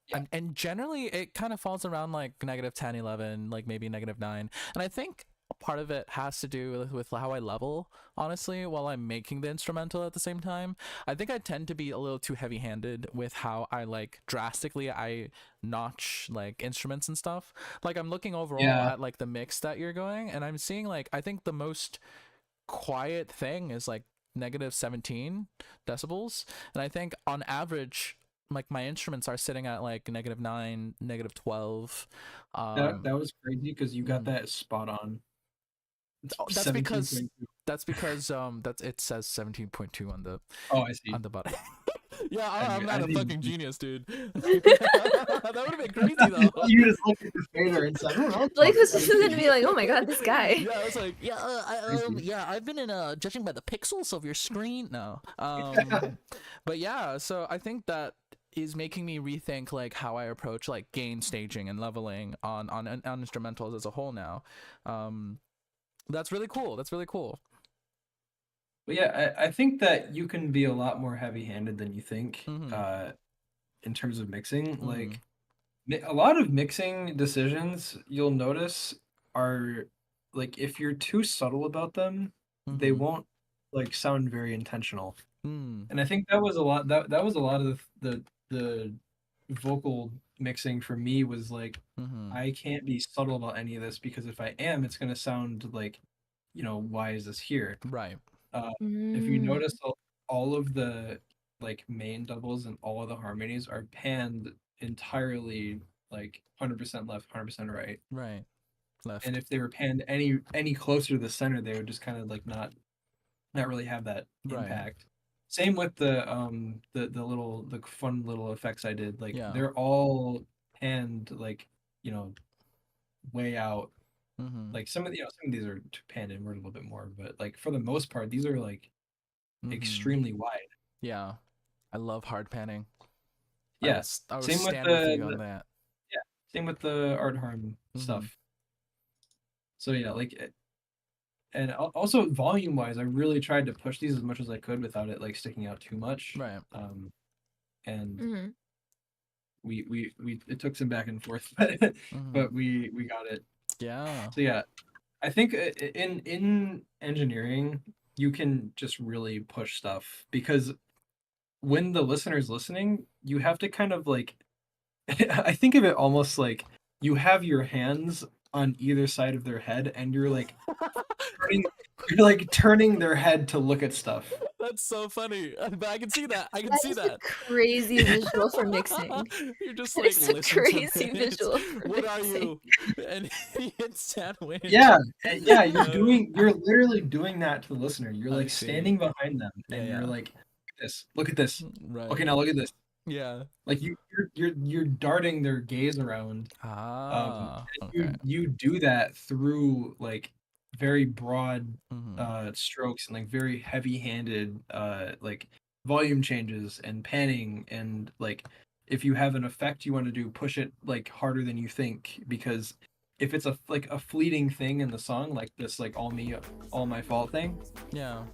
Yeah. And generally it kind of falls around like -10, 11, like maybe -9. And I think part of it has to do with how I level, honestly, while I'm making the instrumental at the same time. I think I tend to be a little too heavy-handed with how I like drastically I notch like instruments and stuff. Like I'm looking overall at like the mix that you're going, and I'm seeing like I think the most quiet thing is like -17 decibels, and I think on average like my instruments are sitting at like -9, -12. That was crazy, because you got that spot on. That's because 17.2. that's it says 17.2 on the I see. on the bottom. Yeah, I I'm not a didn't fucking even- genius, dude. That would have been crazy though. You just looked at the fader and said, "Oh, Blake was just gonna be like, oh my god, this guy. Yeah, I was like, yeah, I've been in judging by the pixels of your screen. No, but yeah, so I think that is making me rethink like how I approach like gain staging and leveling on instrumentals as a whole now. That's really cool. That's really cool. But yeah, I think that you can be a lot more heavy-handed than you think, in terms of mixing. Like, a lot of mixing decisions, you'll notice, are like, if you're too subtle about them, they won't like sound very intentional. And I think that was a lot that was a lot of the vocal mixing for me, was like, I can't be subtle about any of this, because if I am, it's gonna sound like, you know, why is this here? Right. If you notice, all of the like main doubles and all of the harmonies are panned entirely like 100% left, 100% right. Right. Left. And if they were panned any closer to the center, they would just kind of like not really have that impact. Same with the fun little effects I did. Like, they're all panned like, you know, way out. Like some of these are panned inward a little bit more, but like for the most part, these are like extremely wide. Yeah. I love hard panning. Yeah. I will Same with stand with you the on that. same with the art harm Mhm. stuff. So yeah, like, and also volume wise, I really tried to push these as much as I could without it like sticking out too much. Right. And Mm-hmm. we it took some back and forth, but Mhm. we got it. Yeah. So yeah, I think in engineering you can just really push stuff because when the listener's listening, you have to kind of like I think of it almost like you have your hands on either side of their head and turning, you're like turning their head to look at stuff. That's so funny. But I can see that. I can That see is a that. crazy visual for mixing. You're just That like is a listen to crazy this. visual for What are mixing. you? And it's sandwich. Yeah, yeah, Yeah. you're literally doing that to the listener. You're I like see. standing behind them Yeah, and you're yeah. like, look at this. Right. Okay, now look at this. Yeah. Like you're darting their gaze around. Ah. You Okay. you do that through like very broad Mhm. strokes and like very heavy-handed like volume changes and panning and like if you have an effect you want to do, push it like harder than you think because if it's a like a fleeting thing in the song like this like all me all my fault thing, Yeah.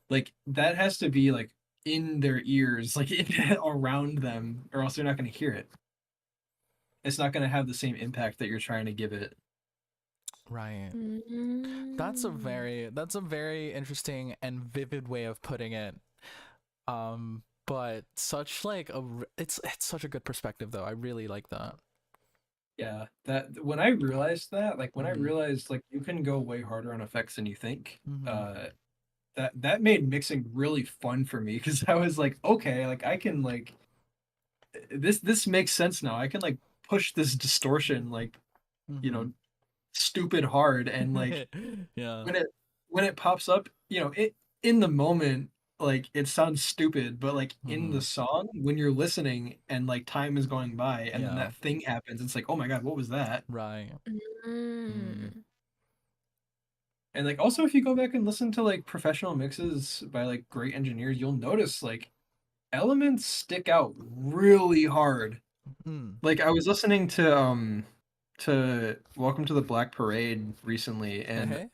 like that has to be like in their ears like around them or else they're not going to hear it. It's not going to have the same impact that you're trying to give it. Right. Mm-hmm. That's a very interesting and vivid way of putting it. But such like it's such a good perspective though. I really like that. Yeah, that when I realized that, like when I Mhm. realized like you can go way harder on effects than you think, Mhm. that made mixing really fun for me because I was like, okay, like I can like this makes sense now. I can like push this distortion like, you know, Mhm. stupid hard and like Yeah. when it pops up, you know, it in the moment like it sounds stupid, but like in the Mhm. song when you're listening and like time is going by and then Yeah. that thing happens, it's like, "Oh my God, what was that?" Right. Mm. Mm. And like also if you go back and listen to like professional mixes by like great engineers, you'll notice like elements stick out really hard. Mm. Like I was listening to Welcome to the Black Parade recently Hey, and hey.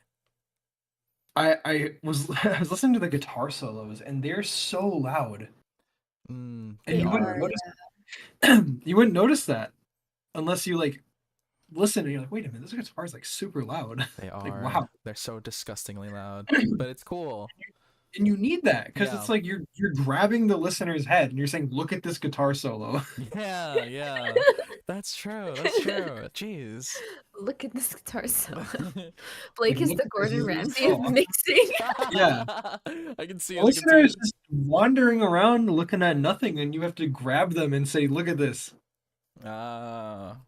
I was I was listening to the guitar solos and they're so loud. And They you wouldn't are, notice yeah. you wouldn't notice that unless you like listen and you're like, wait a minute, this guitar is like super loud. They Like are. wow. They're so disgustingly loud, but it's cool. And you need that because Yeah. it's like you're grabbing the listener's head and you're saying, look at this guitar solo. Yeah, yeah. That's true. That's true. Jeez. Look at this guitar solo. Like Blake is look the at this. Gordon This is Ramsay of oh. mixing. Yeah. I can see The it. I can see listener is it. just wandering around looking at nothing and you have to grab them and say, look at this. Ah.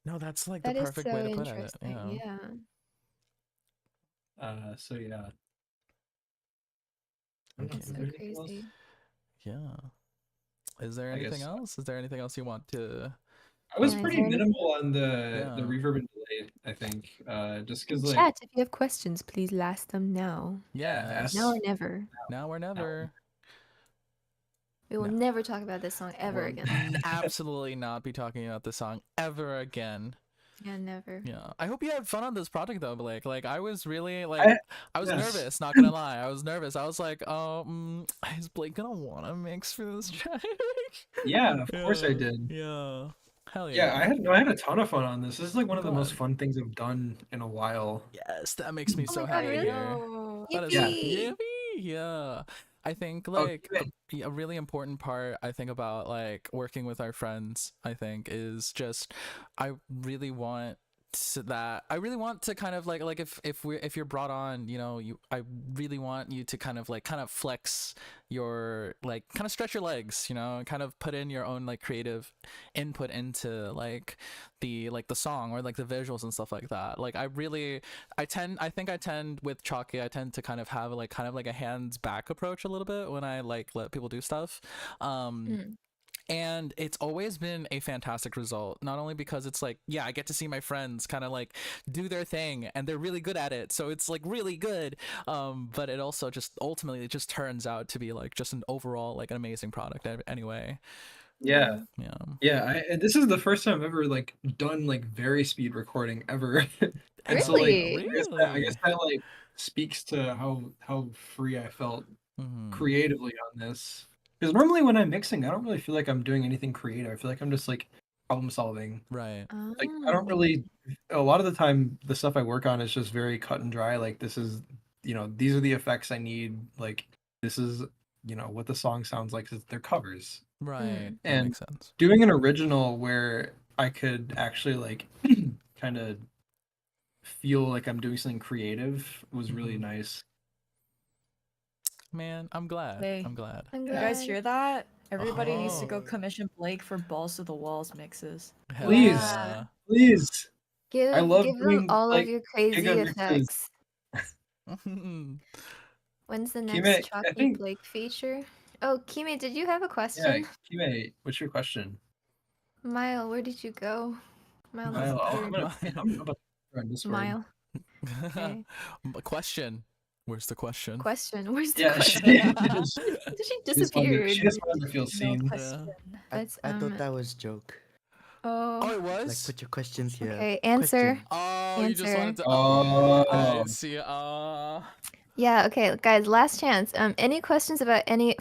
No, that's like the That is perfect so way to put it. interesting, yeah. So yeah. I don't know, Okay. That's is so there anything else? crazy. Yeah. Is there I anything guess else? Is there anything else you want to I was Yeah, is pretty there anything? minimal on the Yeah. reverb and delay, I think. Just because like Chat, if you have questions, please ask them now. Yes. Now or never. Now or never. We will No. never talk about this song ever We'll again. absolutely not be talking about this song ever again. Yeah, never. Yeah. I hope you had fun on this project though, Blake. Like I was really like I was yes. nervous, not gonna lie. I was nervous. I was like, oh, is Blake gonna wanna mix for this track? Yeah, of course I Yeah. did. Yeah. Hell Yeah, yeah. I had a ton of fun on this. This is like one I'm of the most glad. fun things I've done in a while. Yes, that makes me Oh so my god, happy to really? hear. No. That is Yeah. Yippee! yippee! Yeah. I think Oh, like good. a really important part I think about like working with our friends, I think, is just I really want I really want to kind of like if you're brought on, you know, I really want you to kind of flex your like kind of stretch your legs, you know, and kind of put in your own like creative input into like the song or like the visuals and stuff like that. Like I think I tend with CHALKEY, I tend to kind of have like a hands back approach a little bit when I like let people do stuff. Mm. And it's always been a fantastic result, not only because it's like, yeah, I get to see my friends kind of like do their thing and they're really good at it, so it's like really good, but it also just ultimately it just turns out to be like just an overall like an amazing product anyway. Yeah. Yeah. And this is the first time I've ever like done like very speed recording ever. And so like Really? I guess that like speaks to how free I felt creatively on this. Because normally when I'm mixing, I don't really feel like I'm doing anything creative. I feel like I'm just like problem solving. Right. Like I don't really, a lot of the time the stuff I work on is just very cut and dry. Like this is, these are the effects I need. Like this is, what the song sounds like, 'cause they're covers. Right. That And makes sense. doing an original where I could actually like kind of feel like I'm doing something creative was really nice. Man, I'm glad. Hey, I'm glad. You guys hear that? Everybody needs to go Oh. commission Blake for Balls to the Walls mixes. Hell Please, yeah. please. Give I love them doing all like of your crazy giga mixes. effects. When's the Kime, next I Chalky think- Blake feature? Oh, Kime, did you have a Yeah, question? Kime, what's your question? Mile, where did you go? Mile Mile, disappeared. I'm about to run Discord. Mile. Okay. Question. Where's the question? Question. Where's the Yeah, question? she She disappeared. She just wanted to feel seen. I thought that was joke. Oh, it was? Like, put your questions here. Okay, answer. Question. Oh, Answer. you just wanted to. Oh. I see. Yeah, okay, guys, last chance. Any questions about any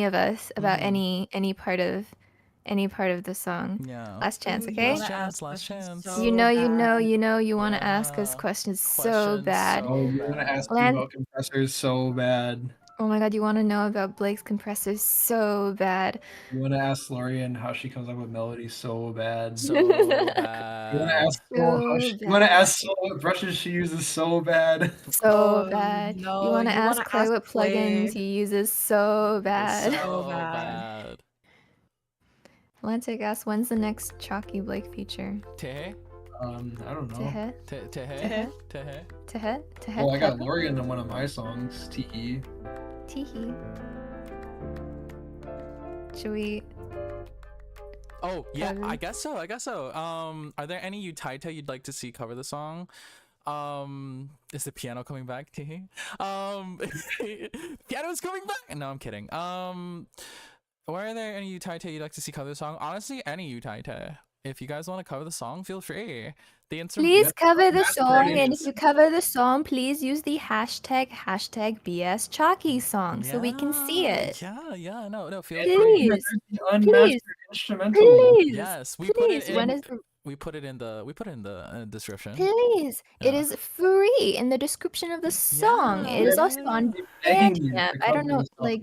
of us about Mhm. any part of the song? Yeah. Last chance, Ooh, you okay? wanna ask Last chance. questions You know, bad. you want to ask us Yeah. questions so Questions bad. Oh, you want to ask me Lan- about compressors so bad. Oh my god, you want to know about Blake's compressors so bad. You want to ask Lorian how she comes up with melodies so bad. So You want to bad. ask you want to ask Sol what brushes she uses so bad. So bad. No, you want to ask wanna Clay what plugins Clay. he uses so bad. So bad. bad. Atlantic asks, when's the next Chalky Blake feature? Tehe? I don't know. Tehe? Tehe? Tehe? Tehe? Tehe? Well, I got Lorian on one of my songs, TE. Teehee. Should we? Oh, yeah, Pardon? I guess so. Are there any Utaita you'd like to see cover the song? Is the piano coming back? Tehe? Piano's coming back! No, I'm kidding. Where are there any Utaita you'd like to see cover the song? Honestly, any Utaita. If you guys want to cover the song, feel free. The instrument. Please cover the that's song, great. and if you cover the song, please use the hashtag BS Chalky song so we can see it. Yeah, no, feel And free. Please, the unmastered please, instrumental. please, Yes, we please. put it When in. is the We put it in the description. Please, it Yeah. is free in the description of the song. Yeah, It is also yeah. on Begging you to Bandcamp. I don't cover know, the song. like,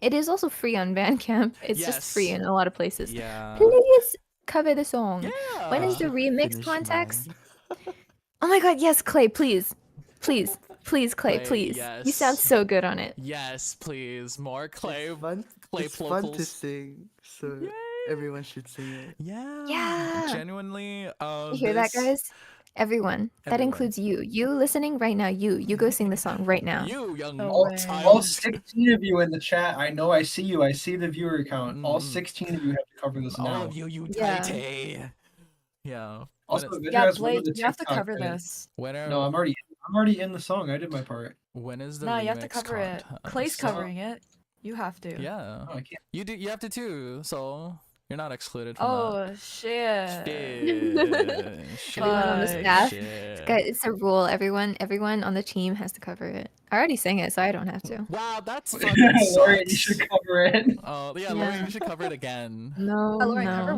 it is also free on Bandcamp. It's just free Yes. in a lot of places. Yeah. Please cover the song. Yeah. When is the remix Finish contacts? mine. Oh my god, yes, Clay, please. Please, please, Clay, Clay, please. You sound yes. so good on it. Yes, please. More Clay. It's fun. Clay It's fun to vocals. sing, so Yay. everyone should sing it. Yeah. Yeah. Genuinely. You hear that, guys? Everyone. That Everyone. includes you. You listening right now. You go sing the song right now. You young Oh, All, man. child. all 16 of you in the chat, I know I see you. I see the viewer count. All Mm. 16 of you have to cover this All now. of you Yeah. Utaita. Yeah. Also, When, Victor Yeah, has one Blake, of the you have to TikTok cover edits. this. when are, No, I'm already in the song. I did my part. when is the Nah, remix you have to cover it. Clay's contest? covering it. You have to. Yeah. No, I can't. You have to too, so you're not excluded from Oh shit. that. Shit. Everyone on the Fuck. staff. Shit. Guys, it's a rule. Everyone on the team has to cover it. I already sang it, so I don't have to. Wow, that's fucking Lorian, you sucks. should cover it. Oh yeah, Yeah. Lauren, you should cover it again. No, Lauren, cover no.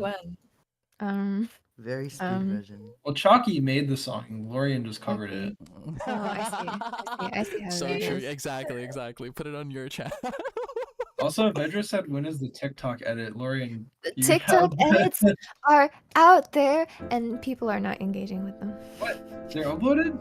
when? Very speed version. Well, Chalky made the song. Lorian just covered it. Oh, I see how So that true. is. Exactly. Put it on your chat. Also, Vedra said, when is the TikTok edit? Lorian, The you TikTok have- edits are out there, and people are not engaging with them. They're uploaded?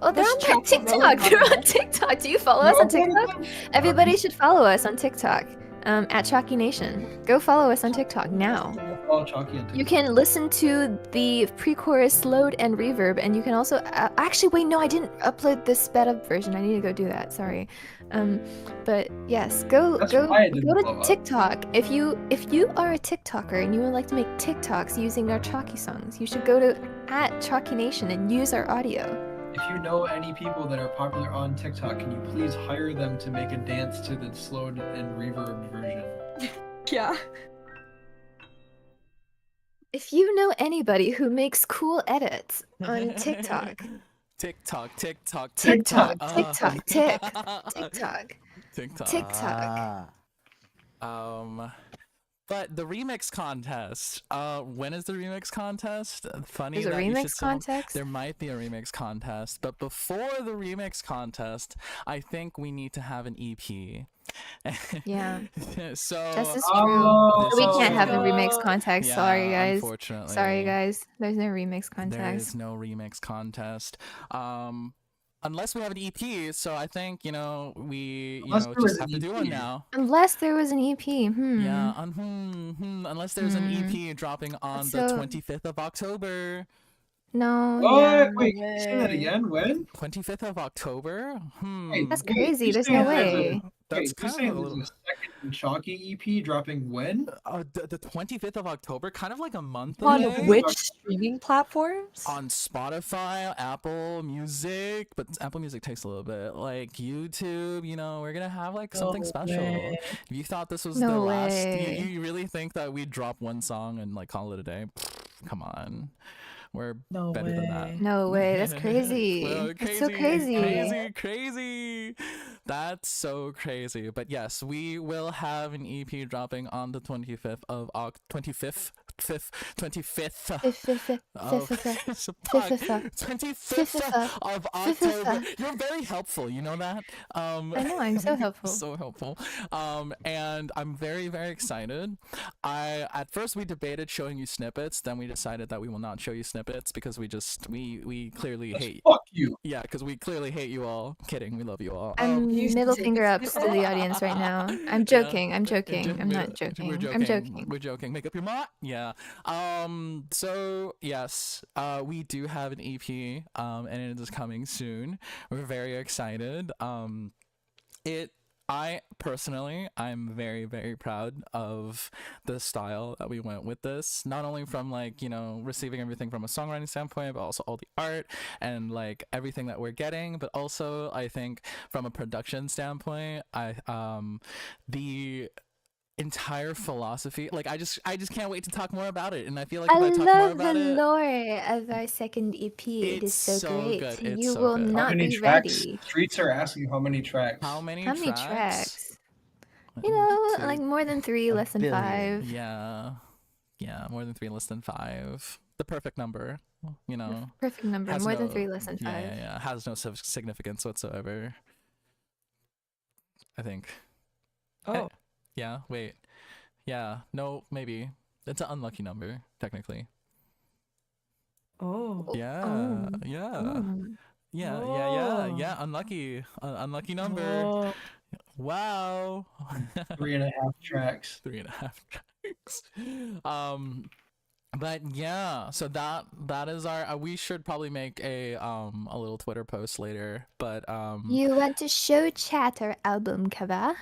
Oh, they're Let's on my check the TikTok. road They're on number. TikTok. Do you follow us on TikTok? Everybody should follow us on TikTok. At Chalky Nation. Go follow us on TikTok now. Follow Chalky on TikTok. You can listen to the pre-chorus load and reverb, and you can also actually wait. No, I didn't upload the sped up version. I need to go do that. Sorry, but yes, go That's why it didn't go blow to up. TikTok. If you are a TikToker and you would like to make TikToks using our Chalky songs, you should go to @ChalkyNation and use our audio. If you know any people that are popular on TikTok, can you please hire them to make a dance to the slowed and reverb version? Yeah. If you know anybody who makes cool edits on TikTok, TikTok. TikTok, TikTok. TikTok, TikTok, TikTok. TikTok. But the remix contest. When is the remix contest? Funny There's a that you should remix tell- contest? There might be a remix contest, but before the remix contest, I think we need to have an EP. Yeah. So This is true. Oh, We can't have a Oh. remix contest. Sorry, yeah, guys. unfortunately, Sorry, guys. There's no remix there is contest. no remix contest. Unless we have an EP, so I think we Unless there was just an have to do one EP. now. Unless there was an EP. Yeah, unless there's an EP dropping on the So- 25th of October. No. Oh, Yeah. wait, can you say that again? When? 25th of October? Wait, That's wait, crazy. you're There's saying no there's a- way. That's Wait, you're kind saying of a there's little. a second Chalky EP dropping when? The 25th of October, kind of like a month On away. which streaming platforms? On Spotify, Apple Music, but Apple Music takes a little bit. Like YouTube, we're gonna have like something No special. way. If you thought this was No the last, way. you really think that we'd drop one song and like call it a day? Come on, we're No better than that. way. No way. That's crazy. Well, That's so crazy. crazy. That's so crazy. But yes, we will have an EP dropping on the 25th of 25th of 25th of October. You're very helpful, you know that? I know, I'm so helpful. So helpful. And I'm very, very excited. At first we debated showing you snippets, then we decided that we will not show you snippets because we clearly hate. Fuck you. Yeah, because we clearly hate you all. Kidding, we love you all. I'm You middle say finger it's ups to the audience right now. I'm joking. I'm joking. I'm not joking. We're joking. I'm joking. We're joking. Make up your mind. Yeah. So yes, we do have an EP, and it is coming soon. We're very excited. I personally, I'm very, very proud of the style that we went with this. Not only from receiving everything from a songwriting standpoint, but also all the art and like everything that we're getting. But also, I think from a production standpoint, the entire philosophy, like I just can't wait to talk more about it. And I feel like if I I talk more love the about it, lore of our second EP. It It's is so so great. good. It's You so will good. How not many be tracks? ready. Streets are asking how many tracks. how many How many tracks? tracks? You 1, know, 2, like more than 3, A less than billion. 5. Yeah, more than 3, less than 5. The perfect number, Perfect number. has More than no- 3, less than 5. Yeah, has no significance whatsoever. I think. Oh. Yeah, wait. Yeah, no, maybe. It's an unlucky number, technically. Oh. Yeah, Oh. yeah. Oh. Yeah, unlucky. Unlucky number. Oh. Wow. 3.5 tracks. 3.5 tracks. But yeah, so that is our. We should probably make a little Twitter post later. But You want to show chat our album cover?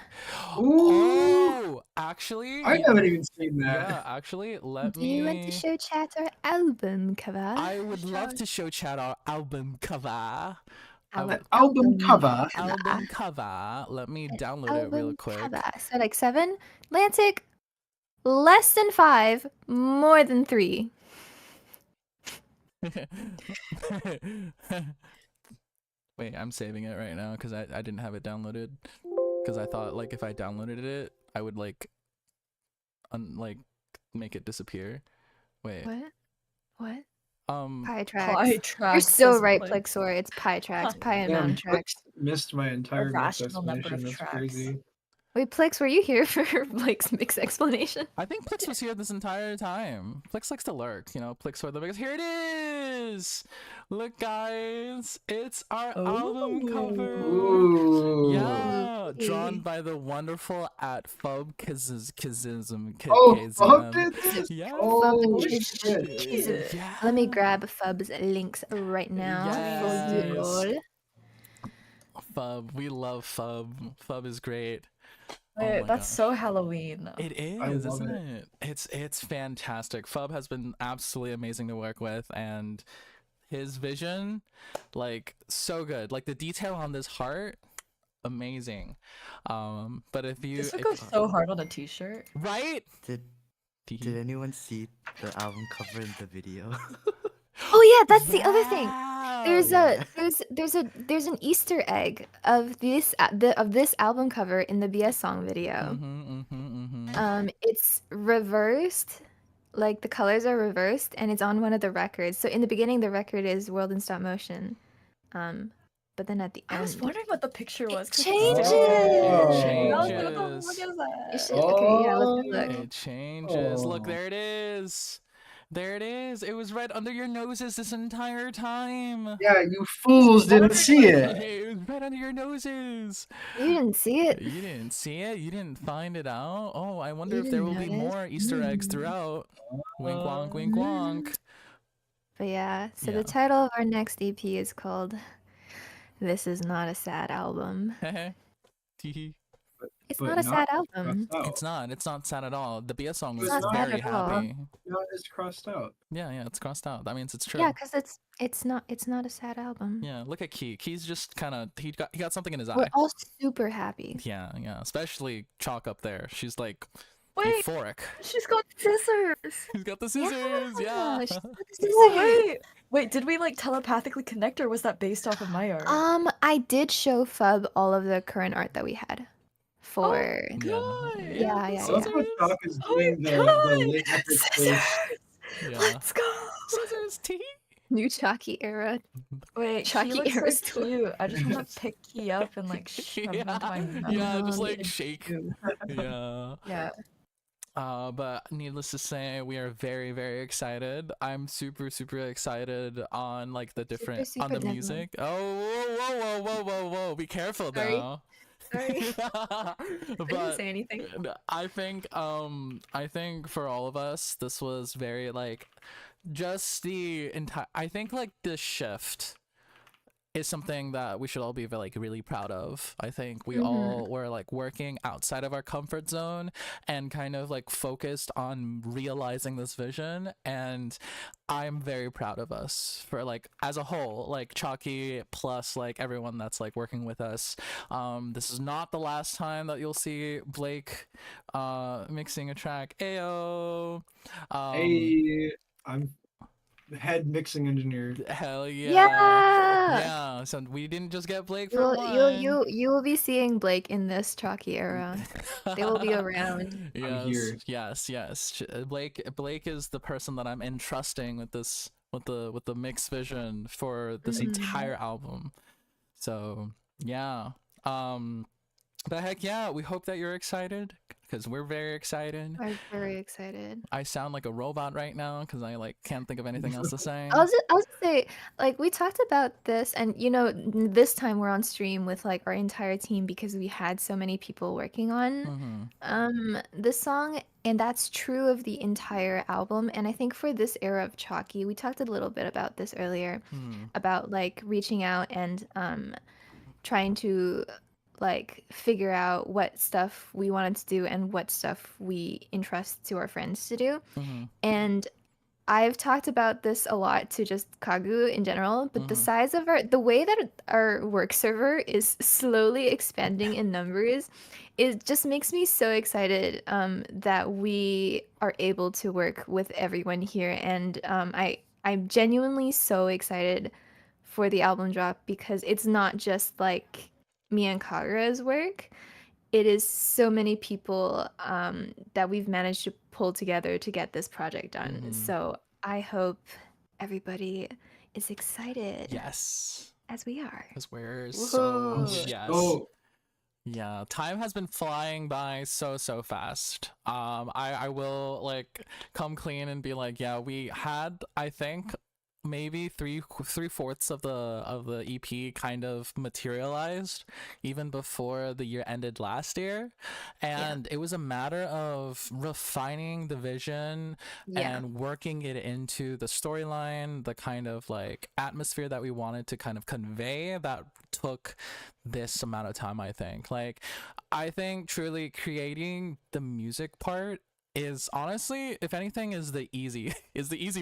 Oh, actually, I haven't even seen that. yeah, actually, let Do me. you want to show chat our album cover? I would love to show chat our album cover. I Our would- Album cover. album cover. Let me download it real Album quick. cover. So like 7. Lantic, less than 5, more than 3. Wait, I'm saving it right now because I didn't have it downloaded. Because I thought like if I downloaded it, I would like make it disappear. Wait. What? Um. Pie tracks. Pie You're tracks so is right, like Plexor. It's pie tracks. Huh. Pie Damn, amount of tracks. missed my entire rational number destination. of That's tracks. crazy. Wait, Plex, were you here for Blake's mix explanation? I think Plix was here this entire time. Plix likes to lurk, you know. Plix for the biggest. Here it is. Look, guys, it's our album cover. Ooh. Yeah, drawn Ooh. by the wonderful at Phub Kazism. Oh, Phub did this? Yeah. Oh, Phub shit. Yeah. Let me grab Phub's links right now for you Yes. all. Phub, we love Phub. Phub is great. Oh Wait, my that's gosh. so Halloween. It I is, love isn't it? It's fantastic. Phub has been absolutely amazing to work with, and his vision, like, so good. Like the detail on this heart, amazing. But if you This would go so hard on a t-shirt. right, Did anyone see the album cover in the video? Oh yeah, that's the other thing. There's Wow. there's an Easter egg of this of this album cover in the BS song video. It's reversed, like the colors are reversed, and it's on one of the records. So in the beginning, the record is World in Stop Motion, but then at the I was end, wondering what the picture was. 'cause it's changes. different. Oh. I was like, what the fuck is You that? should, okay, yeah, let's have a look. It changes. Look, Oh. there it is. There it is. It was right under your noses this entire time. Yeah, you fools didn't see it. It was right under your noses. You didn't see it. You didn't see it? You didn't find it out? Oh, I wonder You if there didn't will be notice? more Easter eggs throughout. Wink wonk, wink wonk. But yeah, so Yeah. the title of our next EP is called "This Is Not a Sad Album." Teehee. It's But not a sad crossed album. out. It's not sad at all. The BS song It's was not very sad at all. happy. Not as crossed out. Yeah, it's crossed out. That means it's true. Yeah, because it's not a sad album. Yeah, look at Key. Key's just kind of he got something in his We're eye. all super happy. Yeah, especially Chalk up there. She's like Wait, euphoric. she's got scissors. He's got the scissors. Yeah. she's got the Whoa, scissors. wait, did we like telepathically connect, or was that based off of my art? I did show Fub all of the current art that we had for. God. Yeah, I yeah, love yeah. what Doc is Oh my doing the God. late epic Scissors. face. Yeah. Let's go. Scissors tea. New Chalky era. Wait, Chucky she looks Eras so cute. I just want to pick Key up and like shove him into my mouth. Yeah, just like Yeah. shake. Yeah. Yeah. But needless to say, we are very, very excited. I'm super, super excited on like the different on super the definitely. music. Oh, whoa! Be careful Sorry. now. Sorry. I didn't But say anything. I think for all of us, this was very like just the entire. I think like the shift is something that we should all be like really proud of. I think we all were like working outside of our comfort zone and kind of like focused on realizing this vision, and I'm very proud of us for like as a whole, like Chalky plus like everyone that's like working with us. This is not the last time that you'll see Blake mixing a track. Ayo. Hey, I'm the head mixing engineer. Hell yeah. Yeah. Yeah, so we didn't just get Blake for You'll, one. you will be seeing Blake in this Chalky era. They will be around. I'm here. Yes. Blake is the person that I'm entrusting with this with the mix vision for this entire album. So yeah. But heck yeah, we hope that you're excited because we're very excited. I'm very excited. I sound like a robot right now because I like can't think of anything else to say. I'll just say, like, we talked about this, and you know, this time we're on stream with like our entire team because we had so many people working on this song, and that's true of the entire album. And I think for this era of Chalky, we talked a little bit about this earlier, about like reaching out and trying to like figure out what stuff we wanted to do and what stuff we entrust to our friends to do. And I've talked about this a lot to just Kagu in general, but the size of the way that our work server is slowly expanding in numbers, it just makes me so excited that we are able to work with everyone here. And I'm genuinely so excited for the album drop because it's not just like me and Kagura's work. It is so many people that we've managed to pull together to get this project done. So I hope everybody is excited Yes. as we are. Because we're so Woohoo. yes. Oh, Yeah, time has been flying by so fast. I will like come clean and be like, yeah, we had, I think, maybe three-fourths of the EP kind of materialized even before the year ended last year, and it was a matter of refining the vision Yeah. and working it into the storyline, the kind of like atmosphere that we wanted to kind of convey. That took this amount of time. I think truly creating the music part is honestly, if anything, is the easy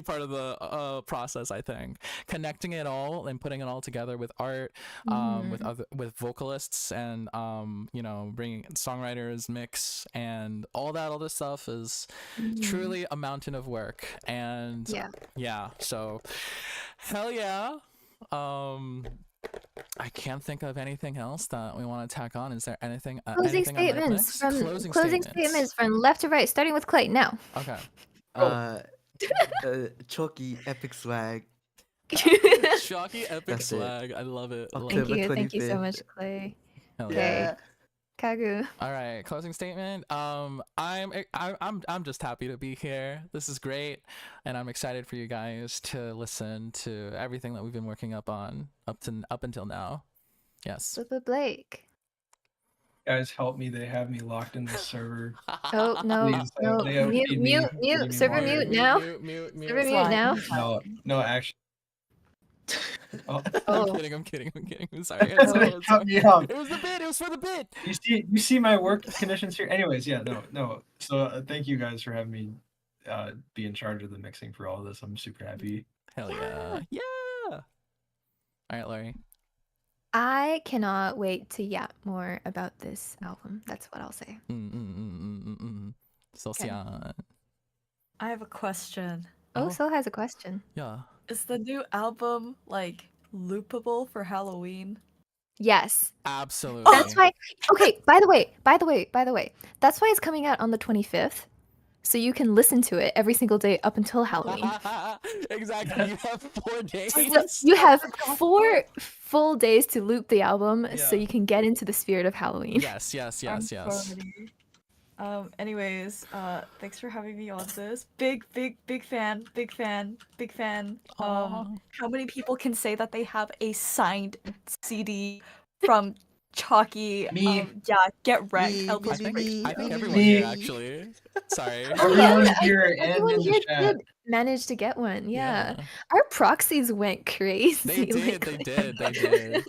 part of the process. I think connecting it all and putting it all together with art, with vocalists, and bringing songwriters, mix, and all that other stuff is truly a mountain of work. And yeah, so hell yeah. I can't think of anything else that we want to tack on. Is there anything? Closing anything I might have statements missed? from Closing statements from left to right, starting with Clay now. Okay. Chalkey epic swag. Chalkey epic That's it. swag. I love it. October Thank you so 25th. much, Clay. Hell Yeah. Kagu. All right, closing statement. I'm just happy to be here. This is great, and I'm excited for you guys to listen to everything that we've been working up until now. Yes. Blake. Guys, help me! They have me locked in the server. Oh no, Please, no, they have mute, me server wired. mute now. Mute. Server mute now. No, actually. Oh. I'm kidding. I'm sorry. Cut me off. It was the bit. It was for the bit. You see my work conditions here. Anyways, yeah, no. So thank you guys for having me be in charge of the mixing for all of this. I'm super happy. Hell yeah. Yeah. All right, Laurie. I cannot wait to yap more about this album. That's what I'll say. Solcyon. I have a question. Oh, Sol has a question. Yeah. Is the new album like loopable for Halloween? Yes. Absolutely. That's why. Okay. By the way. That's why it's coming out on the 25th. So you can listen to it every single day up until Halloween. Exactly. You have 4 days. So you have 4 full days to loop the album, so you can get into the spirit of Halloween. Yes. Anyways, thanks for having me on this. Big fan. How many people can say that they have a signed CD from Chalkey? Me. Yeah, get wrecked. Me, Help us me, break. me. I think everyone here actually. Sorry. Everyone here and Everyone in the here chat. did manage to get one. Yeah. Our proxies went crazy. They did. lately. They did.